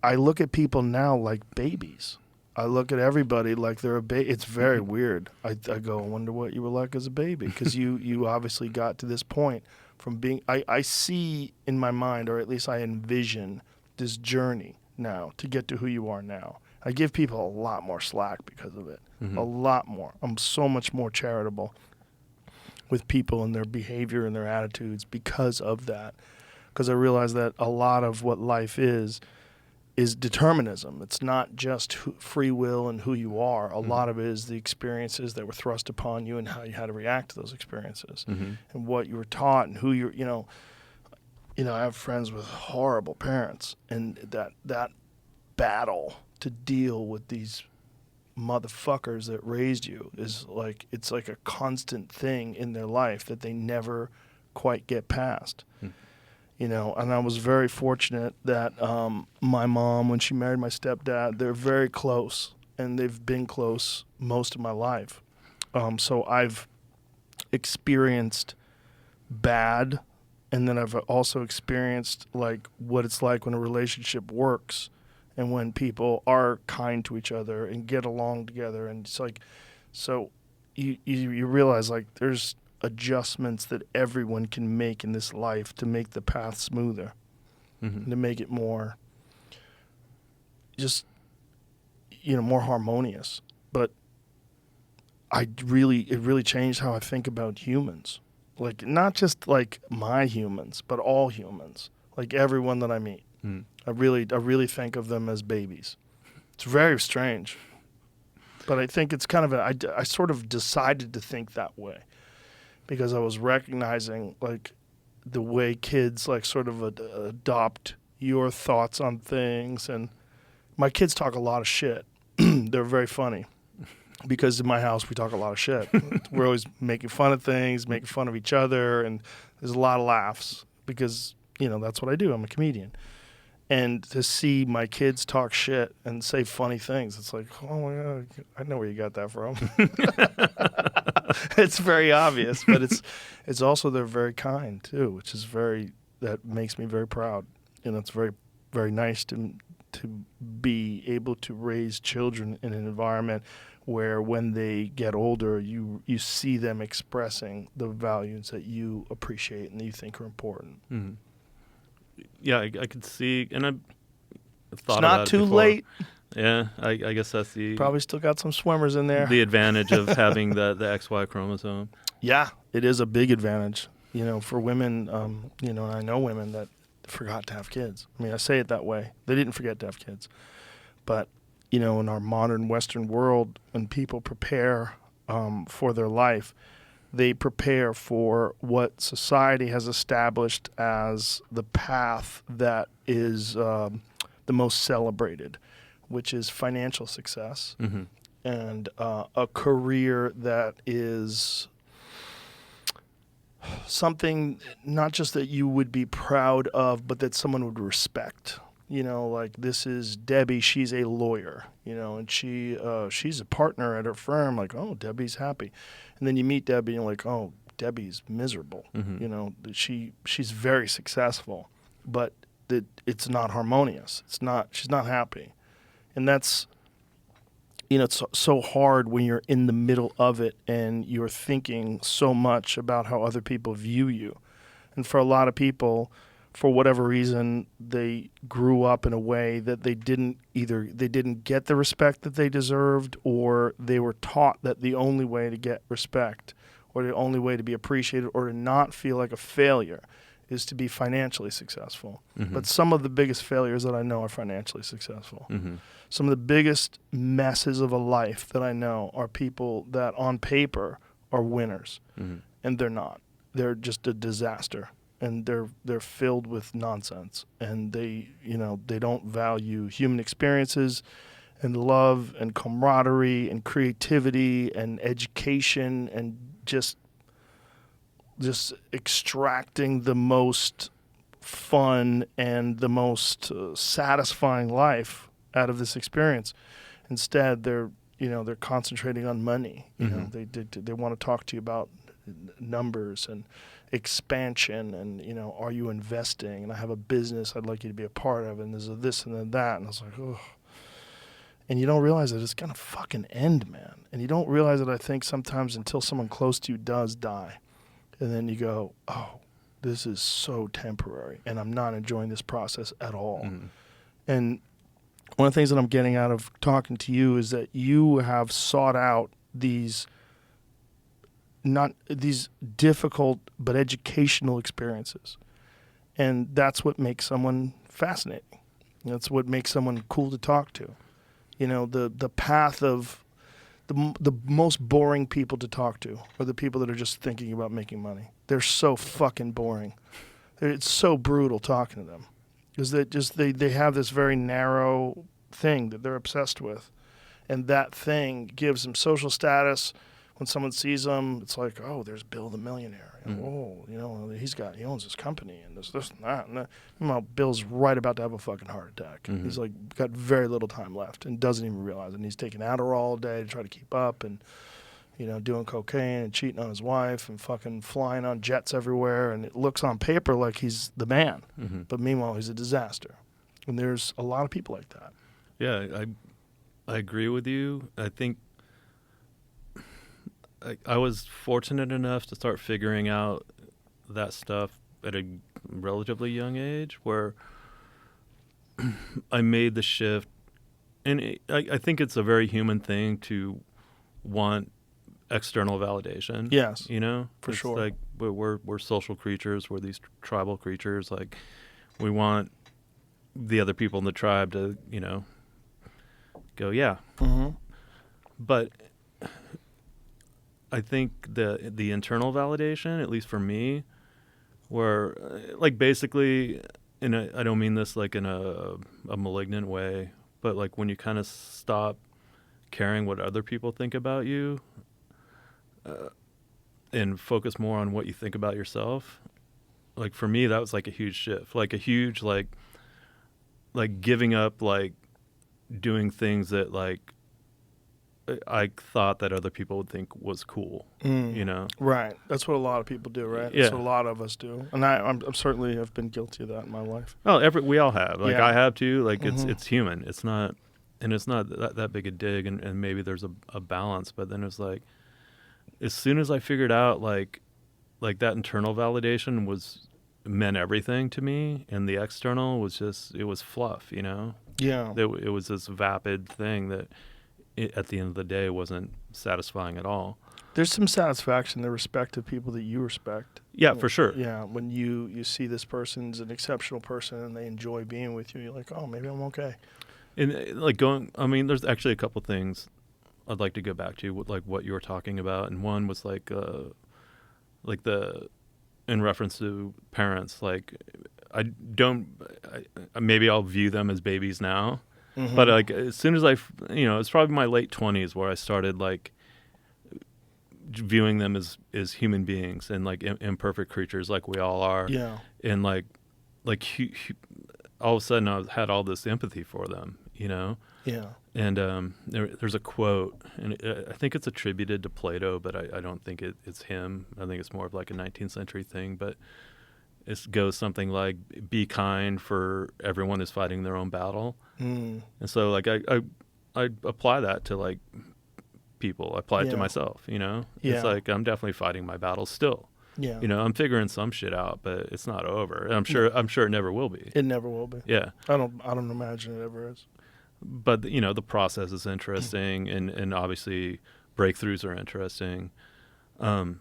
I look at people now like babies. I look at everybody like they're a baby. It's very weird. I go, I wonder what you were like as a baby. Because you obviously got to this point from being, I see in my mind, or at least I envision this journey now to get to who you are now. I give people a lot more slack because of it. Mm-hmm. A lot more. I'm so much more charitable with people and their behavior and their attitudes because of that. Because I realize that a lot of what life is determinism. It's not just free will and who you are. A lot of it is the experiences that were thrust upon you and how you had to react to those experiences and what you were taught and who you're, I have friends with horrible parents, and that battle to deal with these motherfuckers that raised you is like, it's like a constant thing in their life that they never quite get past. And I was very fortunate that my mom, when she married my stepdad, they're very close, and they've been close most of my life. So I've experienced bad, and then I've also experienced like what it's like when a relationship works and when people are kind to each other and get along together. And it's like, so you realize like there's adjustments that everyone can make in this life to make the path smoother, to make it more just, more harmonious. But it really changed how I think about humans. Like, not just like my humans, but all humans. Like everyone that I meet. I really think of them as babies. It's very strange. But I think it's kind of I sort of decided to think that way because I was recognizing like the way kids like sort of adopt your thoughts on things. And my kids talk a lot of shit. They're very funny because in my house we talk a lot of shit. We're always making fun of things, making fun of each other, and there's a lot of laughs because, that's what I do. I'm a comedian. And to see my kids talk shit and say funny things, it's like, oh my God, I know where you got that from. It's very obvious, but it's also they're very kind too, which is that makes me very proud. It's very, very nice to be able to raise children in an environment where when they get older, you see them expressing the values that you appreciate and that you think are important. Mm-hmm. Yeah, I could see, and I thought it's not about it too before. late. Yeah, I guess that's Probably still got some swimmers in there. the advantage of having the XY chromosome. Yeah, it is a big advantage, for women. And I know women that forgot to have kids. I mean, I say it that way. They didn't forget to have kids, but in our modern Western world, when people prepare for their life, they prepare for what society has established as the path that is the most celebrated, which is financial success and a career that is something not just that you would be proud of, but that someone would respect. Like this is Debbie, she's a lawyer, and she's a partner at her firm. Like, oh, Debbie's happy. And then you meet Debbie and you're like, oh, Debbie's miserable. She's very successful, but it's not harmonious. She's not happy. And that's, it's so hard when you're in the middle of it and you're thinking so much about how other people view you. And for a lot of people, for whatever reason, they grew up in a way that they didn't get the respect that they deserved, or they were taught that the only way to get respect or the only way to be appreciated or to not feel like a failure is to be financially successful. But some of the biggest failures that I know are financially successful. Some of the biggest messes of a life that I know are people that on paper are winners, and they're not. They're just a disaster. And they're filled with nonsense, and they don't value human experiences, and love, and camaraderie, and creativity, and education, and just extracting the most fun and the most satisfying life out of this experience. Instead, they're concentrating on money. They want to talk to you about numbers and expansion and are you investing, and I have a business I'd like you to be a part of, and there's a this and then that, and I was like, oh. And you don't realize that it's gonna fucking end, man. And you don't realize it, I think, sometimes until someone close to you does die, and then you go, oh, this is so temporary and I'm not enjoying this process at all. And one of the things that I'm getting out of talking to you is that you have sought out these difficult but educational experiences. And that's what makes someone fascinating. That's what makes someone cool to talk to. The path of the most boring people to talk to are the people that are just thinking about making money. They're so fucking boring. It's so brutal talking to them because they have this very narrow thing that they're obsessed with. And that thing gives them social status. When someone sees them, it's like, oh, there's Bill the millionaire. Oh, he owns his company, and there's this and that. And meanwhile, Bill's right about to have a fucking heart attack. He's like got very little time left and doesn't even realize it. And he's taking Adderall all day to try to keep up, and doing cocaine and cheating on his wife and fucking flying on jets everywhere. And it looks on paper like he's the man, but meanwhile, he's a disaster. And there's a lot of people like that. Yeah, I agree with you. I think I was fortunate enough to start figuring out that stuff at a relatively young age, where I made the shift. And I think it's a very human thing to want external validation. Yes, You know, for it's sure. like we're social creatures. We're these tribal creatures. Like, we want the other people in the tribe to, go, yeah. Mm-hmm. But I think the internal validation, at least for me, where like basically, I don't mean this like in a malignant way, but like when you kind of stop caring what other people think about you, and focus more on what you think about yourself. Like for me, that was like a huge shift, like a huge like giving up like doing things that like I thought that other people would think was cool, Right. That's what a lot of people do, right? That's Yeah. what a lot of us do. And I'm certainly have been guilty of that in my life. Oh, we all have. Like Yeah. I have too. Like Mhm. it's human. It's not, and it's not that big a dig. And maybe there's a balance. But then it's like, as soon as I figured out like that internal validation meant everything to me, and the external was just, it was fluff. Yeah. It was this vapid thing that at the end of the day wasn't satisfying at all. There's some satisfaction in the respect of people that you respect. Yeah, for sure. Yeah, when you see this person's an exceptional person and they enjoy being with you, you're like, oh, maybe I'm okay. And there's actually a couple things I'd like to go back to, like what you were talking about. And one was like in reference to parents, like maybe I'll view them as babies now, Mm-hmm. but like as soon as it's probably my late 20s where I started like viewing them as human beings and like imperfect creatures like we all are. Yeah. And like all of a sudden I had all this empathy for them, Yeah. And there's a quote, and I think it's attributed to Plato, but I don't think it's him. I think it's more of like a 19th century thing, but it goes something like, be kind, for everyone is fighting their own battle. Mm. And so like I apply that to like people. I apply it Yeah. to myself, Yeah. It's like I'm definitely fighting my battles still. Yeah. I'm figuring some shit out, but it's not over. And I'm sure it never will be. It never will be. Yeah. I don't imagine it ever is. But the process is interesting, and obviously breakthroughs are interesting. But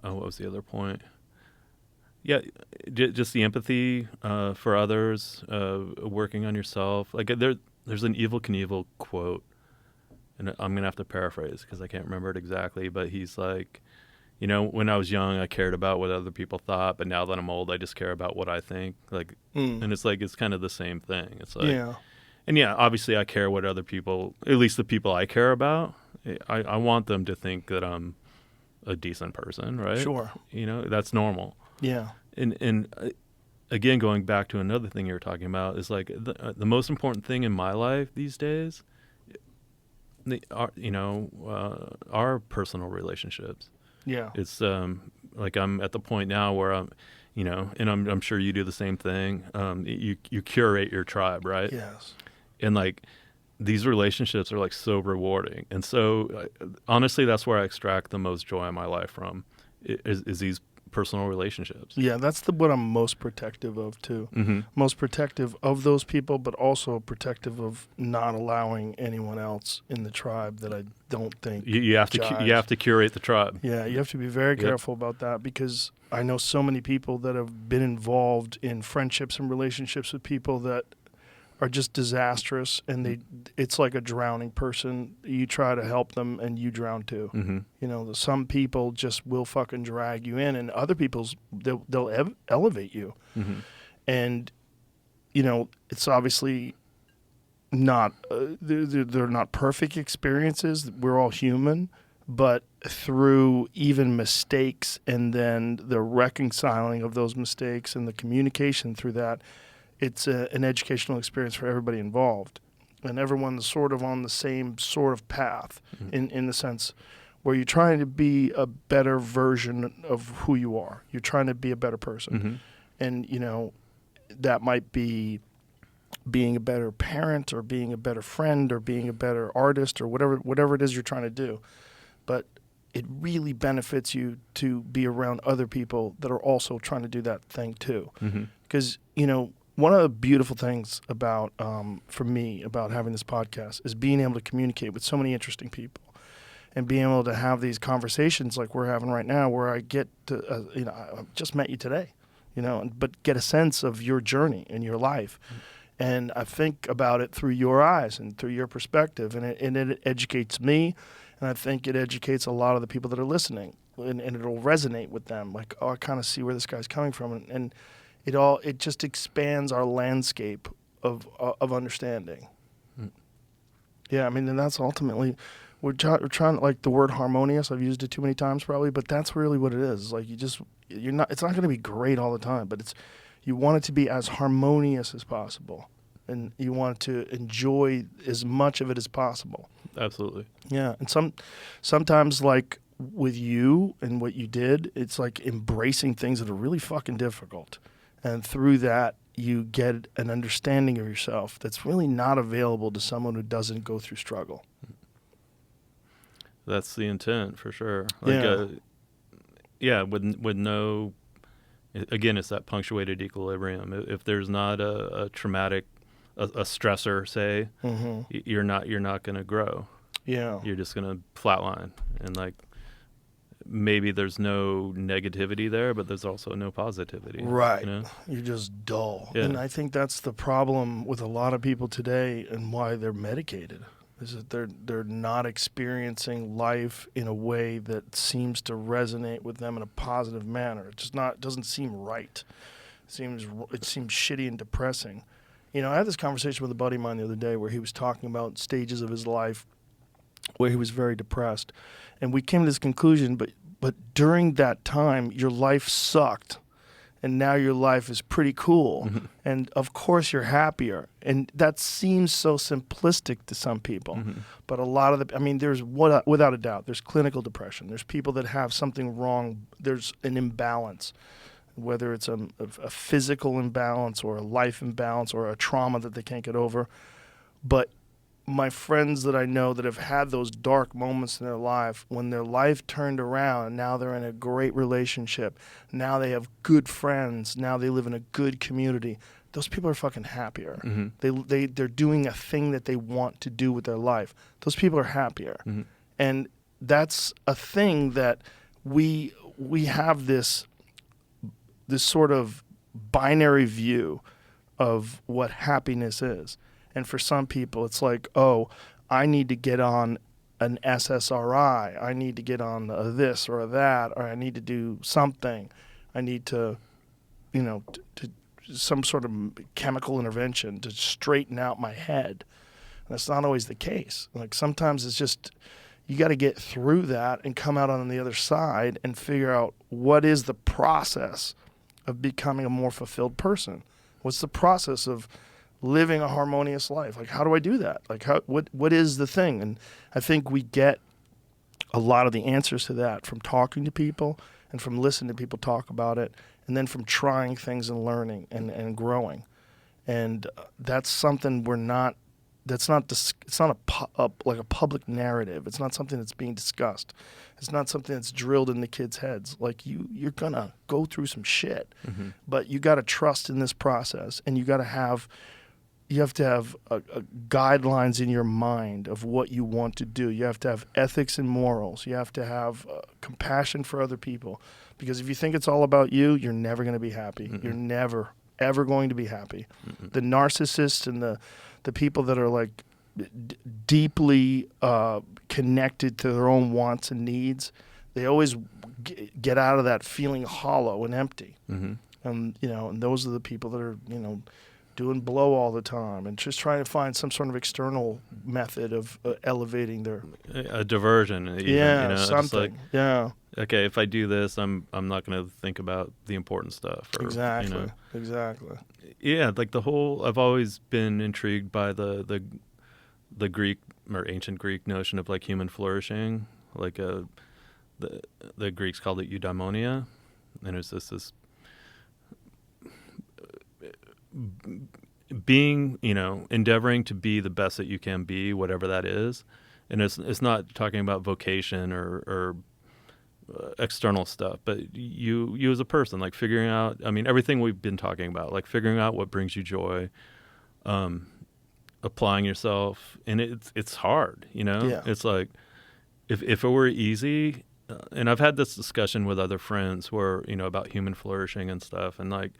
what was the other point? Yeah, just the empathy for others, working on yourself. Like there's an Evel Knievel quote, and I'm gonna have to paraphrase because I can't remember it exactly. But he's like, when I was young, I cared about what other people thought, but now that I'm old, I just care about what I think. Like, and it's like, it's kind of the same thing. It's like, Yeah. and yeah, obviously I care what other people, at least the people I care about, I want them to think that I'm a decent person, right? Sure. That's normal. Yeah. And again, going back to another thing you were talking about, is like the most important thing in my life these days, are personal relationships. Yeah. It's like I'm at the point now where I'm, and I'm sure you do the same thing. You curate your tribe, right? Yes. And like these relationships are like so rewarding, and so honestly, that's where I extract the most joy in my life from, is these personal relationships. Yeah, that's what I'm most protective of too. Mm-hmm. Most protective of those people, but also protective of not allowing anyone else in the tribe that I don't think You have to jives. you have to curate the tribe. Yeah, you have to be very Yep. careful about that, because I know so many people that have been involved in friendships and relationships with people that are just disastrous, and it's like a drowning person. You try to help them and you drown too. Mm-hmm. Some people just will fucking drag you in, and other people's they'll elevate you. Mm-hmm. And it's obviously not they're not perfect experiences. We're all human, but through even mistakes and then the reconciling of those mistakes and the communication through that, it's an educational experience for everybody involved, and everyone's sort of on the same sort of path, in the sense where you're trying to be a better version of who you are. You're trying to be a better person. Mm-hmm. And that might be being a better parent or being a better friend or being a better artist or whatever it is you're trying to do. But it really benefits you to be around other people that are also trying to do that thing too. Because, one of the beautiful things about, for me, about having this podcast is being able to communicate with so many interesting people and being able to have these conversations like we're having right now, where I get to, I just met you today, but get a sense of your journey and your life. And I think about it through your eyes and through your perspective, and it educates me, and I think it educates a lot of the people that are listening, and it'll resonate with them. Like, oh, I kind of see where this guy's coming from, and it just expands our landscape of understanding. Yeah, I mean, and that's ultimately we're trying, like the word harmonious. I've used it too many times probably, but that's really what it is. Like you're not. It's not going to be great all the time, but you want it to be as harmonious as possible, and you want to enjoy as much of it as possible. Absolutely. Yeah, and sometimes like with you and what you did, it's like embracing things that are really fucking difficult, and through that you get an understanding of yourself that's really not available to someone who doesn't go through struggle. That's the intent for sure. With no. Again, it's that punctuated equilibrium. If there's not a traumatic, a stressor, say, you're not going to grow. Yeah, you're just going to flatline, and like maybe there's no negativity there, but there's also no positivity. Right. You're just dull. Yeah. And I think that's the problem with a lot of people today, and why they're medicated, is that they're not experiencing life in a way that seems to resonate with them in a positive manner. It doesn't seem right. It seems shitty and depressing. I had this conversation with a buddy of mine the other day where he was talking about stages of his life where he was very depressed, and we came to this conclusion. But during that time, your life sucked, and now your life is pretty cool, and of course you're happier. And that seems so simplistic to some people, but a lot of there's without a doubt, there's clinical depression. There's people that have something wrong. There's an imbalance, whether it's a physical imbalance or a life imbalance or a trauma that they can't get over. But my friends that I know that have had those dark moments in their life, when their life turned around, now they're in a great relationship, now they have good friends, now they live in a good community, those people are fucking happier. They're doing a thing that they want to do with their life. Those people are happier. And that's a thing that we have this sort of binary view of what happiness is. And for some people, it's like, oh, I need to get on an SSRI. I need to get on this or that, or I need to do something. I need to, to some sort of chemical intervention to straighten out my head. And that's not always the case. Like sometimes it's just, you got to get through that and come out on the other side and figure out what is the process of becoming a more fulfilled person. What's the process of living a harmonious life? Like, how do I do that? Like, what is the thing? And I think we get a lot of the answers to that from talking to people and from listening to people talk about it, and then from trying things and learning and growing. And that's something it's not like a public narrative. It's not something that's being discussed. It's not something that's drilled into kids' heads. Like you're gonna go through some shit, but you got to trust in this process, and you have to have guidelines in your mind of what you want to do. You have to have ethics and morals. You have to have compassion for other people, because if you think it's all about you, you're never going to be happy. You're never ever going to be happy. The narcissists and the people that are like deeply connected to their own wants and needs, they always get out of that feeling hollow and empty. And and those are the people that are doing blow all the time and just trying to find some sort of external method of elevating their a diversion. Even, something. Okay, if I do this, I'm not going to think about the important stuff. Or, Exactly. Yeah, like I've always been intrigued by the Greek or ancient Greek notion of like human flourishing. Like the Greeks called it eudaimonia, and it's this being, endeavoring to be the best that you can be, whatever that is. And it's not talking about vocation or external stuff, but you as a person, like figuring out, everything we've been talking about, like figuring out what brings you joy, applying yourself. And it's hard, Yeah. It's like, if it were easy, and I've had this discussion with other friends where, about human flourishing and stuff, and like,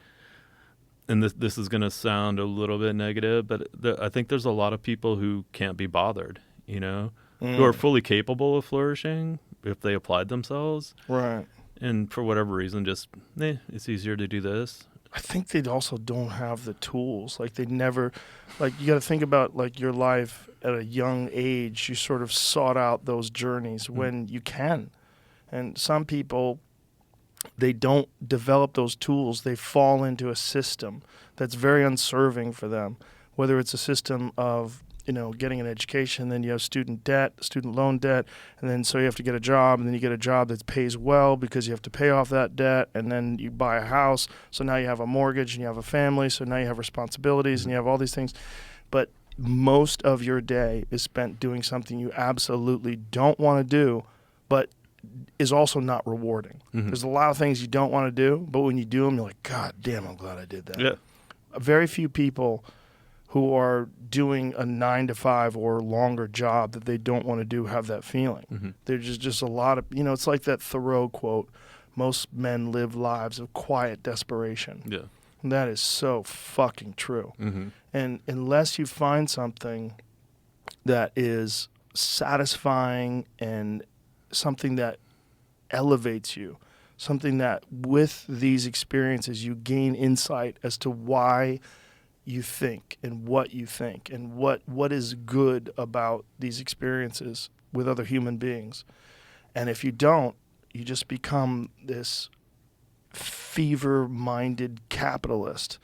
and this is going to sound a little bit negative, but I think there's a lot of people who can't be bothered, who are fully capable of flourishing if they applied themselves. Right. And for whatever reason, just, it's easier to do this. I think they also don't have the tools. Like they never, like you got to think about like your life at a young age. You sort of sought out those journeys when you can. And some people, they don't develop those tools. They fall into a system that's very unserving for them, whether it's a system of, getting an education, then you have student loan debt, and then so you have to get a job, and then you get a job that pays well because you have to pay off that debt, and then you buy a house, so now you have a mortgage, and you have a family, so now you have responsibilities, and you have all these things. But most of your day is spent doing something you absolutely don't want to do, but is also not rewarding. There's a lot of things you don't want to do, but when you do them, you're like, God damn, I'm glad I did that. Yeah. Very few people who are doing a 9-to-5 or longer job that they don't want to do have that feeling. There's just a lot of, it's like that Thoreau quote, most men live lives of quiet desperation. Yeah. And that is so fucking true. And unless you find something that is satisfying and something that elevates you, something that with these experiences you gain insight as to why you think and what is good about these experiences with other human beings. And if you don't, you just become this fever-minded capitalist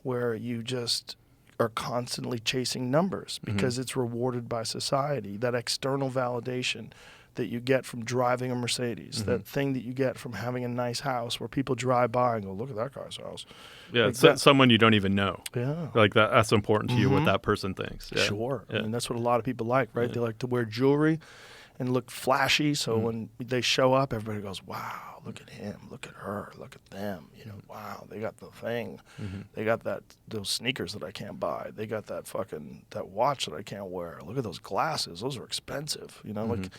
where you just are constantly chasing numbers because it's rewarded by society, that external validation that you get from driving a Mercedes, that thing that you get from having a nice house where people drive by and go, look at that guy's house. Yeah, Like someone you don't even know. Yeah. Like that's important to you, what that person thinks. Yeah. Sure. Yeah. I mean, that's what a lot of people like, right? They like to wear jewelry and look flashy, so when they show up, everybody goes, wow, look at him, look at her, look at them. Wow, they got the thing. They got those sneakers that I can't buy. They got that watch that I can't wear. Look at those glasses. Those are expensive. Like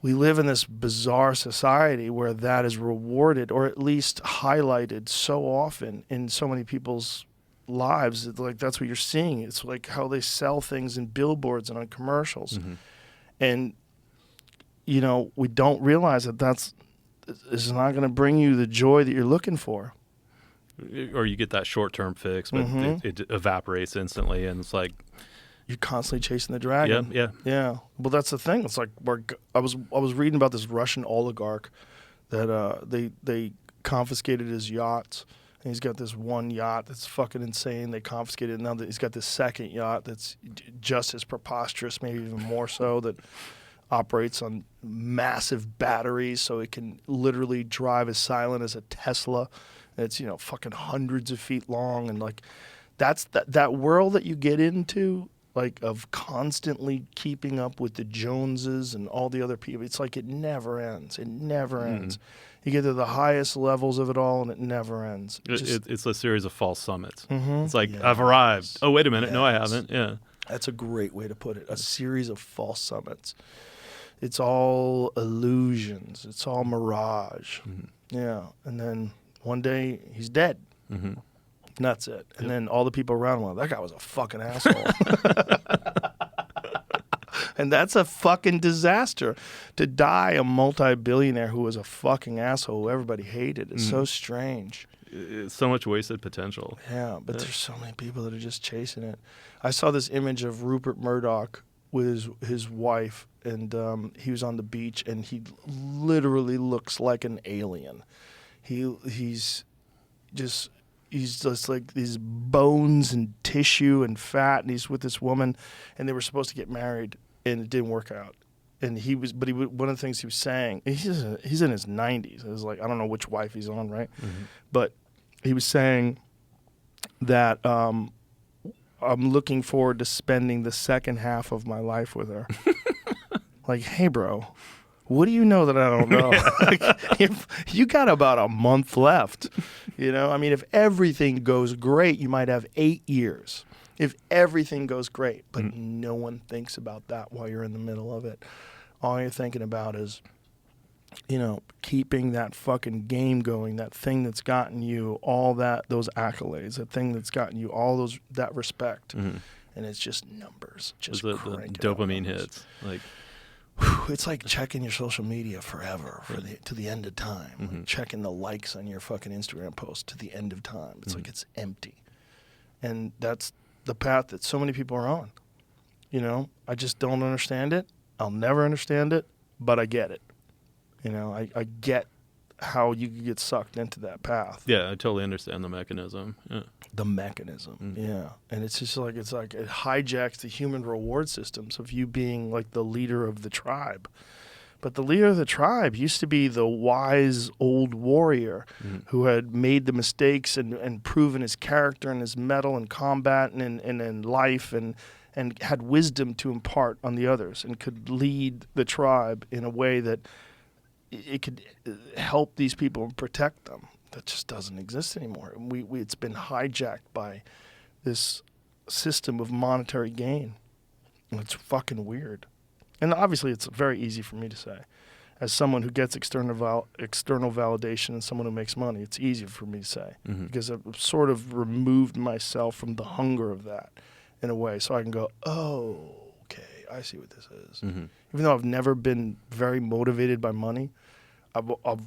we live in this bizarre society where that is rewarded or at least highlighted so often in so many people's lives. Like that's what you're seeing. It's like how they sell things in billboards and on commercials. And, we don't realize that it's not going to bring you the joy that you're looking for. Or you get that short-term fix, but it evaporates instantly, and it's like You're constantly chasing the dragon. Yeah. Well, that's the thing. It's like I was reading about this Russian oligarch that they confiscated his yachts. And he's got this one yacht that's fucking insane. They confiscated it. Now that he's got this second yacht that's just as preposterous, maybe even more so, that operates on massive batteries, so it can literally drive as silent as a Tesla. And it's fucking hundreds of feet long, and like that's that world that you get into, like of constantly keeping up with the Joneses and all the other people. It's like it never ends. It never ends. You get to the highest levels of it all, and it never ends. It's a series of false summits. It's like, I've arrived. Oh, wait a minute. No, I haven't. Yeah. That's a great way to put it. A series of false summits. It's all illusions. It's all mirage. Yeah. And then one day he's dead. And that's it. And then all the people around him are like, that guy was a fucking asshole. And that's a fucking disaster. To die a multi-billionaire who was a fucking asshole who everybody hated is so strange. It's so much wasted potential. Yeah, but there's so many people that are just chasing it. I saw this image of Rupert Murdoch with his wife, and he was on the beach, and he literally looks like an alien. He's just like these bones and tissue and fat, and he's with this woman, and they were supposed to get married, and it didn't work out. And one of the things he was saying, he's in his 90s. It was like, I don't know which wife he's on, right? But he was saying that I'm looking forward to spending the second half of my life with her. Like, hey, bro, what do you know that I don't know? Like, if you got about a month left, you know? I mean, if everything goes great, you might have 8 years. If everything goes great, but no one thinks about that while you're in the middle of it. All you're thinking about is, you know, keeping that fucking game going, that thing that's gotten you all those accolades, that thing that's gotten you all that respect. And it's just numbers, just the cranking out dopamine numbers. hits. Like, it's like checking your social media forever to the end of time. Like checking the likes on your fucking Instagram post to the end of time. It's like it's empty. And that's the path that so many people are on. You know, I just don't understand it. I'll never understand it, but I get it. You know, I get how you could get sucked into that path. yeah, I totally understand the mechanism. Yeah. The mechanism, yeah. And it's just like, it hijacks the human reward systems of you being like the leader of the tribe. But the leader of the tribe used to be the wise old warrior who had made the mistakes and proven his character and his mettle in combat and in life and had wisdom to impart on the others and could lead the tribe in a way that it could help these people and protect them. That just doesn't exist anymore. It's been hijacked by this system of monetary gain. And it's fucking weird. And obviously it's very easy for me to say. As someone who gets external validation and someone who makes money, it's easy for me to say. Because I've sort of removed myself from the hunger of that in a way. So I can go, oh, okay, I see what this is. Even though I've never been very motivated by money, I've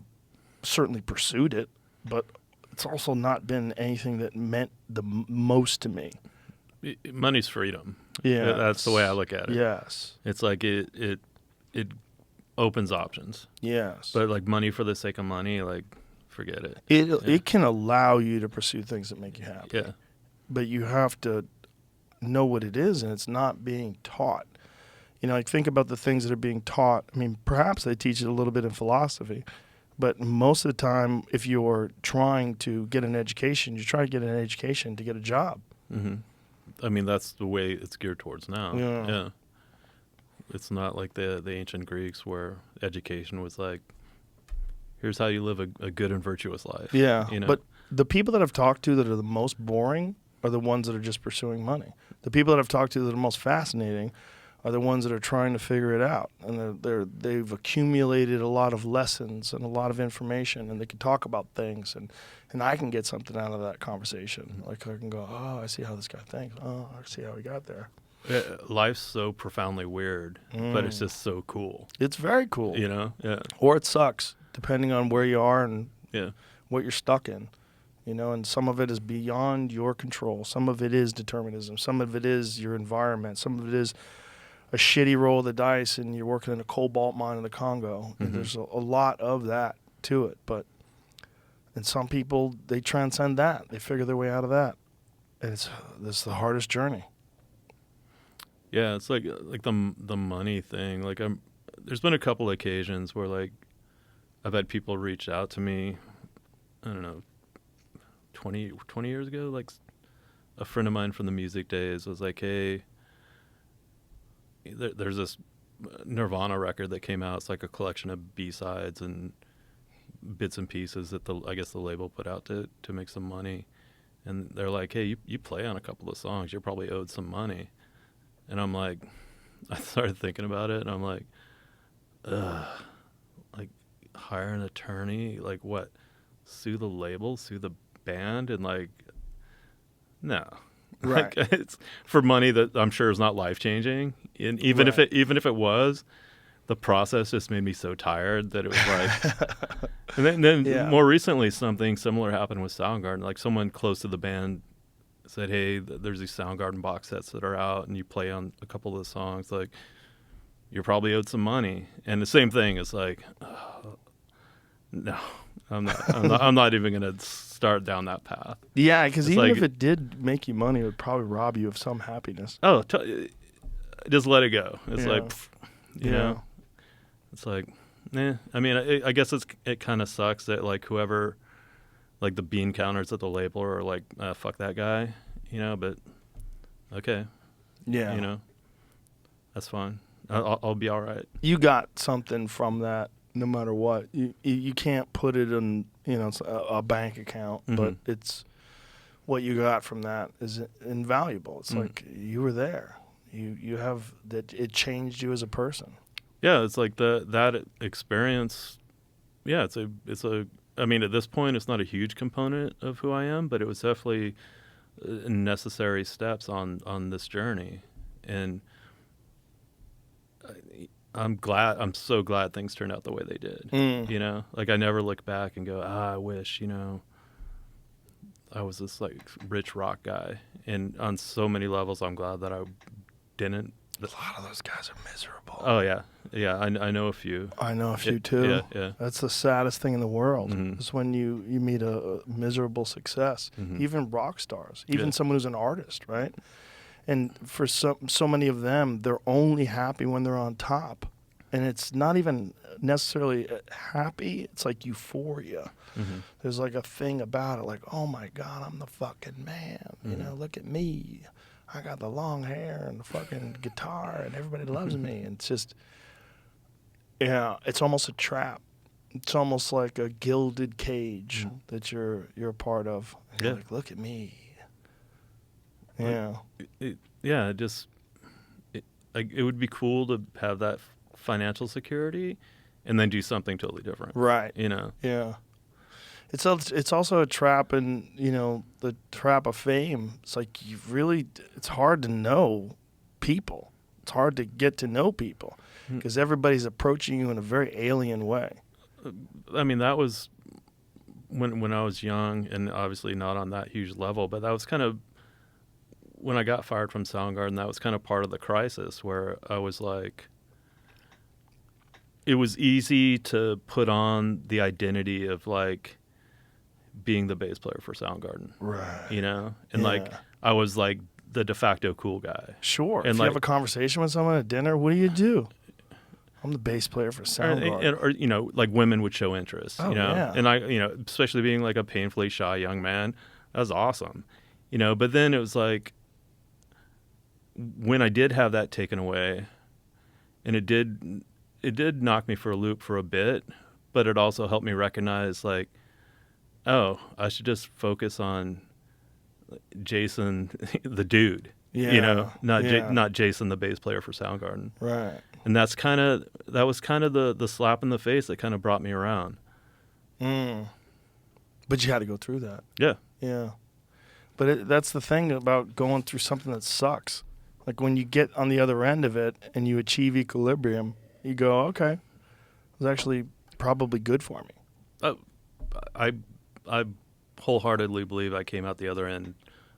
certainly pursued it. But it's also not been anything that meant the most to me. Money's freedom. Yeah, that's the way I look at it. Yes. It's like it opens options. Yes. But like money for the sake of money, like forget it. It can allow you to pursue things that make you happy. Yeah. But you have to know what it is, and it's not being taught. You know, like think about the things that are being taught. I mean, perhaps they teach it a little bit in philosophy. But most of the time, if you're trying to get an education, you try to get an education to get a job. I mean, that's the way it's geared towards now. Yeah. It's not like the ancient Greeks where education was like, here's how you live a good and virtuous life. Yeah. You know? But the people that I've talked to that are the most boring are the ones that are just pursuing money. The people that I've talked to that are most fascinating are the ones that are trying to figure it out, and they've accumulated a lot of lessons and a lot of information, and they can talk about things, and I can get something out of that conversation. Like I can go, oh, I see how this guy thinks. Oh, I see how he got there. Life's so profoundly weird, but it's just so cool. It's very cool. You know? Yeah. Or it sucks, depending on where you are and Yeah. what you're stuck in. You know, and some of it is beyond your control. Some of it is determinism. Some of it is your environment. Some of it is a shitty roll of the dice and you're working in a cobalt mine in the Congo. And there's a lot of that to it. And some people, they transcend that. They figure their way out of that. And it's the hardest journey. Yeah, it's like the money thing. Like there's been a couple occasions where like I've had people reach out to me, I don't know, 20 years ago, like a friend of mine from the music days was like, hey, there's this Nirvana record that came out. It's like a collection of B-sides and bits and pieces that I guess the label put out to make some money. And they're like, hey, you play on a couple of songs. You're probably owed some money. And I'm like, I started thinking about it, and I'm like, like hire an attorney, like what? Sue the label, sue the band, and like, no. Right. Like, it's for money that I'm sure is not life changing. And even if it was, the process just made me so tired that it was like. and then more recently, something similar happened with Soundgarden. Like someone close to the band said, "Hey, there's these Soundgarden box sets that are out, and you play on a couple of the songs. Like, you're probably owed some money." And the same thing is like, no, I'm not even gonna start down that path. Yeah, because even like, if it did make you money, it would probably rob you of some happiness. Oh, just let it go. It's like, you know, it's like, I mean, I guess it kind of sucks that like whoever, like the bean counters at the label are like, fuck that guy, you know. But okay, Yeah. you know, that's fine. I'll be all right. You got something from that no matter what. You can't put it in, it's a bank account, but it's what you got from that is invaluable. It's like you were there. You have that. It changed you as a person. Yeah, it's like that experience. Yeah, it's a. I mean, at this point, it's not a huge component of who I am, but it was definitely necessary steps on this journey, and I'm glad. I'm so glad things turned out the way they did. You know, like I never look back and go, I wish, I was this like rich rock guy, and on so many levels, I'm glad that I didn't. A lot of those guys are miserable. Oh yeah, yeah. I know a few. I know a few too. Yeah, yeah. That's the saddest thing in the world. Mhm. Is when you meet a miserable success. Mhm. Even rock stars, even Yeah. someone who's an artist, right? And for so many of them, they're only happy when they're on top, and it's not even necessarily happy. It's like euphoria. Mm-hmm. There's like a thing about it, like, oh my God, I'm the fucking man. Look at me. I got the long hair and the fucking guitar, and everybody loves me. And it's just, it's almost a trap. It's almost like a gilded cage that you're a part of. And you're like, look at me. Yeah. It would be cool to have that financial security, and then do something totally different. Right. Yeah. It's also a trap in, the trap of fame. It's like it's hard to know people. It's hard to get to know people because everybody's approaching you in a very alien way. I mean, that was when I was young, and obviously not on that huge level, but that was kind of when I got fired from Soundgarden. That was kind of part of the crisis where I was like, it was easy to put on the identity of like being the bass player for Soundgarden, right? And like I was like the de facto cool guy. Sure. And if you have a conversation with someone at dinner, what do? I'm the bass player for Soundgarden. Or like women would show interest, Yeah. and I, especially being like a painfully shy young man, that was awesome, But then it was like when I did have that taken away, and it did knock me for a loop for a bit, but it also helped me recognize like, oh, I should just focus on Jason, the dude, not Jason, the bass player for Soundgarden. Right. And that was kind of the slap in the face that kind of brought me around. But you had to go through that. Yeah. Yeah. But that's the thing about going through something that sucks. Like when you get on the other end of it and you achieve equilibrium, you go, okay, it was actually probably good for me. I wholeheartedly believe I came out the other end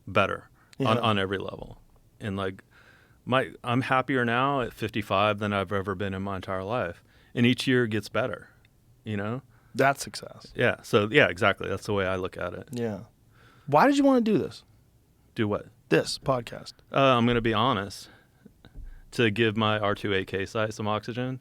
better on every level. And like I'm happier now at 55 than I've ever been in my entire life. And each year gets better, That's success. Yeah. So yeah, exactly. That's the way I look at it. Yeah. Why did you want to do this? Do what? This podcast. I'm going to be honest. To give my R2AK site some oxygen.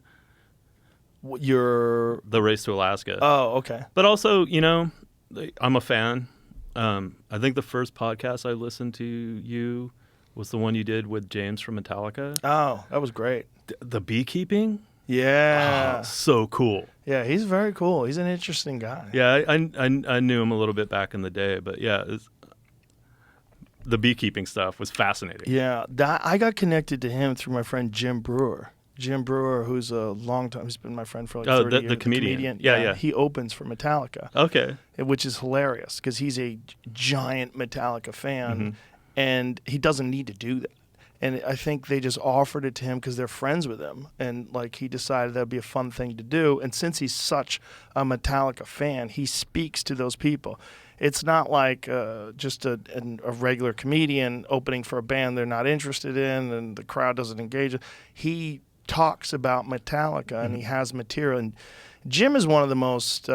The Race to Alaska. Oh, okay. But also, I'm a fan. I think the first podcast I listened to you was the one you did with James from Metallica. Oh, that was great. The beekeeping? Yeah. Oh, so cool. Yeah, he's very cool. He's an interesting guy. Yeah, I knew him a little bit back in the day, but yeah, the beekeeping stuff was fascinating. Yeah, I got connected to him through my friend Jim Brewer. Jim Brewer, who's a long time, he's been my friend for like 30 years. The comedian. Yeah. He opens for Metallica. Okay. Which is hilarious because he's a giant Metallica fan, and he doesn't need to do that. And I think they just offered it to him because they're friends with him, and like he decided that'd be a fun thing to do. And since he's such a Metallica fan, he speaks to those people. It's not like just a regular comedian opening for a band they're not interested in and the crowd doesn't engage. He talks about Metallica and he has material. And Jim is one of the most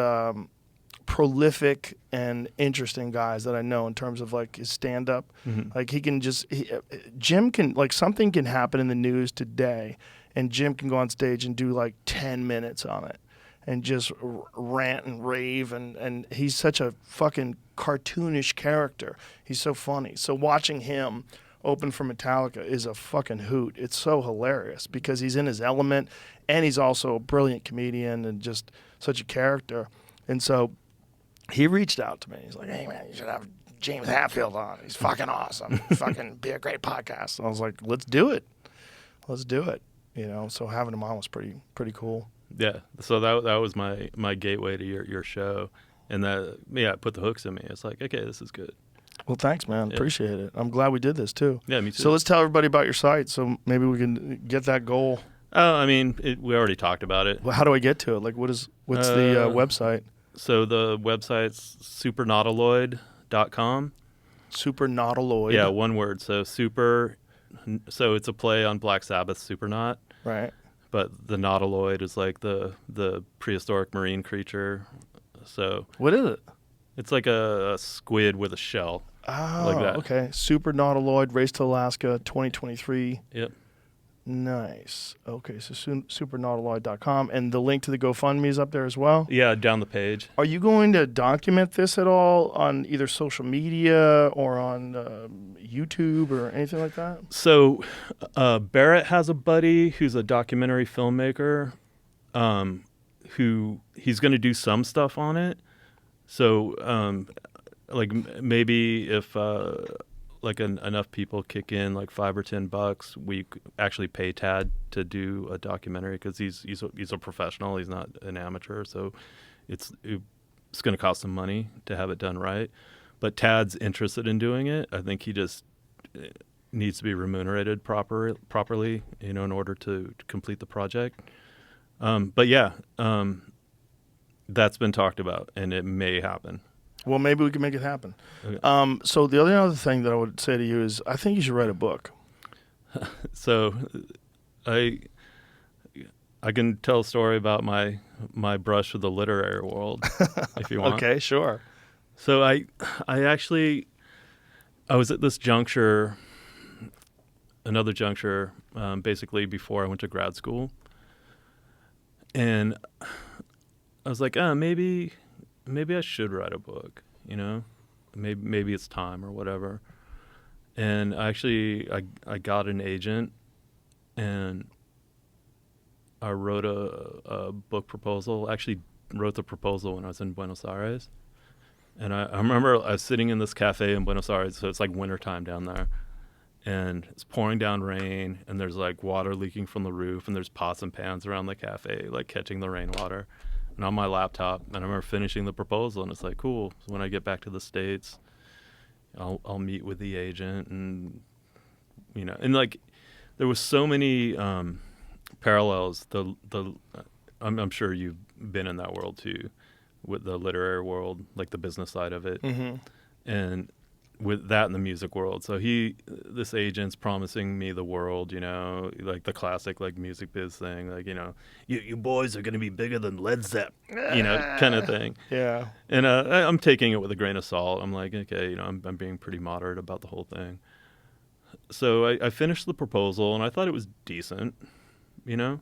prolific and interesting guys that I know in terms of like his stand-up. Like Jim can, like something can happen in the news today and Jim can go on stage and do like 10 minutes on it and just rant and rave, and he's such a fucking cartoonish character. He's so funny. So watching him open for Metallica is a fucking hoot. It's so hilarious because he's in his element, and he's also a brilliant comedian and just such a character. And so he reached out to me. He's like, "Hey man, you should have James Hatfield on. He's fucking awesome. Fucking be a great podcast." And I was like, "Let's do it. Let's do it." You know, so having him on was pretty cool. Yeah. So that was my gateway to your show, and that it put the hooks in me. It's like, okay, this is good. Well, thanks, man. Appreciate it. I'm glad we did this too. Yeah, me too. So let's tell everybody about your site, so maybe we can get that goal. Oh, I mean, we already talked about it. Well, how do I get to it? Like, what's the website? So the website's supernautiloid.com. Supernautiloid. Yeah, one word. So so it's a play on Black Sabbath's Supernaut. Right. But the nautiloid is like the prehistoric marine creature. So What is it? it's like a squid with a shell. Oh, Like that. okay. Supernautiloid, Race to Alaska, 2023. Yep. Nice. Okay, so supernautiloid.com. And the link to the GoFundMe is up there as well? Yeah, down the page. Are you going to document this at all on either social media or on YouTube or anything like that? So Barrett has a buddy who's a documentary filmmaker who he's going to do some stuff on it. So like maybe if enough people kick in like $5 or $10, we actually pay Tad to do a documentary because he's a professional. He's not an amateur, so it's going to cost some money to have it done right. But Tad's interested in doing it. I think he just needs to be remunerated properly, in order to complete the project. But yeah, that's been talked about, and it may happen. Well, maybe we can make it happen. Okay. So the other thing that I would say to you is I think you should write a book. So I can tell a story about my brush with the literary world if you want. Okay, sure. So I was at this juncture, another juncture, basically before I went to grad school. And I was like, maybe I should write a book, maybe it's time or whatever. And actually I got an agent, and I wrote a book proposal. Actually wrote the proposal when I was in Buenos Aires. And I remember I was sitting in this cafe in Buenos Aires, so it's like wintertime down there. And it's pouring down rain, and there's like water leaking from the roof, and there's pots and pans around the cafe, like catching the rainwater. And on my laptop, and I remember finishing the proposal, and it's like, cool. So when I get back to the States, I'll meet with the agent, and and like there was so many parallels. I'm sure you've been in that world too, with the literary world, like the business side of it, and with that in the music world. So this agent's promising me the world, like the classic like music biz thing, like you boys are going to be bigger than Led Zeppelin, kind of thing. Yeah. And I'm taking it with a grain of salt. I'm like, okay, I'm being pretty moderate about the whole thing. So I finished the proposal, and I thought it was decent, gave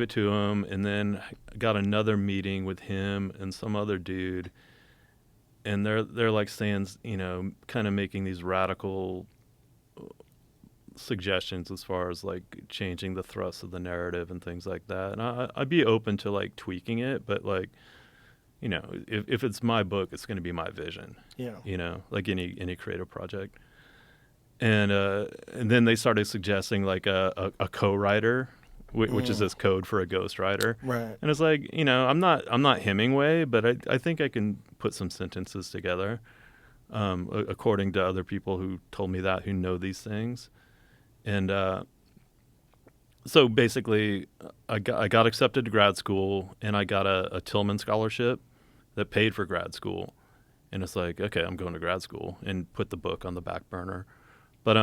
it to him, and then got another meeting with him and some other dude. And they're like saying, kind of making these radical suggestions as far as like changing the thrust of the narrative and things like that. And I'd be open to like tweaking it, but like, if it's my book, it's going to be my vision. Yeah. Like any creative project. And then they started suggesting like a co-writer, which is this code for a ghostwriter. Right. And it's like, I'm not Hemingway, but I think I can put some sentences together, according to other people who told me that, who know these things. And so basically, I got accepted to grad school, and I got a Tillman scholarship that paid for grad school. And it's like, okay, I'm going to grad school, and put the book on the back burner. But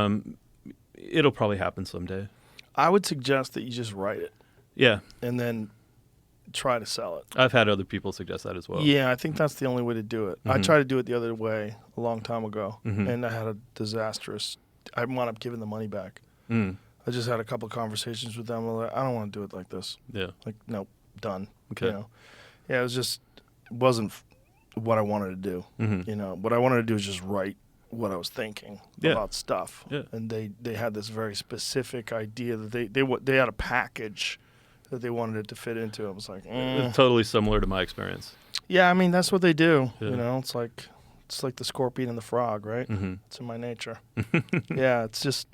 it'll probably happen someday. I would suggest that you just write it. Yeah. And then try to sell it. I've had other people suggest that as well. Yeah, I think that's the only way to do it. I tried to do it the other way a long time ago, and I had a disastrous. I wound up giving the money back. I just had a couple of conversations with them. I'm like, I don't want to do it like this. Yeah. Like, nope, done. Okay. Yeah, it wasn't what I wanted to do. What I wanted to do is just write what I was thinking Yeah. about stuff. Yeah. And they had this very specific idea that they had a package that they wanted it to fit into. I was like, It's totally similar to my experience. yeah, I mean, that's what they do. Yeah. You know, it's like the scorpion and the frog, right? Mm-hmm. It's in my nature. Yeah, it's just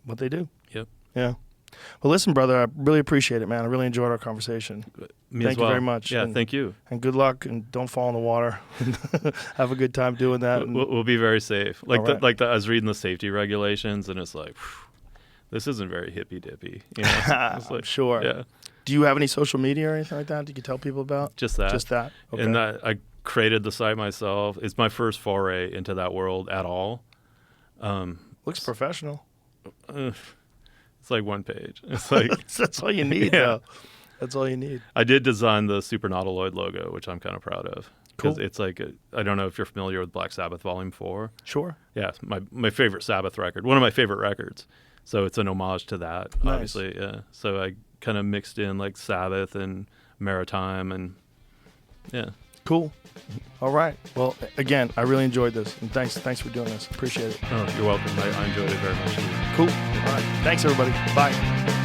what they do. Yep. Yeah. Well, listen, brother, I really appreciate it, man. I really enjoyed our conversation. Me Thank as you well. very much. Yeah, And- thank you. And good luck, and don't fall in the water. Have a good time doing that. And- We'll be very safe. Like All right. I was reading the safety regulations, and it's like, phew, this isn't very hippy dippy. You know? It's I'm like, sure. Yeah, Do you have any social media or anything like that you can tell people about? just that. Just that? Okay. And I created the site myself. It's my first foray into that world at all. Looks professional. It's like one page. It's like That's all you need, Yeah. though. That's all you need. I did design the Super Nautiloid logo, which I'm kind of proud of. Because Cool. it's like, I don't know if you're familiar with Black Sabbath Volume 4. Sure. Yeah, my favorite Sabbath record, one of my favorite records. So it's an homage to that, Nice. obviously. Yeah. So I kind of mixed in like Sabbath and maritime, and yeah. Cool. All right. Well, again, I really enjoyed this, and thanks for doing this. Appreciate it. Oh, you're welcome. I enjoyed it very much. Cool. All right. Thanks, everybody. Bye.